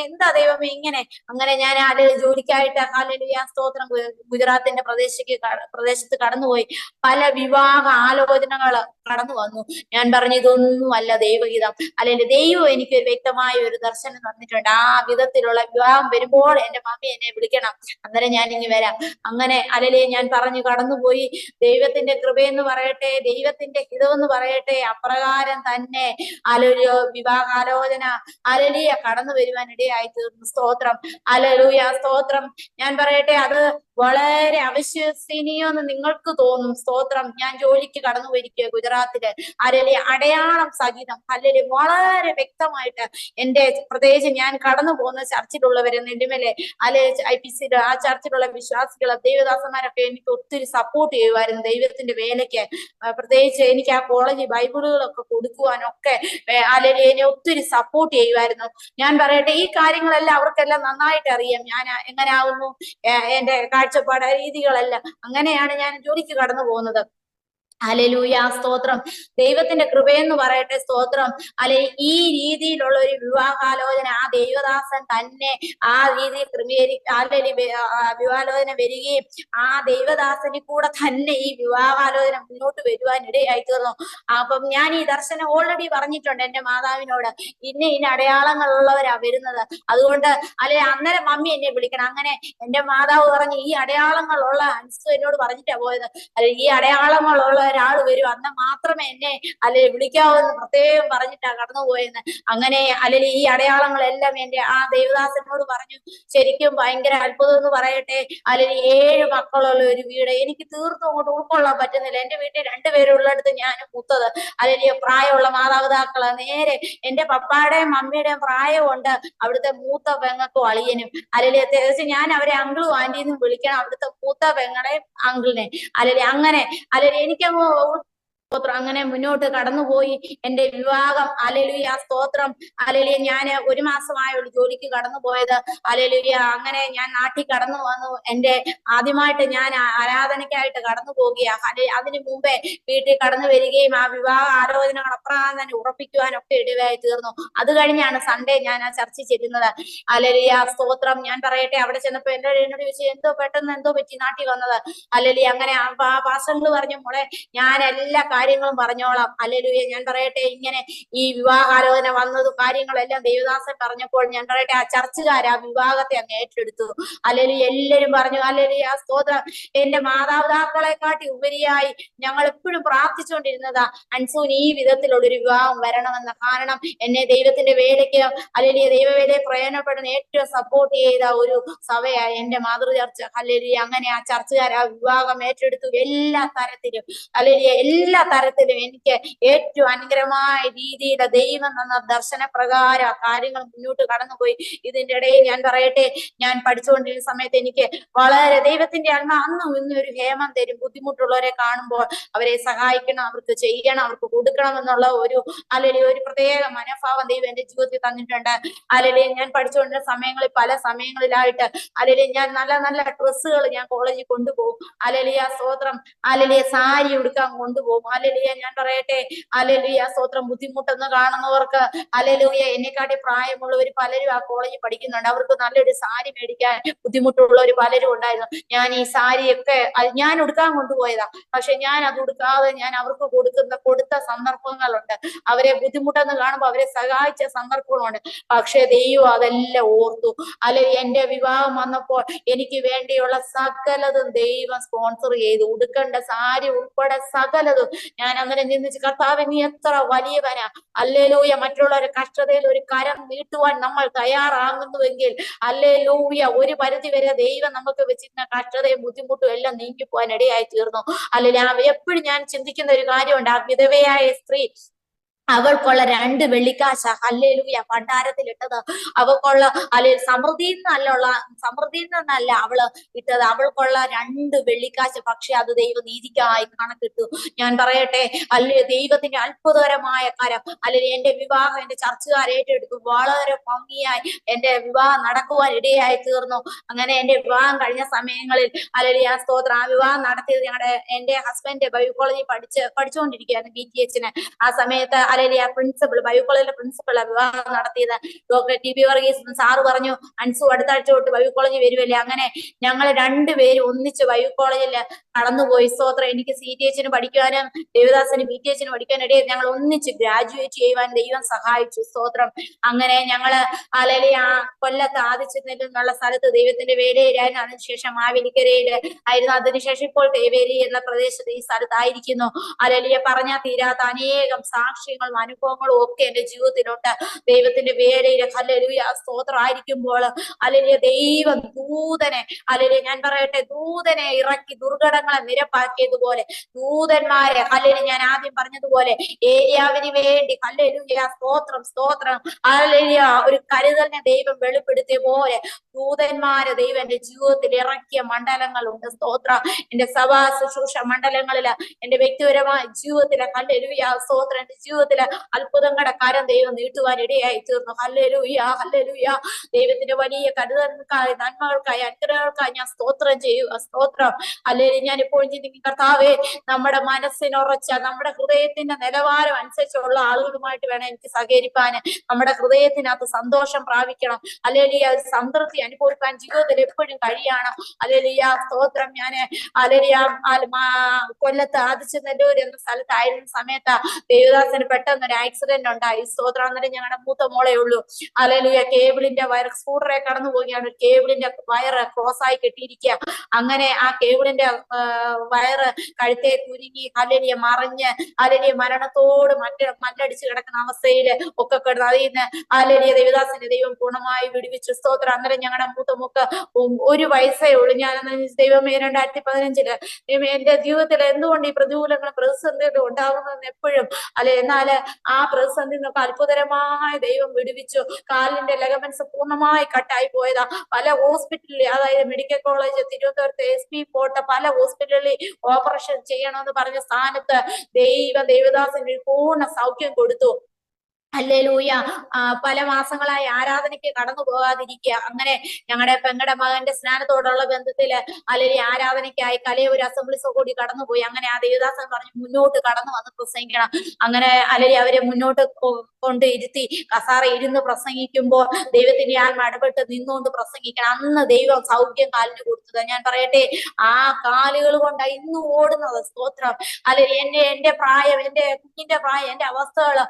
എന്താ ദൈവമേ ഇങ്ങനെ. അങ്ങനെ ഞാൻ ജോലിക്കായിട്ട് ഹല്ലേലൂയ സ്തോത്രം ഗുജറാത്തിന്റെ പ്രദേശത്ത് കടന്നുപോയി. പല വിവാഹ ആലോചനകൾ കടന്നു വന്നു. ഞാൻ പറഞ്ഞു ഇതൊന്നുമല്ല ദൈവഹിതം. അല്ലെങ്കിൽ ദൈവം എനിക്ക് ഒരു വ്യക്തമായ ഒരു ദർശനം തന്നിട്ടുണ്ട്. ആ വിധത്തിലുള്ള വിവാഹം വരുമ്പോൾ എന്റെ മമ്മി എന്നെ വിളിക്കണം, അന്നേരം ഞാൻ ഇനി വരാം. അങ്ങനെ അലലിയെ ഞാൻ പറഞ്ഞു കടന്നുപോയി. ദൈവത്തിന്റെ കൃപയെന്ന് പറയട്ടെ, ദൈവത്തിന്റെ ഹിതമെന്ന് പറയട്ടെ, അപ്രകാരം തന്നെ അലലിയ വിവാഹാലോചന അലലിയ കടന്നു വരുവാൻ ഇടയായി തീർന്നു. സ്തോത്രം. അലലൂയ സ്തോത്രം. ഞാൻ പറയട്ടെ, അത് വളരെ അവിശ്വസനീയമെന്ന് നിങ്ങൾക്ക് തോന്നും. സ്തോത്രം. ഞാൻ ജോലിക്ക് കടന്നു പോയിരിക്കുക ഗുജറാത്തില്. അല്ലെ അടയാളം സഹിതം അല്ലെങ്കിൽ വളരെ വ്യക്തമായിട്ട് എന്റെ പ്രത്യേകിച്ച് ഞാൻ കടന്നു പോകുന്ന ചർച്ചിലുള്ളവരെ നെടുമലെ അല്ലെ IPC ആ ചർച്ചിലുള്ള വിശ്വാസികൾ ദൈവദാസന്മാരൊക്കെ എനിക്ക് ഒത്തിരി സപ്പോർട്ട് ചെയ്യുമായിരുന്നു ദൈവത്തിന്റെ വേലയ്ക്ക്. പ്രത്യേകിച്ച് എനിക്ക് ആ കോളേജിൽ ബൈബിളുകളൊക്കെ കൊടുക്കുവാനൊക്കെ അല്ലെങ്കിൽ എന്നെ ഒത്തിരി സപ്പോർട്ട് ചെയ്യുമായിരുന്നു. ഞാൻ പറയട്ടെ, ഈ കാര്യങ്ങളെല്ലാം അവർക്കെല്ലാം നന്നായിട്ട് അറിയാം. ഞാൻ എങ്ങനെയാവുന്നു, എന്റെ കാഴ്ചപ്പാട് രീതികളെല്ലാം. അങ്ങനെയാണ് ഞാൻ ജോലിക്ക് കടന്നു പോകുന്നത്. ഹല്ലേലൂയ സ്തോത്രം. ദൈവത്തിന്റെ കൃപയെന്ന് പറയട്ടെ. സ്തോത്രം. അല്ലെ ഈ രീതിയിലുള്ള ഒരു വിവാഹാലോചന ആ ദൈവദാസൻ തന്നെ ആ രീതിയിൽ വിവാഹാലോചന വരികയും ആ ദൈവദാസന് കൂടെ തന്നെ ഈ വിവാഹാലോചന മുന്നോട്ട് വരുവാൻ ഇടയായി തീർന്നു. അപ്പം ഞാൻ ഈ ദർശനം ഓൾറെഡി പറഞ്ഞിട്ടുണ്ട് എന്റെ മാതാവിനോട്. ഇന്ന അടയാളങ്ങളുള്ളവരാ വരുന്നത്, അതുകൊണ്ട് അല്ലെ അന്നേരം മമ്മി എന്നെ വിളിക്കണം. അങ്ങനെ എന്റെ മാതാവ് പറഞ്ഞു ഈ അടയാളങ്ങളുള്ള അൻസു എന്നോട് പറഞ്ഞിട്ടാ പോയത്. അല്ലെ ഈ അടയാളങ്ങളുള്ള ഒരാൾ വരും, അന്ന് മാത്രമേ എന്നെ അല്ലെ വിളിക്കാവെന്ന് പ്രത്യേകം പറഞ്ഞിട്ടാ കടന്നുപോയെന്ന്. അങ്ങനെ അല്ലെങ്കിൽ ഈ അടയാളങ്ങളെല്ലാം എന്റെ ആ ദേവദാസനോട് പറഞ്ഞു. ശരിക്കും ഭയങ്കര അത്ഭുതം എന്ന് പറയട്ടെ. അല്ലെങ്കിൽ 7 മക്കളുള്ള ഒരു വീട് എനിക്ക് തീർത്തും അങ്ങോട്ട് ഉൾക്കൊള്ളാൻ പറ്റുന്നില്ല. എന്റെ വീട്ടിൽ 2 പേരുള്ളിടത്ത് ഞാൻ മൂത്തത്. അല്ലെങ്കിൽ പ്രായമുള്ള മാതാപിതാക്കള് നേരെ എന്റെ പപ്പായുടെയും മമ്മിയുടെയും പ്രായമുണ്ട് അവിടുത്തെ മൂത്ത പെങ്ങൾക്കും അളിയനും. അല്ലെങ്കിൽ തികച്ച് ഞാൻ അവരെ അങ്കിളും ആന്റിന്നും വിളിക്കണം, അവിടുത്തെ മൂത്ത പെങ്ങളെ അങ്കിളിനെ. അല്ലെങ്കിൽ അങ്ങനെ അല്ലെങ്കിൽ എനിക്കങ്ങ് സ്തോത്രം അങ്ങനെ മുന്നോട്ട് കടന്നുപോയി. എന്റെ വിവാഹം ഹല്ലേലൂയ സ്തോത്രം. ഹല്ലേലൂയ ഞാൻ 1 മാസമായുള്ള ജോലിക്ക് കടന്നു പോയത്. ഹല്ലേലൂയ അങ്ങനെ ഞാൻ നാട്ടിൽ കടന്നു വന്നു. എന്റെ ആദ്യമായിട്ട് ഞാൻ ആരാധനയ്ക്കായിട്ട് കടന്നു പോകുകയാ. അതിനു മുമ്പേ വീട്ടിൽ കടന്നു വരികയും ആ വിവാഹ ആലോചനകൾ അപ്രകാരം തന്നെ ഉറപ്പിക്കുവാനൊക്കെ ഇടയായി തീർന്നു. അത് കഴിഞ്ഞാണ് സൺഡേ ഞാൻ ആ ചർച്ച ചെല്ലുന്നത്. ഹല്ലേലൂയ സ്തോത്രം. ഞാൻ പറയട്ടെ, അവിടെ ചെന്നപ്പോ എന്നോട് ചോദിച്ചു എന്തോ പെട്ടെന്ന് എന്തോ പറ്റി നാട്ടിൽ വന്നത്. ഹല്ലേലൂയ അങ്ങനെ ആ പാസ്റ്റർ പറഞ്ഞു മോളെ ഞാൻ എല്ലാ കാര്യങ്ങളും പറഞ്ഞോളാം. ഹല്ലേലൂയ. ഞാൻ പറയട്ടെ, ഇങ്ങനെ ഈ വിവാഹാലോചന വന്നത് കാര്യങ്ങളെല്ലാം ദേവദാസൻ പറഞ്ഞപ്പോൾ ഞാൻ പറയട്ടെ, ആ ചർച്ചുകാർ ആ വിവാഹത്തെ അങ്ങ് ഏറ്റെടുത്തു. ഹല്ലേലൂയ. എല്ലാവരും പറഞ്ഞു ഹല്ലേലൂയ സ്തോത്രം. എന്റെ മാതാപിതാക്കളെക്കാട്ടി ഉപരിയായി ഞങ്ങൾ എപ്പോഴും പ്രാർത്ഥിച്ചുകൊണ്ടിരുന്നതാ അൻസൂന് ഈ വിധത്തിലുള്ളൊരു വിവാഹം വരണമെന്ന്. കാരണം എന്നെ ദൈവത്തിന്റെ വേലയ്ക്ക് ഹല്ലേലൂയ ദൈവവേലയെ പ്രയോജനപ്പെടുന്ന ഏറ്റവും സപ്പോർട്ട് ചെയ്ത ഒരു സഭയായി എന്റെ മാതൃ ചർച്ച. ഹല്ലേലൂയ. അങ്ങനെ ആ ചർച്ചുകാർ ആ വിവാഹം ഏറ്റെടുത്തു. എല്ലാ തരത്തിലും ഹല്ലേലൂയ എല്ലാ തരത്തിലും എനിക്ക് ഏറ്റവും അനുഗ്രഹമായ രീതിയിൽ ദൈവം തന്ന ദർശനപ്രകാരം കാര്യങ്ങൾ മുന്നോട്ട് കടന്നുപോയി. ഇതിന്റെ ഇടയിൽ ഞാൻ പറയട്ടെ, ഞാൻ പഠിച്ചുകൊണ്ടിരുന്ന സമയത്ത് എനിക്ക് വളരെ ദൈവത്തിന്റെ അന്നും ഇന്നും ഒരു ഹേമം തരും. ബുദ്ധിമുട്ടുള്ളവരെ കാണുമ്പോൾ അവരെ സഹായിക്കണം, അവർക്ക് ചെയ്യണം, അവർക്ക് കൊടുക്കണം എന്നുള്ള ഒരു അല്ലെങ്കിൽ ഒരു പ്രത്യേക മനോഭാവം ദൈവം എന്റെ ജീവിതത്തിൽ തന്നിട്ടുണ്ട്. അല്ലെങ്കിൽ ഞാൻ പഠിച്ചുകൊണ്ടിരുന്ന സമയങ്ങളിൽ പല സമയങ്ങളിലായിട്ട് അല്ലെങ്കിൽ ഞാൻ നല്ല നല്ല ഡ്രസ്സുകൾ ഞാൻ കോളേജിൽ കൊണ്ടുപോകും. ഹല്ലേലൂയ സ്തോത്രം. ഹല്ലേലൂയ സാരി ഉടുക്കാൻ കൊണ്ടുപോകും. ഹല്ലേലൂയ ഞാൻ പറയട്ടെ, ഹല്ലേലൂയ സ്തോത്രം. ബുദ്ധിമുട്ടെന്ന് കാണുന്നവർക്ക് ഹല്ലേലൂയ എന്നെക്കാട്ടി പ്രായമുള്ളവർ പലരും ആ കോളേജിൽ പഠിക്കുന്നുണ്ട്. അവർക്ക് നല്ലൊരു സാരി മേടിക്കാൻ ബുദ്ധിമുട്ടുള്ളവർ പലരും ഉണ്ടായിരുന്നു. ഞാൻ ഈ സാരിയൊക്കെ ഞാൻ ഉടുക്കാൻ കൊണ്ടുപോയതാ. പക്ഷെ ഞാൻ അത് ഉടുക്കാതെ ഞാൻ അവർക്ക് കൊടുത്ത സന്ദർഭങ്ങളുണ്ട്. അവരെ ബുദ്ധിമുട്ടെന്ന് കാണുമ്പോൾ അവരെ സഹായിച്ച സന്ദർഭങ്ങളുണ്ട്. പക്ഷെ ദൈവം അതെല്ലാം ഓർത്തു. അല്ലെങ്കിൽ എന്റെ വിവാഹം വന്നപ്പോൾ എനിക്ക് വേണ്ടിയുള്ള സകലതും ദൈവം സ്പോൺസർ ചെയ്തു. ഉടുക്കേണ്ട സാരി ഉൾപ്പെടെ സകലതും ഞാൻ അങ്ങനെ ചിന്തിച്ചു, കർത്താവേ നീ എത്ര വലിയവനാ. ഹല്ലേലൂയ. മറ്റുള്ളവരുടെ കഷ്ടതയിൽ ഒരു കരം നീട്ടുവാൻ നമ്മൾ തയ്യാറാകുന്നുവെങ്കിൽ ഹല്ലേലൂയ ഒരു പരിധി വരെ ദൈവം നമുക്ക് വെച്ചിരുന്ന കഷ്ടതയും ബുദ്ധിമുട്ടും എല്ലാം നീങ്ങിപ്പോവാൻ ഇടയായി തീർന്നു. അല്ലെങ്കിൽ എപ്പോഴും ഞാൻ ചിന്തിക്കുന്ന ഒരു കാര്യമുണ്ട്. ആ വിധവയായ സ്ത്രീ അവൾക്കുള്ള 2 വെള്ളിക്കാശ ഹല്ലേലൂയ ഭണ്ഡാരത്തിലിട്ടത്. അവൾക്കുള്ള സമൃദ്ധിയിൽ നിന്നല്ല അവള് ഇട്ടത്, അവൾക്കുള്ള 2 വെള്ളിക്കാശ്. പക്ഷെ അത് ദൈവനീതിക്കായി കണക്കിട്ടു. ഞാൻ പറയട്ടെ, അല്ലെ ദൈവത്തിന്റെ അത്ഭുതകരമായ കരം. അല്ലെങ്കിൽ എന്റെ വിവാഹം എന്റെ ചർച്ചുകാർ ഏറ്റെടുത്തു. വളരെ ഭംഗിയായി എന്റെ വിവാഹം നടക്കുവാൻ ഇടയായി തീർന്നു. അങ്ങനെ എന്റെ വിവാഹം കഴിഞ്ഞ സമയങ്ങളിൽ അല്ലെങ്കിൽ ആ സ്തോത്രം, ആ വിവാഹം നടത്തിയത് എന്റെ ഹസ്ബൻഡ് ബൈബിൾ കോളേജിൽ പഠിച്ചുകൊണ്ടിരിക്കുകയായിരുന്നു BTH. ആ സമയത്ത് അല്ലെങ്കിൽ ആ പ്രിൻസിപ്പൾ, ബൈബിൾ കോളേജിലെ പ്രിൻസിപ്പൾ വിവാഹം നടത്തിയത്. ഡോക്ടർ TB വർഗീസ് സാറ് പറഞ്ഞു, അൻസു അടുത്ത ആഴ്ച തൊട്ട് ബൈബിൾ കോളേജിൽ വരുമല്ലേ. അങ്ങനെ ഞങ്ങൾ 2 പേരും ഒന്നിച്ച് ബൈബിൾ കോളേജിൽ കടന്നുപോയി. സ്തോത്രം. എനിക്ക് CTH പഠിക്കാനും ദേവദാസിന് BTH പഠിക്കാനിടയിൽ ഞങ്ങൾ ഒന്നിച്ച് ഗ്രാജുവേറ്റ് ചെയ്യുവാൻ ദൈവം സഹായിച്ചു. സ്തോത്രം. അങ്ങനെ ഞങ്ങള് അല്ലെങ്കിൽ ആ കൊല്ലത്ത് ആദിച്ചനെല്ലൂർ എന്നുള്ള സ്ഥലത്ത് ദൈവത്തിന്റെ വേലയിലായിരുന്നു. അതിനുശേഷം മാവേലിക്കരയിൽ ആയിരുന്നു. അതിനുശേഷം ഇപ്പോൾ തേവേരി എന്ന പ്രദേശത്ത് ഈ സ്ഥലത്തായിരിക്കുന്നു. അല്ലെങ്കിൽ പറഞ്ഞാൽ തീരാത്ത അനേകം സാക്ഷ്യങ്ങളും അനുഭവങ്ങളും ഒക്കെ എന്റെ ജീവിതത്തിലുണ്ട്. ദൈവത്തിന്റെ വേലയിൽ ഹല്ലേലൂയ സ്തോത്രം ആയിരിക്കുമ്പോൾ അല്ലെങ്കിൽ ദൈവം ദൂതനെ, അല്ലെങ്കിൽ ഞാൻ പറയട്ടെ, ദൂതനെ ഇറക്കി ദുർഘടങ്ങളെ നിരപ്പാക്കിയതുപോലെ ദൂതന്മാരെ, അല്ലെങ്കിൽ ഞാൻ ആദ്യം പറഞ്ഞതുപോലെ ഏലിയാവിന് വേണ്ടി ഹല്ലേലൂയ സ്തോത്രം സ്തോത്രം ഹല്ലേലൂയ ഒരു കരുതലിനെ ദൈവം വെളിപ്പെടുത്തിയ പോലെ ദൂതന്മാരെ ദൈവം എന്റെ ജീവിതത്തിൽ ഇറക്കിയ മണ്ഡലങ്ങളുണ്ട്. സ്തോത്രം. എന്റെ സഭാ ശുശ്രൂഷ മണ്ഡലങ്ങളില്, എന്റെ വ്യക്തിപരമായ ജീവിതത്തിലെ ഹല്ലേലൂയ സ്തോത്രം, എന്റെ ജീവിതത്തിലെ അത്ഭുതങ്ങളുടെ കരം ദൈവം നീട്ടുവാൻ ഇടയായി തീർന്നു. Hallelujah hallelujah. ദൈവത്തിന്റെ വലിയ കരുതൽക്കായി, നന്മകൾക്കായി, അനുഗ്രഹങ്ങൾക്കായി ഞാൻ സ്തോത്രം ചെയ്യുക. സ്തോത്രം. അല്ലെങ്കിൽ ഞാൻ ഇപ്പോഴും ചിന്തിക്കും, കർത്താവേ, നമ്മുടെ മനസ്സിനുറച്ച, നമ്മുടെ ഹൃദയത്തിന്റെ നിലവാരം അനുസരിച്ചുള്ള ആളുകളുമായിട്ട് വേണം എനിക്ക് സഹകരിപ്പാന്. നമ്മുടെ ഹൃദയത്തിനകത്ത് സന്തോഷം പ്രാപിക്കണം, അല്ലെങ്കിൽ സംതൃപ്തി അനുഭവിക്കാൻ ജീവിതത്തിൽ എപ്പോഴും കഴിയണം. അല്ലെങ്കിൽ സ്തോത്രം. ഞാന് കൊല്ലത്ത് ആദിച്ചനെല്ലൂർ എന്ന സ്ഥലത്തായിരുന്ന സമയത്ത് ദേവദാസന് പെട്ടെന്ന് ഒരു ആക്സിഡന്റ് ഉണ്ടായി. സ്തോത്രം. അന്നേരം ഞങ്ങളുടെ മൂത്ത മോളേ ഉള്ളൂ. അല്ലെങ്കിൽ കേബിളിന്റെ വയർ സ്കൂട്ടറെ കടന്നു പോവുകയാണ്. കേബിളിന്റെ വയറ് ക്രോസ് ആയി കെട്ടിയിരിക്കുക. അങ്ങനെ ആ കേബിളിന്റെ വയറ് കഴുത്തെ കുരുങ്ങി അല്ലെങ്കിൽ മറിഞ്ഞ് അല്ലെങ്കിൽ മരണത്തോട് മല്ലടിച്ച് കിടക്കുന്ന അവസ്ഥയില് ഒക്കെ കിടന്നു. അതിൽ നിന്ന് അല്ലെങ്കിൽ ദേവദാസന്റെ ദൈവം പൂർണ്ണമായി വിടുവിച്ചു. സ്തോത്രം. അന്നേരം ഞങ്ങളുടെ മൂത്ത മോക്ക് 1 വയസ്സേ ഉള്ളൂ. ഞാൻ ദൈവമേ 2015 എന്റെ ജീവിതത്തിൽ എന്തുകൊണ്ട് ഈ പ്രതികൂലങ്ങളും പ്രതിസന്ധികളും ഉണ്ടാകുന്നതെന്ന് എപ്പോഴും എന്നാല് ആ പ്രതിസന്ധി നിന്നൊക്കെ അത്ഭുതകരമായ ദൈവം വിടുവിച്ചു. കാലിന്റെ ലെഗമെന്റ്സ് പൂർണ്ണമായി കട്ടായി പോയതാ. പല ഹോസ്പിറ്റലിൽ, അതായത് മെഡിക്കൽ കോളേജ്, തിരുവനന്തപുരത്ത് SP പോട്ട പല ഹോസ്പിറ്റലിൽ ഓപ്പറേഷൻ ചെയ്യണമെന്ന് പറഞ്ഞ സ്ഥാനത്ത് ദേവദാസന് പൂർണ്ണ സൗഖ്യം കൊടുത്തു. ഹല്ലേലൂയ. പല മാസങ്ങളായി ആരാധനയ്ക്ക് കടന്നു പോകാതിരിക്കുക. അങ്ങനെ ഞങ്ങളുടെ പെങ്ങളുടെ മകന്റെ സ്നാനത്തോടുള്ള ബന്ധത്തില് അല്ലെങ്കിൽ ആരാധനയ്ക്കായി കലയൂർ അസംബ്ലീസ് കൂടി കടന്നുപോയി. അങ്ങനെ ആ ദേവദാസൻ പറഞ്ഞു, മുന്നോട്ട് കടന്നു വന്ന് പ്രസംഗിക്കണം. അങ്ങനെ അല്ലെങ്കിൽ അവരെ മുന്നോട്ട് കൊണ്ട് ഇരുത്തി കസാറ ഇരുന്ന് പ്രസംഗിക്കുമ്പോൾ ദൈവത്തിന്റെ ആത്മ ഇടപെട്ട് നിന്നുകൊണ്ട് പ്രസംഗിക്കണം. അന്ന് ദൈവം സൗഖ്യം കാലിന് കൊടുത്തത്. ഞാൻ പറയട്ടെ, ആ കാലുകൾ കൊണ്ട് ഇന്ന് ഓടുന്നത്. സ്തോത്രം. അല്ലെങ്കിൽ എന്റെ പ്രായം, എന്റെ കുഞ്ഞിന്റെ പ്രായം, എന്റെ അവസ്ഥകള്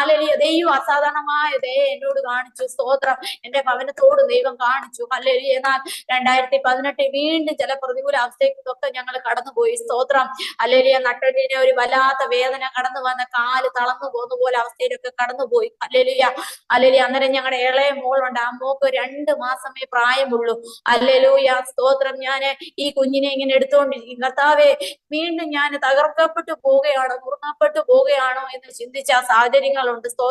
അല്ലെങ്കിൽ ദൈവം അസാധാരണമായ എന്നോട് കാണിച്ചു. സ്തോത്രം. എന്റെ ഭവനത്തോട് ദൈവം കാണിച്ചു. അല്ലെങ്കിൽ എന്നാൽ 2018 വീണ്ടും ചില പ്രതികൂല അവസ്ഥയ്ക്കൊക്കെ ഞങ്ങൾ കടന്നുപോയി. സ്തോത്രം. അല്ലെങ്കിൽ നട്ടലിന് ഒരു വല്ലാത്ത വേദന കടന്നു വന്ന, കാല് തളർന്നു പോകുന്ന പോലെ അവസ്ഥയിലൊക്കെ കടന്നുപോയി. അല്ലെങ്കിൽ അന്നേരം ഞങ്ങളുടെ ഇളയ മോളുണ്ട്. ആ മോക്ക് 2 മാസമേ പ്രായമുള്ളൂ. ഹല്ലേലൂയ സ്തോത്രം. ഞാന് ഈ കുഞ്ഞിനെ ഇങ്ങനെ എടുത്തുകൊണ്ടിരിക്കും. കർത്താവേ, വീണ്ടും ഞാൻ തകർക്കപ്പെട്ടു പോവുകയാണോ, മുറുങ്ങപ്പെട്ടു പോവുകയാണോ എന്ന് ചിന്തിച്ച സാഹചര്യങ്ങളുണ്ട്. സ്തോത്രം.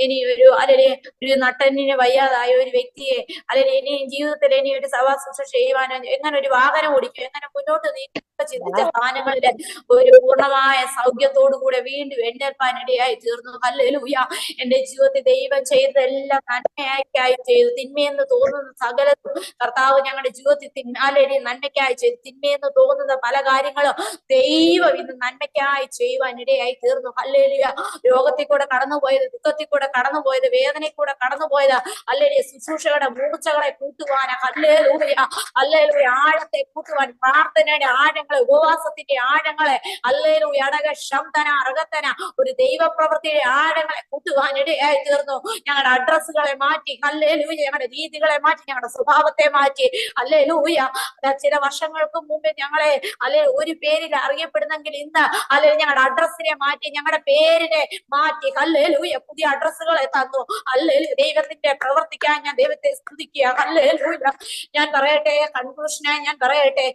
ഇനി ഒരു നട്ടലിന് വയ്യാതായ ഒരു വ്യക്തിയെ അല്ലെങ്കിൽ ഇനി ജീവിതത്തിൽ ഇനി ഒരു സഭാ ശുശ്രൂഷ ചെയ്യുവാനോ, എങ്ങനെ ഒരു വാഹനം ഓടിക്കും, എങ്ങനെ മുന്നോട്ട് നീക്കുക ചിന്തിച്ച സ്ഥാനങ്ങളില് ഒരു പൂർണ്ണമായ സൗഖ്യത്തോടു കൂടെ വീണ്ടും എണ്ണേൽപ്പാനിടയായി തീർന്നു. ഹല്ലേലൂയ. എന്റെ ജീവിതത്തിൽ ദൈവം ചെയ്തതെല്ലാം നന്മയായി ചെയ്തു. തിന്മയെന്ന് തോന്നുന്ന സകലത്തും കർത്താവ് ഞങ്ങളുടെ ജീവിതത്തിൽ നന്മയ്ക്കായി ചെയ്തു. തിന്മയെന്ന് തോന്നുന്ന പല കാര്യങ്ങളും ദൈവം ഇന്ന് നന്മയ്ക്കായി ചെയ്യുവാൻ ഇടയായി തീർന്നു. ഹല്ലേലൂയ. രോഗത്തിൽ കൂടെ കടന്നുപോയത്, ദുഃഖത്തിൽ കൂടെ കടന്നുപോയത്, വേദനയിൽ കൂടെ കടന്നുപോയത്, അല്ലെങ്കിൽ ശുശ്രൂഷകളുടെ മൂർച്ചകളെ കൂട്ടുവാൻ, ഹല്ലേലൂയ ഹല്ലേലൂയ ആഴത്തെ കൂട്ടുവാൻ, പ്രാർത്ഥനയുടെ ആഴങ്ങളെ, ഉപവാസത്തിന്റെ ആഴങ്ങളെ, ഹല്ലേലൂയ ശബ്ദന അർഗത്തന ഒരു ദൈവപ്രവൃത്തിയുടെ ആഴങ്ങളെ കൂട്ടുവാൻ ഇടയായി തീർന്നു. ഞങ്ങളുടെ അഡ്രസ്സുകളെ മാറ്റി, ഹല്ലേലൂയ ഞങ്ങളുടെ രീതികളെ മാറ്റി, ഞങ്ങളുടെ സ്വഭാവത്തെ മാറ്റി. ഹല്ലേലൂയ. ചില വർഷങ്ങൾക്ക് മുമ്പ് ഞങ്ങളെ ഒരു പേരിൽ അറിയപ്പെടുന്നെങ്കിൽ ഇന്ന് ഞങ്ങളുടെ അഡ്രസ്സിനെ മാറ്റി, ഞങ്ങളുടെ പേരിനെ മാറ്റി. ഹല്ലേലൂയ. പുതിയ അഡ്രസ്സുകളെ തന്നു. ഹല്ലേലൂയ. ദൈവത്തിന്റെ പ്രവർത്തിക്കാൻ ഞാൻ ദൈവത്തെ സ്തുതിക്കുക. ഹല്ലേലൂയ. ഞാൻ പറയട്ടെ, കൺക്ലൂഷനായി ഞാൻ പറയട്ടെ,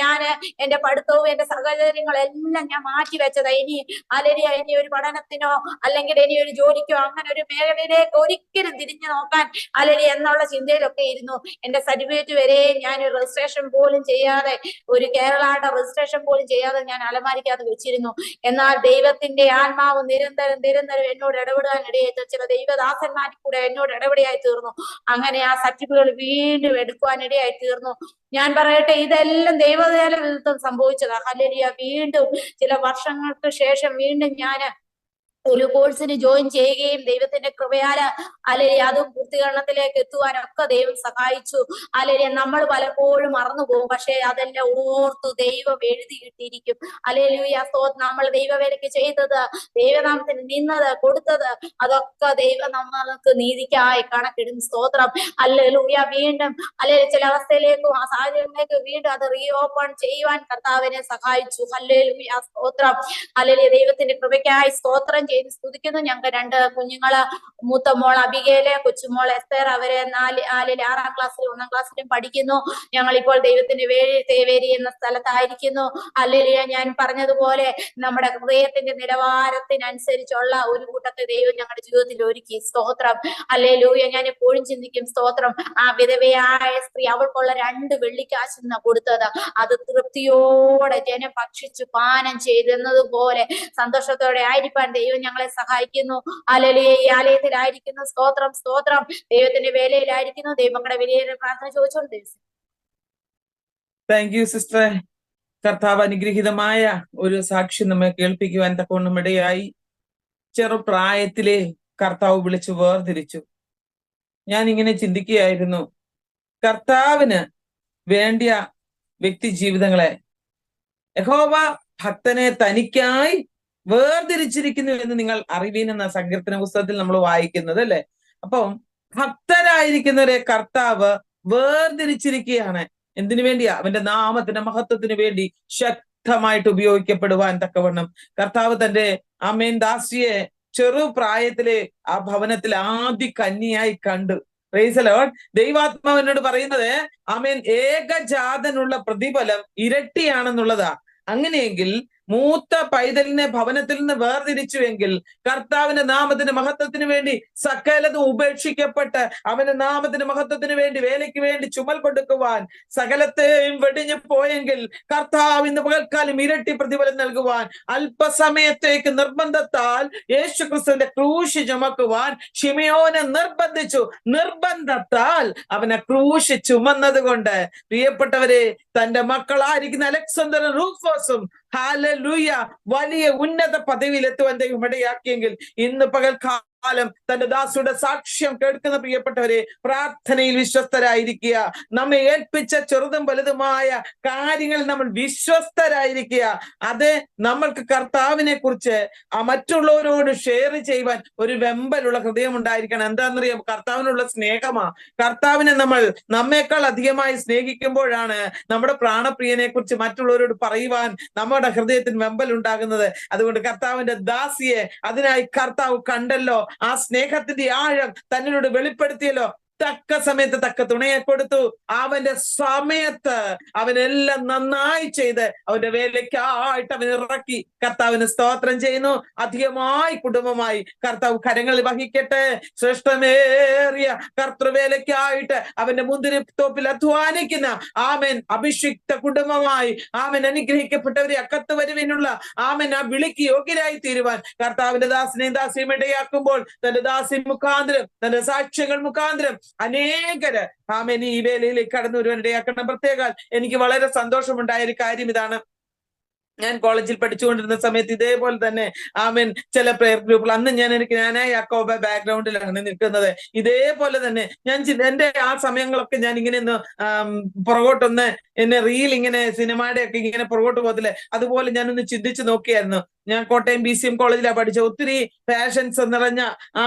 ഞാൻ എന്റെ പഠിത്തവും എന്റെ സാഹചര്യങ്ങളെല്ലാം ഞാൻ മാറ്റി വെച്ചതാ. ഇനി അലരിയ ഇനി ഒരു പഠനത്തിനോ അല്ലെങ്കിൽ ഇനി ഒരു ജോലിക്കോ അങ്ങനെ ഒരു മേഖലയിലേക്ക് ഒരിക്കലും തിരിഞ്ഞു നോക്കാൻ അലരി എന്നുള്ള ചിന്തയിലൊക്കെ ഇരുന്നു. എന്റെ സർട്ടിഫിക്കറ്റ് വരെ ഞാൻ രജിസ്ട്രേഷൻ പോലും ചെയ്യാതെ, ഒരു കേരളയുടെ രജിസ്ട്രേഷൻ പോലും ചെയ്യാതെ ഞാൻ അലമാരിക്കകത്ത് വെച്ചിരുന്നു. എന്നാൽ ദൈവത്തിന്റെ ആത്മാവ് നിരന്തരം എന്നോട് ഇടപെടാൻ ഇടയായി. ചില ദൈവദാസന്മാരിൽ കൂടെ എന്നോട് ഇടപെടിയായി തീർന്നു. അങ്ങനെ ആ സർട്ടിഫിക്കറ്റ് വീണ്ടും എടുക്കുവാൻ ഇടയായി തീർന്നു. ഞാൻ പറയട്ടെ, ഇതെല്ലാം ദൈവദയാല വിധത്തിൽ സംഭവിച്ചതാ. ഹല്ലേലൂയ. വീണ്ടും ചില വർഷങ്ങൾക്ക് ശേഷം വീണ്ടും ഞാൻ ഒരു കോഴ്സിന് ജോയിൻ ചെയ്യുകയും ദൈവത്തിന്റെ കൃപയാല അലരിയ അതും പൂർത്തീകരണത്തിലേക്ക് എത്തുവാനൊക്കെ ദൈവം സഹായിച്ചു. അലരിയ നമ്മൾ പലപ്പോഴും മറന്നു പോകും, പക്ഷെ അതെല്ലാം ഓർത്തു ദൈവം എഴുതിയിട്ടിരിക്കും. അലരിയ നമ്മൾ ദൈവവേലയ്ക്ക് ചെയ്തത്, ദൈവനാമത്തിന് നിന്നത്, കൊടുത്തത്, അതൊക്കെ ദൈവം നമ്മൾക്ക് നീതിക്കായി കണക്കിടും. സ്തോത്രം. ഹല്ലേലൂയ. വീണ്ടും അലരിയ ചില അവസ്ഥയിലേക്കും ആ സാഹചര്യങ്ങളിലേക്ക് വീണ്ടും അത് റീഓപ്പൺ ചെയ്യുവാൻ കർത്താവിനെ സഹായിച്ചു. ഹല്ലേലൂയ. സ്തോത്രം. അലരിയ ദൈവത്തിന്റെ കൃപയ്ക്കായി സ്തോത്രം ചെയ്ത് സ്തുതിക്കുന്നു. ഞങ്ങൾക്ക് 2 കുഞ്ഞുങ്ങള്, മൂത്ത മോൾ അബിഗേല്, കൊച്ചുമോൾ എസ്തർ. അവര് 6ാം ക്ലാസ്സിലും 1ാം ക്ലാസ്സിലും പഠിക്കുന്നു. ഞങ്ങൾ ഇപ്പോൾ ദൈവത്തിന്റെ തേവേരി എന്ന സ്ഥലത്തായിരിക്കുന്നു. ഹല്ലേലൂയ. ഞാൻ പറഞ്ഞതുപോലെ നമ്മുടെ ഹൃദയത്തിന്റെ നിലവാരത്തിനനുസരിച്ചുള്ള ഒരു കൂട്ടത്തെ ദൈവം ഞങ്ങളുടെ ജീവിതത്തിൽ ഒരുക്കി. സ്തോത്രം. ഹല്ലേലൂയ. ഞാൻ എപ്പോഴും ചിന്തിക്കും, സ്തോത്രം, ആ വിധവയായ സ്ത്രീ അവൾക്കുള്ള 2 വെള്ളിക്കാശ് കൊടുത്തത് അത് തൃപ്തിയോടെ ജനം ഭക്ഷിച്ചു പാനം ചെയ്തെന്നതുപോലെ സന്തോഷത്തോടെ ആയിരിക്കാൻ ദൈവം ഞങ്ങളെ സഹായിക്കുന്നു. ഹല്ലേലൂയ. ഈ ആലയത്തിലായിരിക്കുന്നു. സ്തോത്രം, സ്തോത്രം. ദൈവത്തിന്റെ വേലയിലായിരിക്കുന്നു. ദൈവങ്ങളുടെ വലിയ പ്രാർത്ഥന ചോദിച്ചോണ്ട്. താങ്ക് യു സിസ്റ്ററെ. കർത്താവ് അനുഗ്രഹീതമായ ഒരു സാക്ഷി നമ്മെ കേൾപ്പിക്കുവാൻ തക്കവണ്ണം ഇടയായി. ചെറുപ്രായത്തിലെ കർത്താവ് വിളിച്ചു വേർതിരിച്ചു. ഞാൻ ഇങ്ങനെ ചിന്തിക്കുകയായിരുന്നു, കർത്താവിന് വേണ്ടിയ വ്യക്തി ജീവിതങ്ങളെ യഹോവ ഭക്തനെ തനിക്കായി വേർതിരിച്ചിരിക്കുന്നു എന്ന് നിങ്ങൾ അറിവീൻ എന്ന സങ്കീർത്തന പുസ്തകത്തിൽ നമ്മൾ വായിക്കുന്നത് അല്ലെ. അപ്പം ഭക്തരായിരിക്കുന്നവരെ കർത്താവ് വേർതിരിച്ചിരിക്കുകയാണ്. എന്തിനു വേണ്ടിയാ? അവന്റെ നാമത്തിന്റെ മഹത്വത്തിന് വേണ്ടി ശക്തമായിട്ട് ഉപയോഗിക്കപ്പെടുവാൻ തക്കവണ്ണം കർത്താവ് തന്റെ ആമേൻ ദാസിയെ ചെറുപ്രായത്തിലെ ആ ഭവനത്തിൽ ആദ്യ കന്യയായി കണ്ടു. Price the Lord. ദൈവാത്മാവിനോട് പറയുന്നത് ആമേൻ ഏകജാതനുള്ള പ്രതിഫലം ഇരട്ടിയാണെന്നുള്ളതാ. അങ്ങനെയെങ്കിൽ മൂത്ത പൈതലിനെ ഭവനത്തിൽ നിന്ന് വേർതിരിച്ചുവെങ്കിൽ കർത്താവിന്റെ നാമത്തിന്റെ മഹത്വത്തിന് വേണ്ടി സകലതും ഉപേക്ഷിക്കപ്പെട്ട് അവന്റെ നാമത്തിന്റെ മഹത്വത്തിന് വേണ്ടി വേലയ്ക്ക് വേണ്ടി ചുമൽ കൊടുക്കുവാൻ സകലത്തെയും വെടിഞ്ഞു പോയെങ്കിൽ കർത്താവ് ഇന്ന് പകൽക്കാലം ഇരട്ടി പ്രതിഫലം നൽകുവാൻ അല്പസമയത്തേക്ക് നിർബന്ധത്താൽ യേശുക്രിസ്തുവിന്റെ ക്രൂശ് ചുമക്കുവാൻ ശിമയോനെ നിർബന്ധിച്ചു. നിർബന്ധത്താൽ അവനെ ക്രൂശ് ചുമന്നത് കൊണ്ട് പ്രിയപ്പെട്ടവരെ, തന്റെ മക്കളായിരിക്കുന്ന അലക്സാണ്ടറും റൂഫോസും ഹല്ലേലൂയ വലിയ ഉന്നത പദവിയിൽ എത്തുവാൻ ദൈവം ഇടയാക്കിയെങ്കിൽ ഇന്ന് പകൽക്കാലം തന്റെ ദാസിയുടെ സാക്ഷ്യം കേൾക്കുന്ന പ്രിയപ്പെട്ടവരെ, പ്രാർത്ഥനയിൽ വിശ്വസ്തരായിരിക്കുക. നമ്മെ ഏൽപ്പിച്ച ചെറുതും വലുതുമായ കാര്യങ്ങളിൽ നമ്മൾ വിശ്വസ്തരായിരിക്കുക. അത് നമ്മൾക്ക് കർത്താവിനെ കുറിച്ച് മറ്റുള്ളവരോട് ഷെയർ ചെയ്യുവാൻ ഒരു വെമ്പലുള്ള ഹൃദയം ഉണ്ടായിരിക്കണം. എന്താണെന്നറിയാം? കർത്താവിനുള്ള സ്നേഹമാ. കർത്താവിനെ നമ്മൾ നമ്മേക്കാൾ അധികമായി സ്നേഹിക്കുമ്പോഴാണ് നമ്മുടെ പ്രാണപ്രിയനെ കുറിച്ച് മറ്റുള്ളവരോട് പറയുവാൻ നമ്മുടെ ഹൃദയത്തിന് വെമ്പൽ ഉണ്ടാകുന്നത്. അതുകൊണ്ട് കർത്താവിന്റെ ദാസിയെ അതിനായി കർത്താവ് കണ്ടല്ലോ, ആ സ്നേഹത്തിന്റെ ആഴം തന്നിലൂടെ വെളിപ്പെടുത്തിയല്ലോ. തക്ക സമയത്ത് തക്ക തുണയെ കൊടുത്തു. അവന്റെ സമയത്ത് അവനെല്ലാം നന്നായി ചെയ്ത് അവന്റെ വേലയ്ക്കായിട്ട് അവൻ ഇറക്കി. കർത്താവിന് സ്തോത്രം ചെയ്യുന്നു. അധികമായി കുടുംബമായി കർത്താവ് കരങ്ങളിൽ വഹിക്കട്ടെ. ശ്രേഷ്ഠമേറിയ കർത്തൃവേലയ്ക്കായിട്ട് അവന്റെ മുന്തിരി തോപ്പിൽ അധ്വാനിക്കുന്ന ആമേൻ അഭിഷിക്ത കുടുംബമായി ആമേൻ അനുഗ്രഹിക്കപ്പെട്ടവരെ അക്കത്ത് വരുവാനുള്ള ആമേൻ ആ വിളിക്ക് യോഗ്യരായി തീരുവാൻ കർത്താവിന്റെ ദാസിനെയും ദാസിയും ഇടയാക്കുമ്പോൾ തന്റെ ദാസി മുഖാന്തരം തന്റെ സാക്ഷ്യങ്ങൾ മുഖാന്തരം അനേകര് ആമേൻ ഈ വേലയിലേക്ക് കടന്നു വരുവാൻ ഇടയാക്കണം. പ്രത്യേകം എനിക്ക് വളരെ സന്തോഷമുണ്ടായ ഒരു കാര്യം ഇതാണ്. ഞാൻ കോളേജിൽ പഠിച്ചുകൊണ്ടിരുന്ന സമയത്ത് ഇതേപോലെ തന്നെ ആമേൻ ചില പ്രെയർ ഗ്രൂപ്പുകൾ, അന്ന് ഞാനായ യാക്കോബ ബാക്ക്ഗ്രൗണ്ടിലാണ് നിൽക്കുന്നത്. ഇതേപോലെ തന്നെ എന്റെ ആ സമയങ്ങളൊക്കെ ഞാൻ ഇങ്ങനെ ഒന്ന് പുറകോട്ടൊന്ന് എന്നെ റീൽ ഇങ്ങനെ സിനിമയുടെ ഒക്കെ ഇങ്ങനെ പുറകോട്ട് പോകത്തില്ലേ, അതുപോലെ ഞാനൊന്ന് ചിന്തിച്ചു നോക്കിയായിരുന്നു. ഞാൻ കോട്ടയം BCM കോളേജിലാണ് പഠിച്ചത്. ഒത്തിരി പാഷൻസ് നിറഞ്ഞ ആ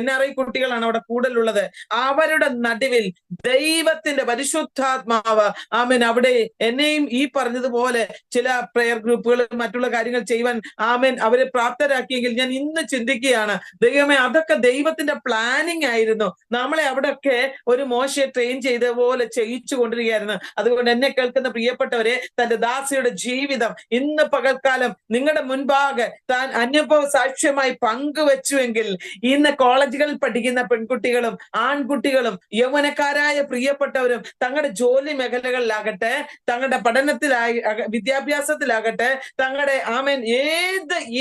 NRI കുട്ടികളാണ് അവിടെ കൂടുതലുള്ളത്. അവരുടെ നടുവിൽ ദൈവത്തിന്റെ പരിശുദ്ധാത്മാവ് ആമേൻ അവിടെ എന്നെയും ഈ പറഞ്ഞതുപോലെ ചില പ്രെയർ ഗ്രൂപ്പുകളും മറ്റുള്ള കാര്യങ്ങൾ ചെയ്യുവാൻ ആമേൻ അവരെ പ്രാപ്തരാക്കിയെങ്കിൽ ഞാൻ ഇന്ന് ചിന്തിക്കുകയാണ്, ദൈവമേ അതൊക്കെ ദൈവത്തിന്റെ പ്ലാനിങ് ആയിരുന്നു. നമ്മളെ അവിടെയൊക്കെ ഒരു മോശയെ ട്രെയിൻ ചെയ്ത പോലെ ചെയ്യിച്ചു കൊണ്ടിരിക്കുകയായിരുന്നു. അതുകൊണ്ട് എന്നെ കേൾക്കുന്ന പ്രിയപ്പെട്ടവരെ, തന്റെ ദാസിയുടെ ജീവിതം ഇന്ന് പകൽക്കാലം നിങ്ങളുടെ മുൻപാകെ താൻ അനുഭവ സാക്ഷ്യമായി പങ്കുവെച്ചുവെങ്കിൽ ഇന്ന് കോളേജുകളിൽ പഠിക്കുന്ന പെൺകുട്ടികളും ആൺകുട്ടികളും യൗവനക്കാരായ പ്രിയപ്പെട്ടവരും തങ്ങളുടെ ജോലി മേഖലകളിലാകട്ടെ, തങ്ങളുടെ വിദ്യാഭ്യാസത്തിലാകട്ടെ, തങ്ങളുടെ ആമേൻ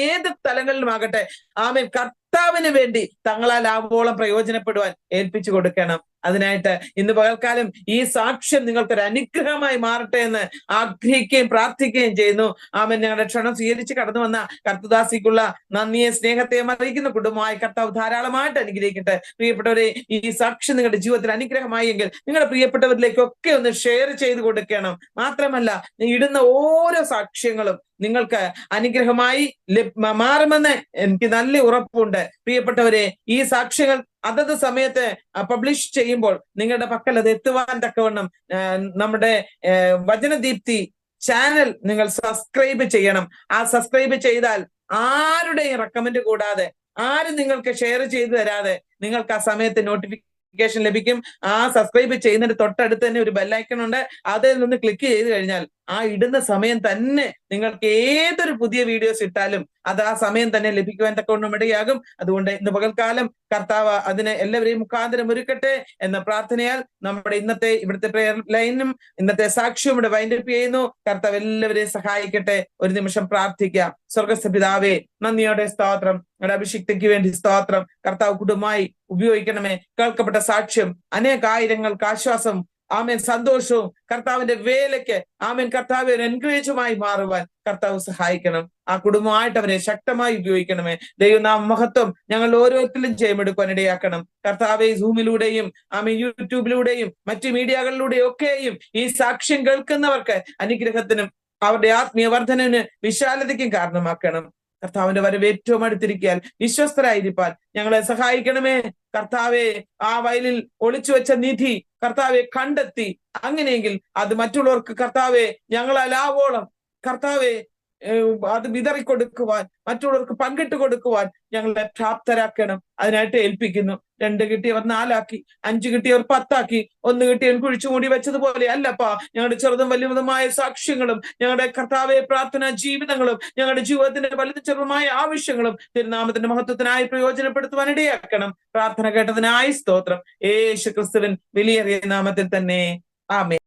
ഏത് തലങ്ങളിലുമാകട്ടെ, ആമേൻ കർത്താവിന് വേണ്ടി തങ്ങളാൽ ആവോളം പ്രയോജനപ്പെടുവാൻ ഏൽപ്പിച്ചു കൊടുക്കണം. അതിനായിട്ട് ഇന്ന് പകൽക്കാലം ഈ സാക്ഷ്യം നിങ്ങൾക്കൊരു അനുഗ്രഹമായി മാറട്ടെ എന്ന് ആഗ്രഹിക്കുകയും പ്രാർത്ഥിക്കുകയും ചെയ്യുന്നു. ആമേൻ. ഞങ്ങളുടെ ക്ഷണം സ്വീകരിച്ച് കടന്നു വന്ന കർത്തദാസിക്കുള്ള നന്ദിയെ സ്നേഹത്തെയും അറിയിക്കുന്ന കുടുംബമായി കർത്താവ് ധാരാളമായിട്ട് അനുഗ്രഹിക്കട്ടെ. പ്രിയപ്പെട്ടവരെ, ഈ സാക്ഷ്യം നിങ്ങളുടെ ജീവിതത്തിൽ അനുഗ്രഹമായി എങ്കിൽ നിങ്ങളുടെ പ്രിയപ്പെട്ടവരിലേക്കൊക്കെ ഒന്ന് ഷെയർ ചെയ്ത് കൊടുക്കണം. മാത്രമല്ല, ഇടുന്ന ഓരോ സാക്ഷ്യങ്ങളും നിങ്ങൾക്ക് അനുഗ്രഹമായി മാറുമെന്ന് എനിക്ക് നല്ല ഉറപ്പുണ്ട്. പ്രിയപ്പെട്ടവരെ, ഈ സാക്ഷ്യങ്ങൾ അതത് സമയത്ത് പബ്ലിഷ് ചെയ്യുമ്പോൾ നിങ്ങളുടെ പക്കൽ അത് എത്തുവാൻ തക്കവണ്ണം നമ്മുടെ വചനദീപ്തി ചാനൽ നിങ്ങൾ സബ്സ്ക്രൈബ് ചെയ്യണം. ആ സബ്സ്ക്രൈബ് ചെയ്താൽ ആരുടെയും റെക്കമെൻഡ് കൂടാതെ, ആരും നിങ്ങൾക്ക് ഷെയർ ചെയ്തു തരാതെ നിങ്ങൾക്ക് ആ സമയത്ത് നോട്ടിഫിക്കേഷൻ ലഭിക്കും. ആ സബ്സ്ക്രൈബ് ചെയ്യുന്നതിന് തൊട്ടടുത്ത് തന്നെ ഒരു ബെല്ലൈക്കൺ ഉണ്ട്. അതിൽ നിന്ന് ക്ലിക്ക് ചെയ്ത് കഴിഞ്ഞാൽ ആ ഇടുന്ന സമയം തന്നെ നിങ്ങൾക്ക് ഏതൊരു പുതിയ വീഡിയോസ് ഇട്ടാലും അത് ആ സമയം തന്നെ ലഭിക്കുവാൻ തക്കവണ്ണം ഇടയാകും. അതുകൊണ്ട് ഇന്ന് പകൽക്കാലം കർത്താവ് അതിനെ എല്ലാവരെയും മുഖാന്തരം ഒരുക്കട്ടെ എന്ന പ്രാർത്ഥനയാൽ നമ്മുടെ ഇവിടുത്തെ പ്രെയർ ലൈനും ഇന്നത്തെ സാക്ഷ്യവും ഇവിടെ വൈൻഡപ്പ് ചെയ്യുന്നു. കർത്താവ് എല്ലാവരെയും സഹായിക്കട്ടെ. ഒരു നിമിഷം പ്രാർത്ഥിക്കാം. സ്വർഗ്ഗസ്ഥ പിതാവേ, നന്ദിയോടെ സ്തോത്രം. നമ്മുടെ അഭിഷിക്തയ്ക്ക് വേണ്ടി സ്തോത്രം. കർത്താവ് കുടുംബമായി ഉപയോഗിക്കണമേ. കേൾക്കപ്പെട്ട സാക്ഷ്യം അനേകായിരങ്ങൾക്ക് ആശ്വാസം, ആമേൻ, സന്തോഷവും കർത്താവിന്റെ വേലയ്ക്ക് ആമേൻ കർത്താവ് ഒരു എൻകറേജുമായി മാറുവാൻ കർത്താവ് സഹായിക്കണം. ആ കുടുംബമായിട്ട് അവരെ ശക്തമായി ഉപയോഗിക്കണമേ. ദൈവനാമ മഹത്വം ഞങ്ങൾ ഓരോരുത്തരും ജയമെടുക്കുവാൻ ഇടയാക്കണം. കർത്താവെ, സൂമിലൂടെയും ആമേൻ യൂട്യൂബിലൂടെയും മറ്റു മീഡിയകളിലൂടെയും ഒക്കെയും ഈ സാക്ഷ്യം കേൾക്കുന്നവർക്ക് അനുഗ്രഹത്തിനും അവരുടെ ആത്മീയ വർധനവിന് വിശാലതയ്ക്കും കാരണമാക്കണം. കർത്താവിന്റെ വരവ് ഏറ്റവും അടുത്തിരിക്കാൻ വിശ്വസ്തരായിരിക്കാൻ ഞങ്ങളെ സഹായിക്കണമേ. കർത്താവെ, ആ വയലിൽ ഒളിച്ചു വെച്ച നിധി കർത്താവെ കണ്ടെത്തി, അങ്ങനെയെങ്കിൽ അത് മറ്റുള്ളവർക്ക് കർത്താവെ ഞങ്ങളാൽ ആവോളം കർത്താവെ അത് വിതറിക്കൊടുക്കുവാൻ, മറ്റുള്ളവർക്ക് പങ്കിട്ട് കൊടുക്കുവാൻ ഞങ്ങളെ പ്രാപ്തരാക്കണം. അതിനായിട്ട് ഏൽപ്പിക്കുന്നു. 2 കിട്ടിയവർ 4 ആക്കി, 5 കിട്ടിയവർ 10 ആക്കി, 1 കിട്ടിയവൻ കുഴിച്ചു മൂടി വെച്ചതുപോലെ അല്ലപ്പാ ഞങ്ങളുടെ ചെറുതും വലുതുമായ സാക്ഷ്യങ്ങളും ഞങ്ങളുടെ കർത്താവെ പ്രാർത്ഥനാ ജീവിതങ്ങളും ഞങ്ങളുടെ ജീവിതത്തിന്റെ വലുതും ചെറുതുമായ ആവശ്യങ്ങളും തിരുനാമത്തിന്റെ മഹത്വത്തിനായി പ്രയോജനപ്പെടുത്തുവാൻ ഇടയാക്കണം. പ്രാർത്ഥന കേട്ടതിനായി സ്തോത്രം. യേശു ക്രിസ്തുവിൻ വിലയേറിയ നാമത്തിൽ തന്നെ. ആമേൻ.